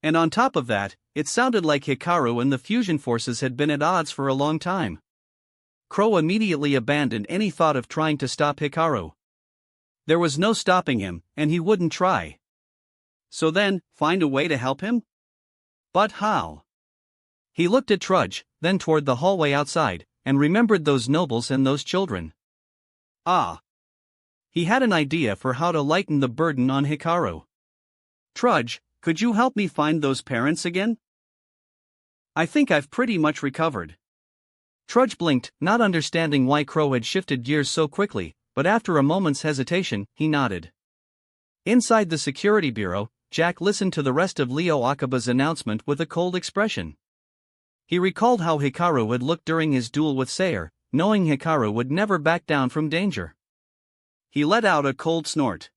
And on top of that, it sounded like Hikaru and the fusion forces had been at odds for a long time. Crow immediately abandoned any thought of trying to stop Hikaru. There was no stopping him, and he wouldn't try. So then, find a way to help him? But how? He looked at Trudge, then toward the hallway outside, and remembered those nobles and those children. Ah! He had an idea for how to lighten the burden on Hikaru. Trudge, could you help me find those parents again? I think I've pretty much recovered. Trudge blinked, not understanding why Crow had shifted gears so quickly, but after a moment's hesitation, he nodded. Inside the security bureau, Jack listened to the rest of Leo Akiba's announcement with a cold expression. He recalled how Hikaru had looked during his duel with Sayer, knowing Hikaru would never back down from danger. He let out a cold snort.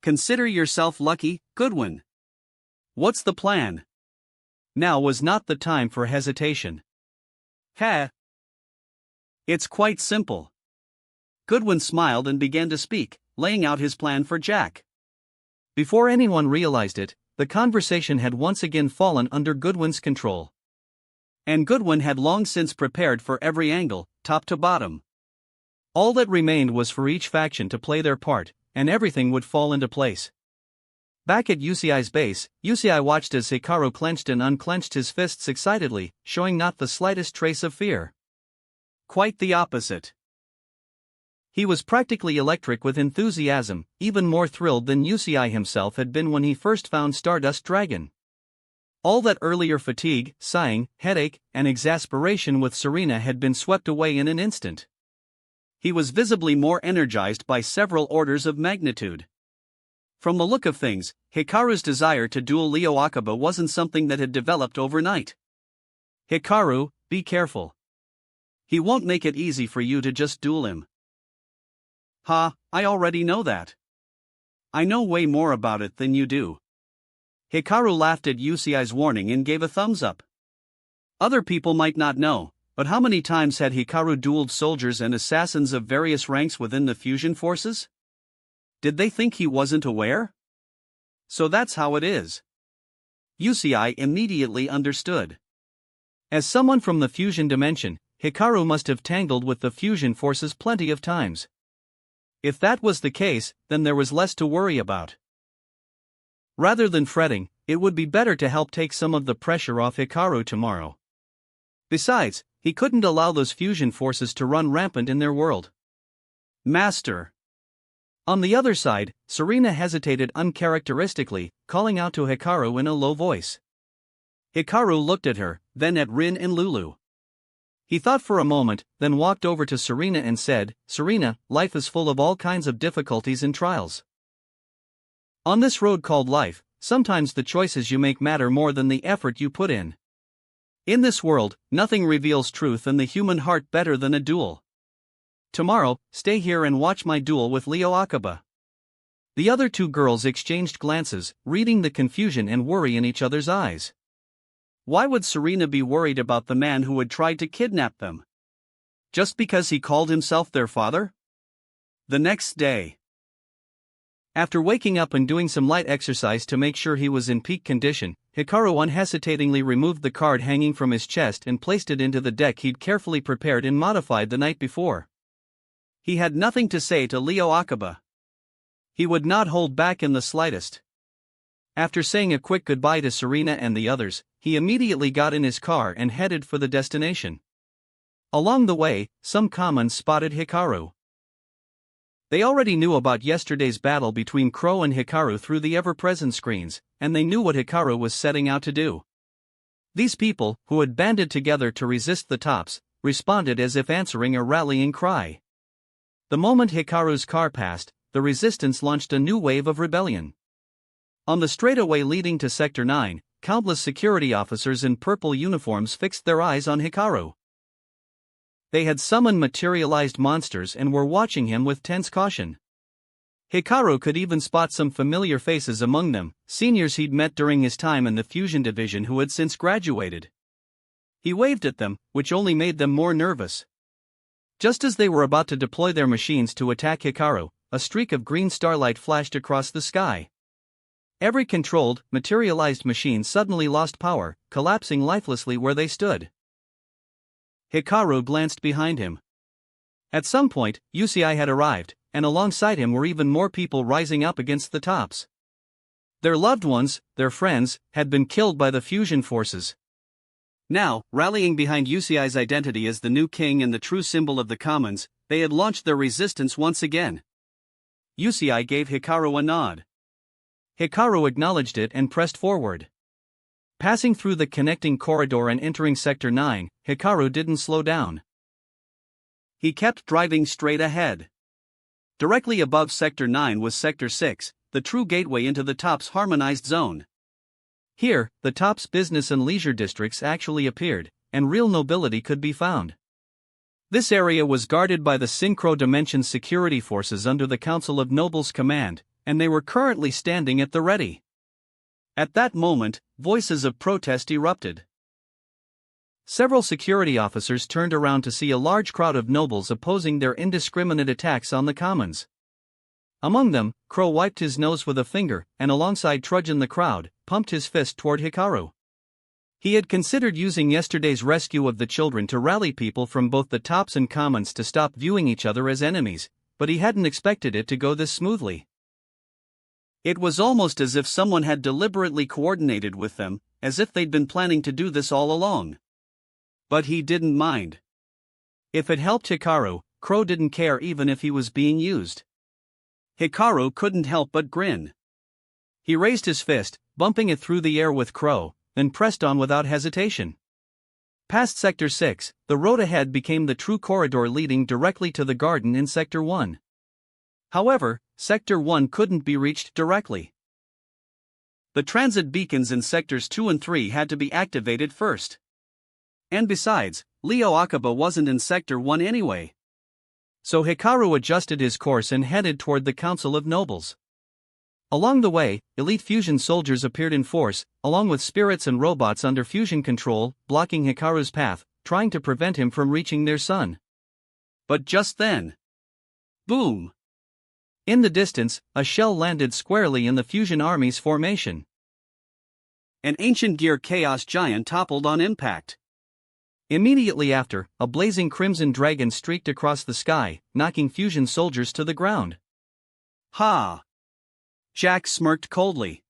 Consider yourself lucky, Goodwin. What's the plan? Now was not the time for hesitation. It's quite simple. Goodwin smiled and began to speak, laying out his plan for Jack. Before anyone realized it, the conversation had once again fallen under Goodwin's control. And Goodwin had long since prepared for every angle, top to bottom. All that remained was for each faction to play their part, and everything would fall into place. Back at Yusiai's base, Yusiai watched as Hikaru clenched and unclenched his fists excitedly, showing not the slightest trace of fear. Quite the opposite. He was practically electric with enthusiasm, even more thrilled than Yusiai himself had been when he first found Stardust Dragon. All that earlier fatigue, sighing, headache, and exasperation with Serena had been swept away in an instant. He was visibly more energized by several orders of magnitude. From the look of things, Hikaru's desire to duel Leo Akiba wasn't something that had developed overnight. Hikaru, be careful. He won't make it easy for you to just duel him. I already know that. I know way more about it than you do. Hikaru laughed at Yusiai's warning and gave a thumbs up. Other people might not know, but how many times had Hikaru dueled soldiers and assassins of various ranks within the fusion forces? Did they think he wasn't aware? So that's how it is. Yusiai immediately understood. As someone from the fusion dimension, Hikaru must have tangled with the fusion forces plenty of times. If that was the case, then there was less to worry about. Rather than fretting, it would be better to help take some of the pressure off Hikaru tomorrow. Besides, he couldn't allow those fusion forces to run rampant in their world. Master. On the other side, Serena hesitated uncharacteristically, calling out to Hikaru in a low voice. Hikaru looked at her, then at Rin and Lulu. He thought for a moment, then walked over to Serena and said, "Serena, life is full of all kinds of difficulties and trials. On this road called life, sometimes the choices you make matter more than the effort you put in. In this world, nothing reveals truth in the human heart better than a duel. Tomorrow, stay here and watch my duel with Leo Akiba. The other two girls exchanged glances, reading the confusion and worry in each other's eyes. Why would Serena be worried about the man who had tried to kidnap them? Just because he called himself their father? The next day, after waking up and doing some light exercise to make sure he was in peak condition, Hikaru unhesitatingly removed the card hanging from his chest and placed it into the deck he'd carefully prepared and modified the night before. He had nothing to say to Leo Akaba. He would not hold back in the slightest. After saying a quick goodbye to Serena and the others, he immediately got in his car and headed for the destination. Along the way, some commons spotted Hikaru. They already knew about yesterday's battle between Crow and Hikaru through the ever-present screens, and they knew what Hikaru was setting out to do. These people, who had banded together to resist the Tops, responded as if answering a rallying cry. The moment Hikaru's car passed, the resistance launched a new wave of rebellion. On the straightaway leading to Sector 9, countless security officers in purple uniforms fixed their eyes on Hikaru. They had summoned materialized monsters and were watching him with tense caution. Hikaru could even spot some familiar faces among them, seniors he'd met during his time in the Fusion Division who had since graduated. He waved at them, which only made them more nervous. Just as they were about to deploy their machines to attack Hikaru, a streak of green starlight flashed across the sky. Every controlled, materialized machine suddenly lost power, collapsing lifelessly where they stood. Hikaru glanced behind him. At some point, UCI had arrived, and alongside him were even more people rising up against the Tops. Their loved ones, their friends, had been killed by the fusion forces. Now, rallying behind UCI's identity as the new king and the true symbol of the Commons, they had launched their resistance once again. UCI gave Hikaru a nod. Hikaru acknowledged it and pressed forward. Passing through the connecting corridor and entering Sector 9, Hikaru didn't slow down. He kept driving straight ahead. Directly above Sector 9 was Sector 6, the true gateway into the Tops' harmonized zone. Here, the Tops' business and leisure districts actually appeared, and real nobility could be found. This area was guarded by the Synchro Dimension security forces under the Council of Nobles' command, and they were currently standing at the ready. At that moment, voices of protest erupted. Several security officers turned around to see a large crowd of nobles opposing their indiscriminate attacks on the Commons. Among them, Crow wiped his nose with a finger and alongside Trudge in the crowd, pumped his fist toward Hikaru. He had considered using yesterday's rescue of the children to rally people from both the Tops and Commons to stop viewing each other as enemies, but he hadn't expected it to go this smoothly. It was almost as if someone had deliberately coordinated with them, as if they'd been planning to do this all along. But he didn't mind. If it helped Hikaru, Crow didn't care even if he was being used. Hikaru couldn't help but grin. He raised his fist, bumping it through the air with Crow, then pressed on without hesitation. Past Sector 6, the road ahead became the true corridor leading directly to the garden in Sector 1. However, Sector 1 couldn't be reached directly. The transit beacons in Sectors 2 and 3 had to be activated first. And besides, Leo Akaba wasn't in Sector 1 anyway. So Hikaru adjusted his course and headed toward the Council of Nobles. Along the way, elite fusion soldiers appeared in force, along with spirits and robots under fusion control, blocking Hikaru's path, trying to prevent him from reaching their sun. But just then, boom! In the distance, a shell landed squarely in the fusion army's formation. An ancient gear chaos giant toppled on impact. Immediately after, a blazing crimson dragon streaked across the sky, knocking fusion soldiers to the ground. Ha! Jack smirked coldly.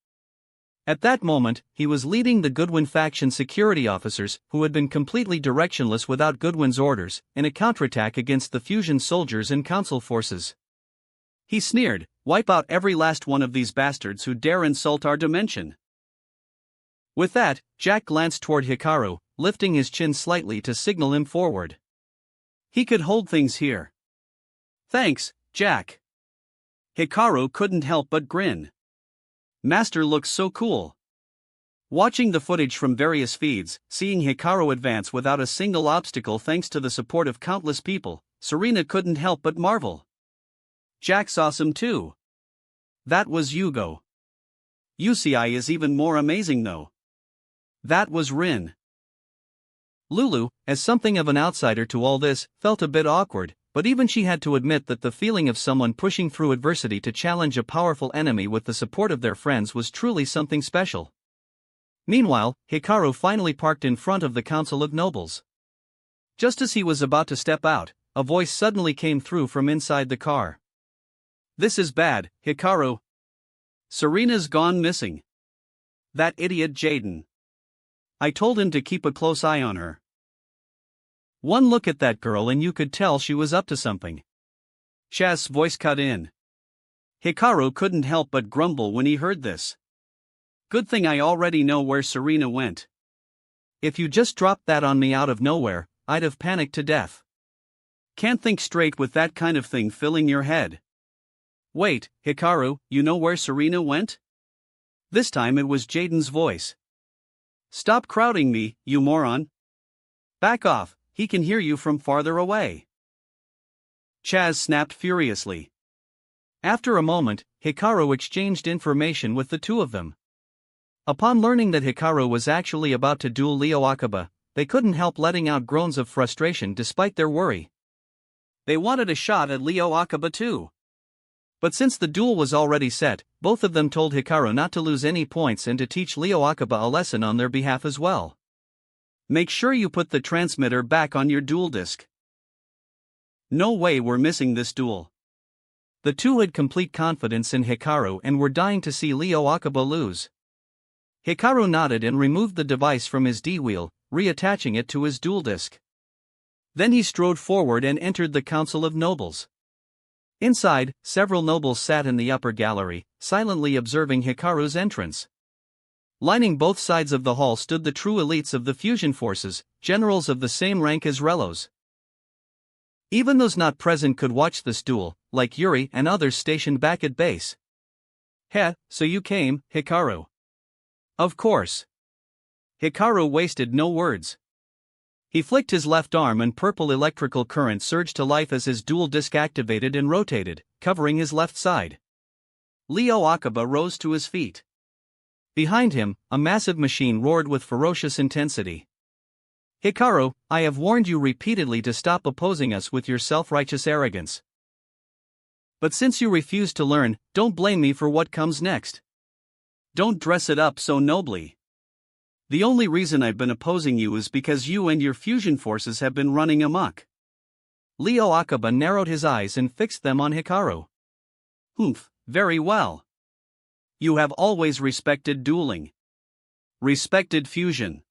At that moment, he was leading the Goodwin faction security officers, who had been completely directionless without Goodwin's orders, in a counterattack against the fusion soldiers and council forces. He sneered, "Wipe out every last one of these bastards who dare insult our dimension." With that, Jack glanced toward Hikaru, lifting his chin slightly to signal him forward. He could hold things here. "Thanks, Jack." Hikaru couldn't help but grin. Master looks so cool. Watching the footage from various feeds, seeing Hikaru advance without a single obstacle thanks to the support of countless people, Serena couldn't help but marvel. Jack's awesome too. That was Yugo. UCI is even more amazing though. That was Rin. Lulu, as something of an outsider to all this, felt a bit awkward, but even she had to admit that the feeling of someone pushing through adversity to challenge a powerful enemy with the support of their friends was truly something special. Meanwhile, Hikaru finally parked in front of the Council of Nobles. Just as he was about to step out, a voice suddenly came through from inside the car. "This is bad, Hikaru. Serena's gone missing. That idiot Jaden. I told him to keep a close eye on her. One look at that girl and you could tell she was up to something." Chaz's voice cut in. Hikaru couldn't help but grumble when he heard this. Good thing I already know where Serena went. If you just dropped that on me out of nowhere, I'd have panicked to death. Can't think straight with that kind of thing filling your head. Wait, Hikaru, you know where Serena went? This time it was Jaden's voice. Stop crowding me, you moron. Back off, he can hear you from farther away. Chaz snapped furiously. After a moment, Hikaru exchanged information with the two of them. Upon learning that Hikaru was actually about to duel Leo Akaba, they couldn't help letting out groans of frustration despite their worry. They wanted a shot at Leo Akaba too. But since the duel was already set, both of them told Hikaru not to lose any points and to teach Leo Akaba a lesson on their behalf as well. Make sure you put the transmitter back on your duel disk. No way we're missing this duel. The two had complete confidence in Hikaru and were dying to see Leo Akaba lose. Hikaru nodded and removed the device from his D-wheel, reattaching it to his duel disk. Then he strode forward and entered the Council of Nobles. Inside, several nobles sat in the upper gallery, silently observing Hikaru's entrance. Lining both sides of the hall stood the true elites of the fusion forces, generals of the same rank as Relos. Even those not present could watch this duel, like Yuri and others stationed back at base. Heh, so you came, Hikaru. Of course. Hikaru wasted no words. He flicked his left arm and purple electrical current surged to life as his dual disc activated and rotated, covering his left side. Leo Akaba rose to his feet. Behind him, a massive machine roared with ferocious intensity. Hikaru, I have warned you repeatedly to stop opposing us with your self-righteous arrogance. But since you refuse to learn, don't blame me for what comes next. Don't dress it up so nobly. The only reason I've been opposing you is because you and your fusion forces have been running amok. Leo Akaba narrowed his eyes and fixed them on Hikaru. Humph, very well. You have always respected dueling. Respected fusion.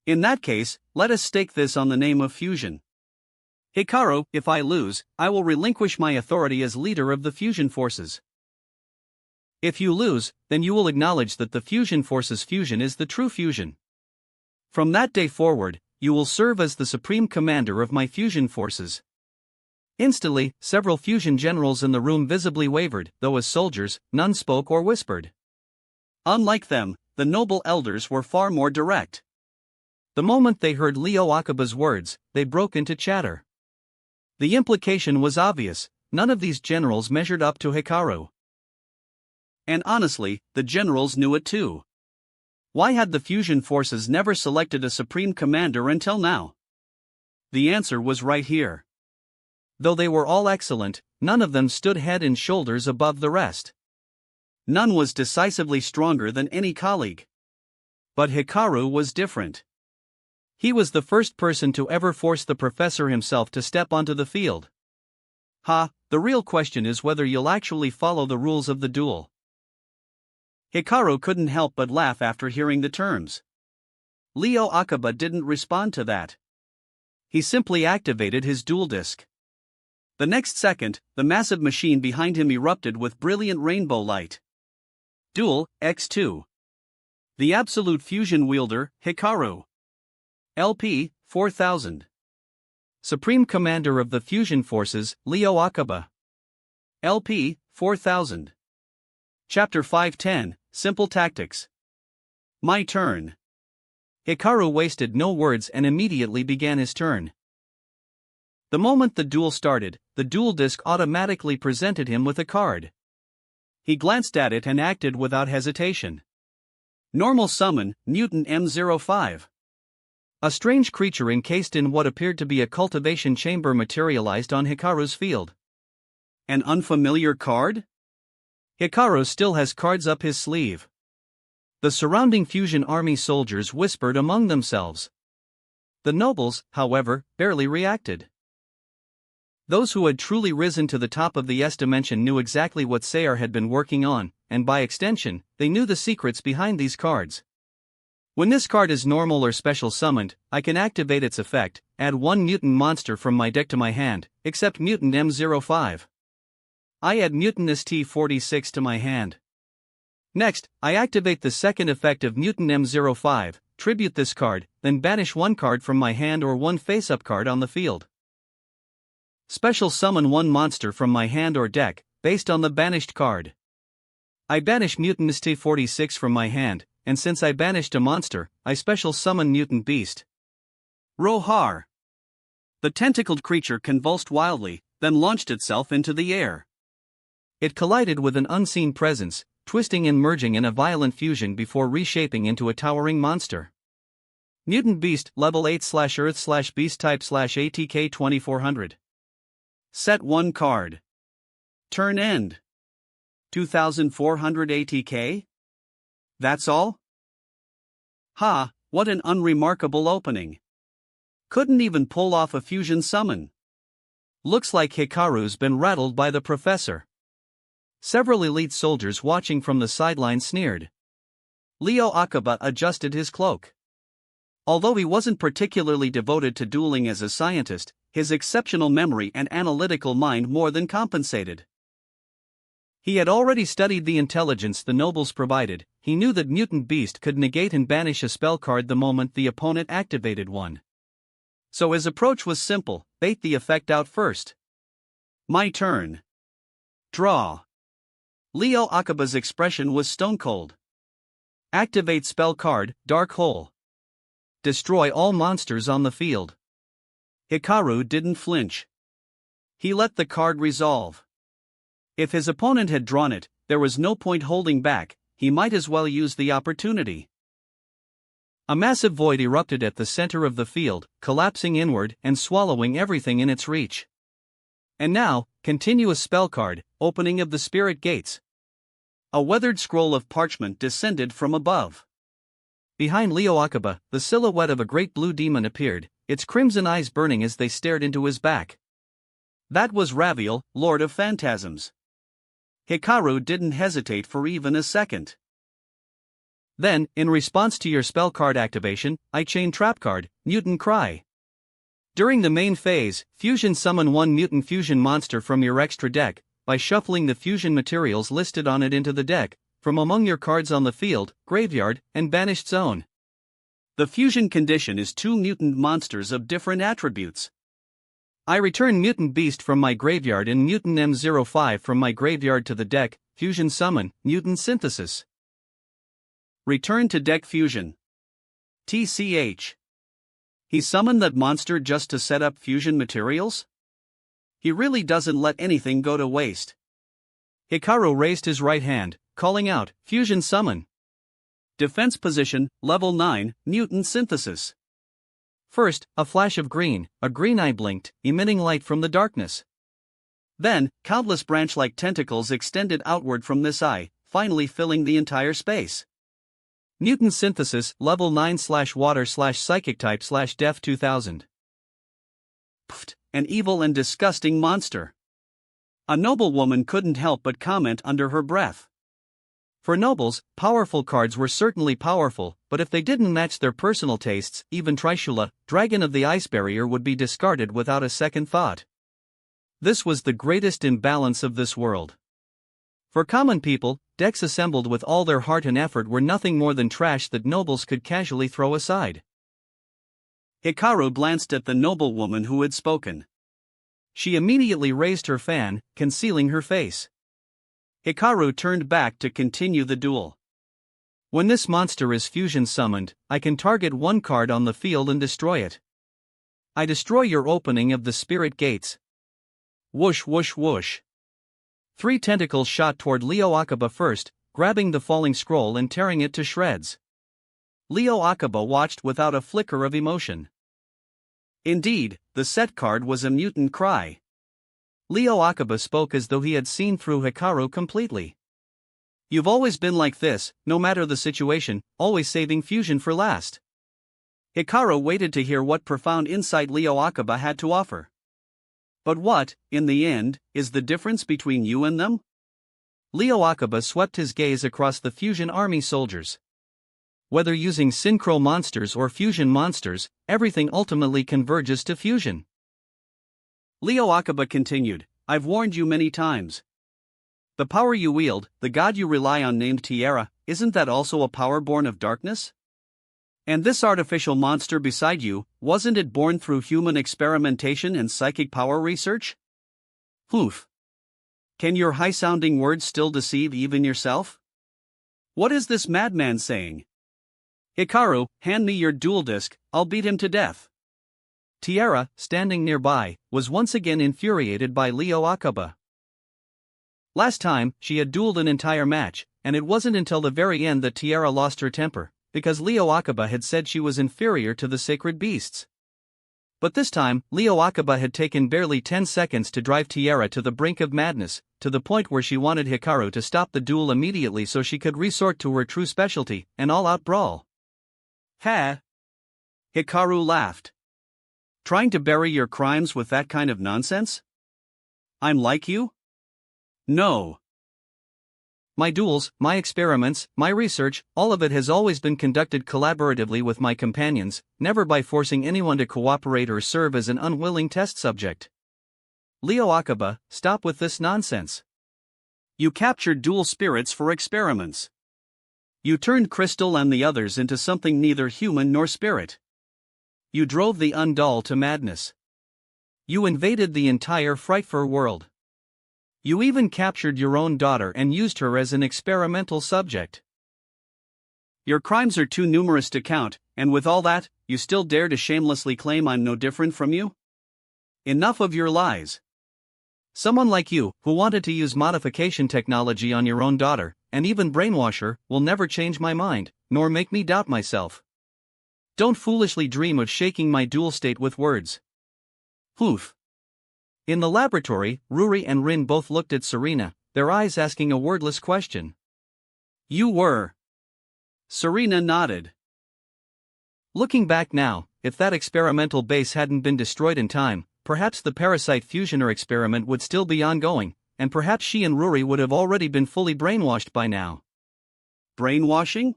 In that case, let us stake this on the name of fusion. Hikaru, if I lose, I will relinquish my authority as leader of the fusion forces. If you lose, then you will acknowledge that the fusion forces fusion is the true fusion. From that day forward, you will serve as the supreme commander of my fusion forces. Instantly, several fusion generals in the room visibly wavered, though as soldiers, none spoke or whispered. Unlike them, the noble elders were far more direct. The moment they heard Leo Akaba's words, they broke into chatter. The implication was obvious, none of these generals measured up to Hikaru. And honestly, the generals knew it too. Why had the fusion forces never selected a supreme commander until now? The answer was right here. Though they were all excellent, none of them stood head and shoulders above the rest. None was decisively stronger than any colleague. But Hikaru was different. He was the first person to ever force the professor himself to step onto the field. The real question is whether you'll actually follow the rules of the duel. Hikaru couldn't help but laugh after hearing the terms. Leo Akaba didn't respond to that. He simply activated his dual disk. The next second, the massive machine behind him erupted with brilliant rainbow light. Duel, X2. The Absolute Fusion Wielder, Hikaru. LP, 4000. Supreme Commander of the Fusion Forces, Leo Akaba. LP, 4000. Chapter 510, Simple Tactics. My turn. Hikaru wasted no words and immediately began his turn. The moment the duel started, the duel disk automatically presented him with a card. He glanced at it and acted without hesitation. Normal summon, Mutant M05. A strange creature encased in what appeared to be a cultivation chamber materialized on Hikaru's field. An unfamiliar card? Hikaru still has cards up his sleeve. The surrounding fusion army soldiers whispered among themselves. The nobles, however, barely reacted. Those who had truly risen to the top of the S-dimension knew exactly what Sayar had been working on, and by extension, they knew the secrets behind these cards. When this card is normal or special summoned, I can activate its effect, add one mutant monster from my deck to my hand, except Mutant M05. I add Mutant ST46 to my hand. Next, I activate the second effect of Mutant M05, tribute this card, then banish one card from my hand or one face-up card on the field. Special summon one monster from my hand or deck, based on the banished card. I banish Mutant ST46 from my hand, and since I banished a monster, I special summon Mutant Beast. Rohar. The tentacled creature convulsed wildly, then launched itself into the air. It collided with an unseen presence, twisting and merging in a violent fusion before reshaping into a towering monster. Mutant Beast, level 8/Earth/Beast type /ATK 2400. Set 1 card. Turn end. 2400 ATK? That's all? Ha, what an unremarkable opening. Couldn't even pull off a fusion summon. Looks like Hikaru's been rattled by the professor. Several elite soldiers watching from the sideline sneered. Leo Akiba adjusted his cloak. Although he wasn't particularly devoted to dueling as a scientist, his exceptional memory and analytical mind more than compensated. He had already studied the intelligence the nobles provided. He knew that Mutant Beast could negate and banish a spell card the moment the opponent activated one. So his approach was simple: bait the effect out first. My turn. Draw. Leo Akiba's expression was stone cold. Activate spell card, Dark Hole. Destroy all monsters on the field. Hikaru didn't flinch. He let the card resolve. If his opponent had drawn it, there was no point holding back. He might as well use the opportunity. A massive void erupted at the center of the field, collapsing inward and swallowing everything in its reach. And now, continuous spell card, Opening of the Spirit Gates. A weathered scroll of parchment descended from above. Behind Leo Akiba, the silhouette of a great blue demon appeared, its crimson eyes burning as they stared into his back. That was Raviel, Lord of Phantasms. Hikaru didn't hesitate for even a second. Then, in response to your spell card activation, I chain trap card, Mutant Cry. During the main phase, fusion summon one mutant fusion monster from your extra deck, by shuffling the fusion materials listed on it into the deck, from among your cards on the field, graveyard, and banished zone. The fusion condition is 2 mutant monsters of different attributes. I return Mutant Beast from my graveyard and Mutant M05 from my graveyard to the deck, fusion summon, Mutant Synthesis. Return to deck fusion. TCH. He summoned that monster just to set up fusion materials? He really doesn't let anything go to waste. Hikaru raised his right hand, calling out, Fusion Summon. Defense position, level 9, Mutant Synthesis. First, a flash of green, a green eye blinked, emitting light from the darkness. Then, countless branch-like tentacles extended outward from this eye, finally filling the entire space. Mutant Synthesis, level 9/water/psychic type/def 2000. Pfft, an evil and disgusting monster. A noblewoman couldn't help but comment under her breath. For nobles, powerful cards were certainly powerful, but if they didn't match their personal tastes, even Trishula, Dragon of the Ice Barrier, would be discarded without a second thought. This was the greatest imbalance of this world. For common people, decks assembled with all their heart and effort were nothing more than trash that nobles could casually throw aside. Hikaru glanced at the noblewoman who had spoken. She immediately raised her fan, concealing her face. Hikaru turned back to continue the duel. When this monster is fusion summoned, I can target one card on the field and destroy it. I destroy your Opening of the Spirit Gates. Whoosh whoosh whoosh. Three tentacles shot toward Leo Akaba first, grabbing the falling scroll and tearing it to shreds. Leo Akaba watched without a flicker of emotion. Indeed, the set card was a mutant cry. Leo Akaba spoke as though he had seen through Hikaru completely. "You've always been like this, no matter the situation, always saving fusion for last." Hikaru waited to hear what profound insight Leo Akaba had to offer. "But what, in the end, is the difference between you and them?" Leo Akaba swept his gaze across the fusion army soldiers. Whether using synchro monsters or fusion monsters, everything ultimately converges to fusion. Leo Akaba continued, "I've warned you many times. The power you wield, the god you rely on named Tierra, isn't that also a power born of darkness? And this artificial monster beside you, wasn't it born through human experimentation and psychic power research?" Oof. Can your high-sounding words still deceive even yourself? What is this madman saying? Hikaru, hand me your dual disk, I'll beat him to death. Tierra, standing nearby, was once again infuriated by Leo Akaba. Last time, she had dueled an entire match, and it wasn't until the very end that Tierra lost her temper, because Leo Akaba had said she was inferior to the sacred beasts. But this time, Leo Akaba had taken barely 10 seconds to drive Tierra to the brink of madness, to the point where she wanted Hikaru to stop the duel immediately so she could resort to her true specialty, an all-out brawl. Ha! Hikaru laughed. Trying to bury your crimes with that kind of nonsense? I'm like you? No. My duels, my experiments, my research, all of it has always been conducted collaboratively with my companions, never by forcing anyone to cooperate or serve as an unwilling test subject. Leo Akaba, stop with this nonsense. You captured dual spirits for experiments. You turned Crystal and the others into something neither human nor spirit. You drove the Undal to madness. You invaded the entire Frightfur world. You even captured your own daughter and used her as an experimental subject. Your crimes are too numerous to count, and with all that, you still dare to shamelessly claim I'm no different from you? Enough of your lies. Someone like you, who wanted to use modification technology on your own daughter, and even brainwash her, will never change my mind, nor make me doubt myself. Don't foolishly dream of shaking my dual state with words. Oof. In the laboratory, Ruri and Rin both looked at Serena, their eyes asking a wordless question. You were. Serena nodded. Looking back now, if that experimental base hadn't been destroyed in time, perhaps the parasite fusioner experiment would still be ongoing, and perhaps she and Ruri would have already been fully brainwashed by now. Brainwashing?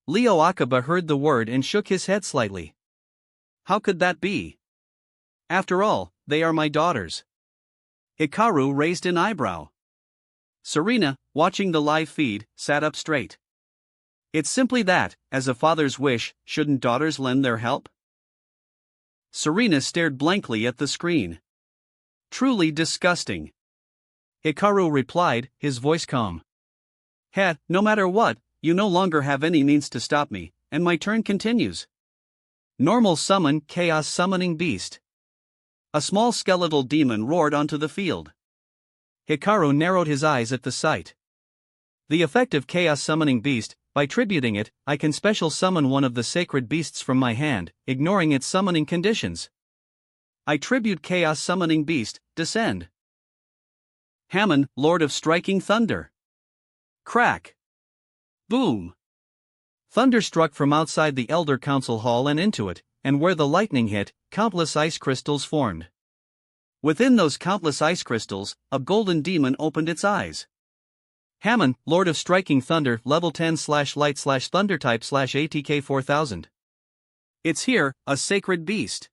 Leo Akaba heard the word and shook his head slightly. How could that be? After all, they are my daughters. Hikaru raised an eyebrow. Serena, watching the live feed, sat up straight. It's simply that, as a father's wish, shouldn't daughters lend their help? Serena stared blankly at the screen. Truly disgusting. Hikaru replied, his voice calm. No matter what, you no longer have any means to stop me, and my turn continues. Normal summon Chaos Summoning Beast. A small skeletal demon roared onto the field. Hikaru narrowed his eyes at the sight. The effect of Chaos Summoning Beast, by tributing it, I can special summon one of the sacred beasts from my hand, ignoring its summoning conditions. I tribute Chaos Summoning Beast, descend. Hammon, Lord of Striking Thunder. Crack. Boom. Thunder struck from outside the Elder Council Hall and into it, and where the lightning hit, countless ice crystals formed. Within those countless ice crystals, a golden demon opened its eyes. Hammon, Lord of Striking Thunder, level 10/light/thunder type /ATK 4000. It's here, a sacred beast.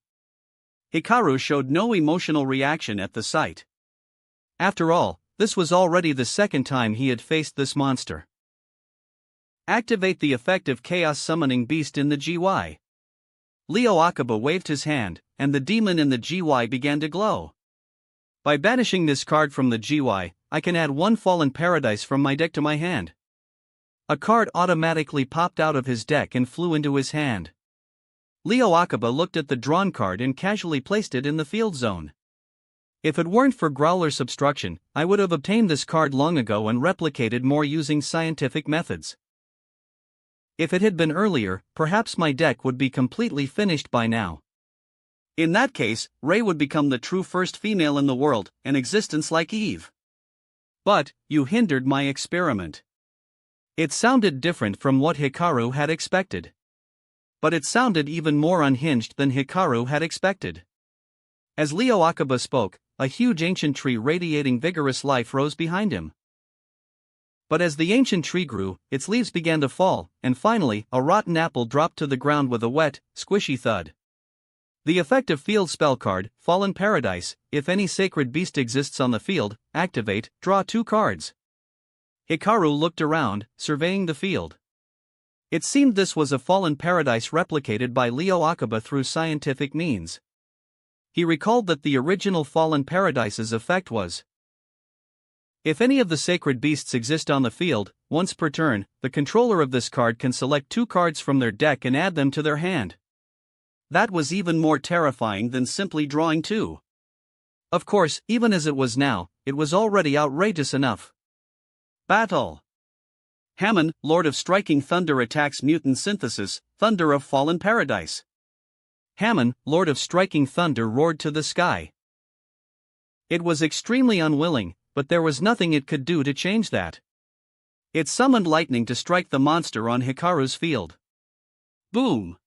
Hikaru showed no emotional reaction at the sight. After all, this was already the second time he had faced this monster. Activate the effect of Chaos Summoning Beast in the GY. Leo Akaba waved his hand, and the demon in the GY began to glow. By banishing this card from the GY, I can add one Fallen Paradise from my deck to my hand. A card automatically popped out of his deck and flew into his hand. Leo Akaba looked at the drawn card and casually placed it in the field zone. If it weren't for Growler's obstruction, I would have obtained this card long ago and replicated more using scientific methods. If it had been earlier, perhaps my deck would be completely finished by now. In that case, Rei would become the true first female in the world, an existence like Eve. But, you hindered my experiment. It sounded different from what Hikaru had expected. But it sounded even more unhinged than Hikaru had expected. As Leo Akiba spoke, a huge ancient tree radiating vigorous life rose behind him. But as the ancient tree grew, its leaves began to fall, and finally, a rotten apple dropped to the ground with a wet, squishy thud. The effective field spell card, Fallen Paradise: if any sacred beast exists on the field, activate, draw 2 cards. Hikaru looked around, surveying the field. It seemed this was a Fallen Paradise replicated by Leo Akiba through scientific means. He recalled that the original Fallen Paradise's effect was: if any of the sacred beasts exist on the field, once per turn, the controller of this card can select 2 cards from their deck and add them to their hand. That was even more terrifying than simply drawing 2. Of course, even as it was now, it was already outrageous enough. Battle. Hamon, Lord of Striking Thunder, attacks Mutant Synthesis, Thunder of Fallen Paradise. Hamon, Lord of Striking Thunder, roared to the sky. It was extremely unwilling, but there was nothing it could do to change that. It summoned lightning to strike the monster on Hikaru's field. Boom!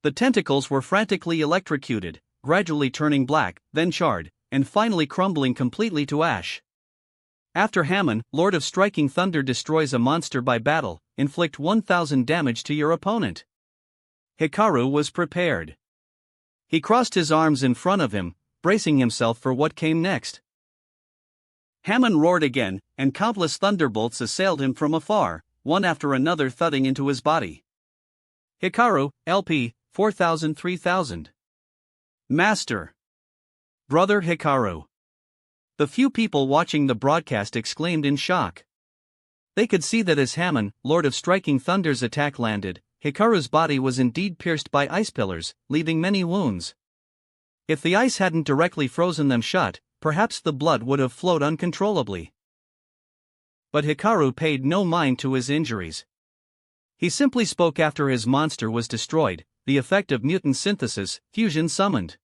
The tentacles were frantically electrocuted, gradually turning black, then charred, and finally crumbling completely to ash. After Hamon, Lord of Striking Thunder, destroys a monster by battle, inflict 1000 damage to your opponent. Hikaru was prepared. He crossed his arms in front of him, bracing himself for what came next. Hamon roared again, and countless thunderbolts assailed him from afar, one after another thudding into his body. Hikaru, LP, 4000-3000. Master. Brother Hikaru. The few people watching the broadcast exclaimed in shock. They could see that as Hamon, Lord of Striking Thunder's attack landed, Hikaru's body was indeed pierced by ice pillars, leaving many wounds. If the ice hadn't directly frozen them shut, perhaps the blood would have flowed uncontrollably. But Hikaru paid no mind to his injuries. He simply spoke after his monster was destroyed, the effect of Mutant Synthesis, Fusion summoned.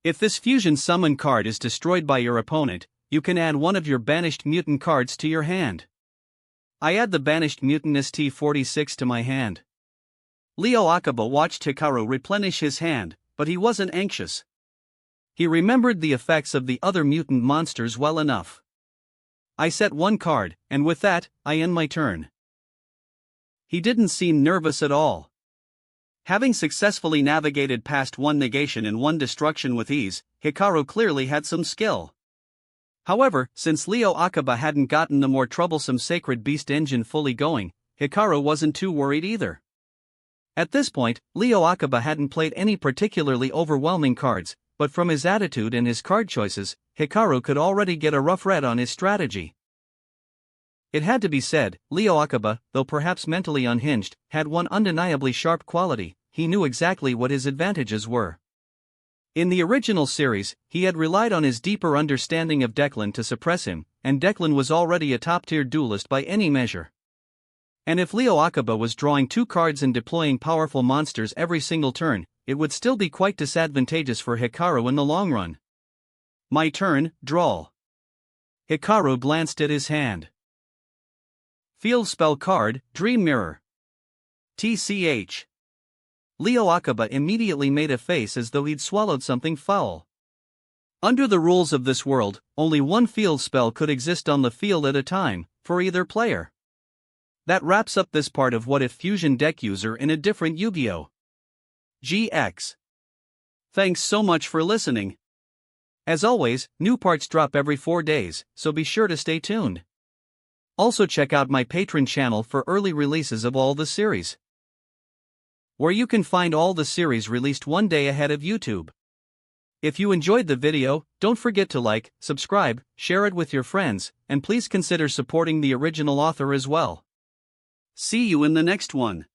If this Fusion summon card is destroyed by your opponent, you can add one of your banished mutant cards to your hand. I add the banished mutant ST46 to my hand. Leo Akiba watched Hikaru replenish his hand, but he wasn't anxious. He remembered the effects of the other mutant monsters well enough. I set 1 card, and with that, I end my turn. He didn't seem nervous at all. Having successfully navigated past 1 negation and 1 destruction with ease, Hikaru clearly had some skill. However, since Leo Akiba hadn't gotten the more troublesome Sacred Beast engine fully going, Hikaru wasn't too worried either. At this point, Leo Akiba hadn't played any particularly overwhelming cards, but from his attitude and his card choices, Hikaru could already get a rough read on his strategy. It had to be said, Leo Akiba, though perhaps mentally unhinged, had one undeniably sharp quality: he knew exactly what his advantages were. In the original series, he had relied on his deeper understanding of Declan to suppress him, and Declan was already a top-tier duelist by any measure. And if Leo Akiba was drawing 2 cards and deploying powerful monsters every single turn, it would still be quite disadvantageous for Hikaru in the long run. My turn, draw. Hikaru glanced at his hand. Field spell card, Dream Mirror. TCH. Leo Akiba immediately made a face as though he'd swallowed something foul. Under the rules of this world, only 1 field spell could exist on the field at a time, for either player. That wraps up this part of What If Fusion Deck User in a Different Yu-Gi-Oh! GX. Thanks so much for listening. As always, new parts drop every 4 days, so be sure to stay tuned. Also check out my Patreon channel for early releases of all the series, where you can find all the series released 1 day ahead of YouTube. If you enjoyed the video, don't forget to like, subscribe, share it with your friends, and please consider supporting the original author as well. See you in the next one.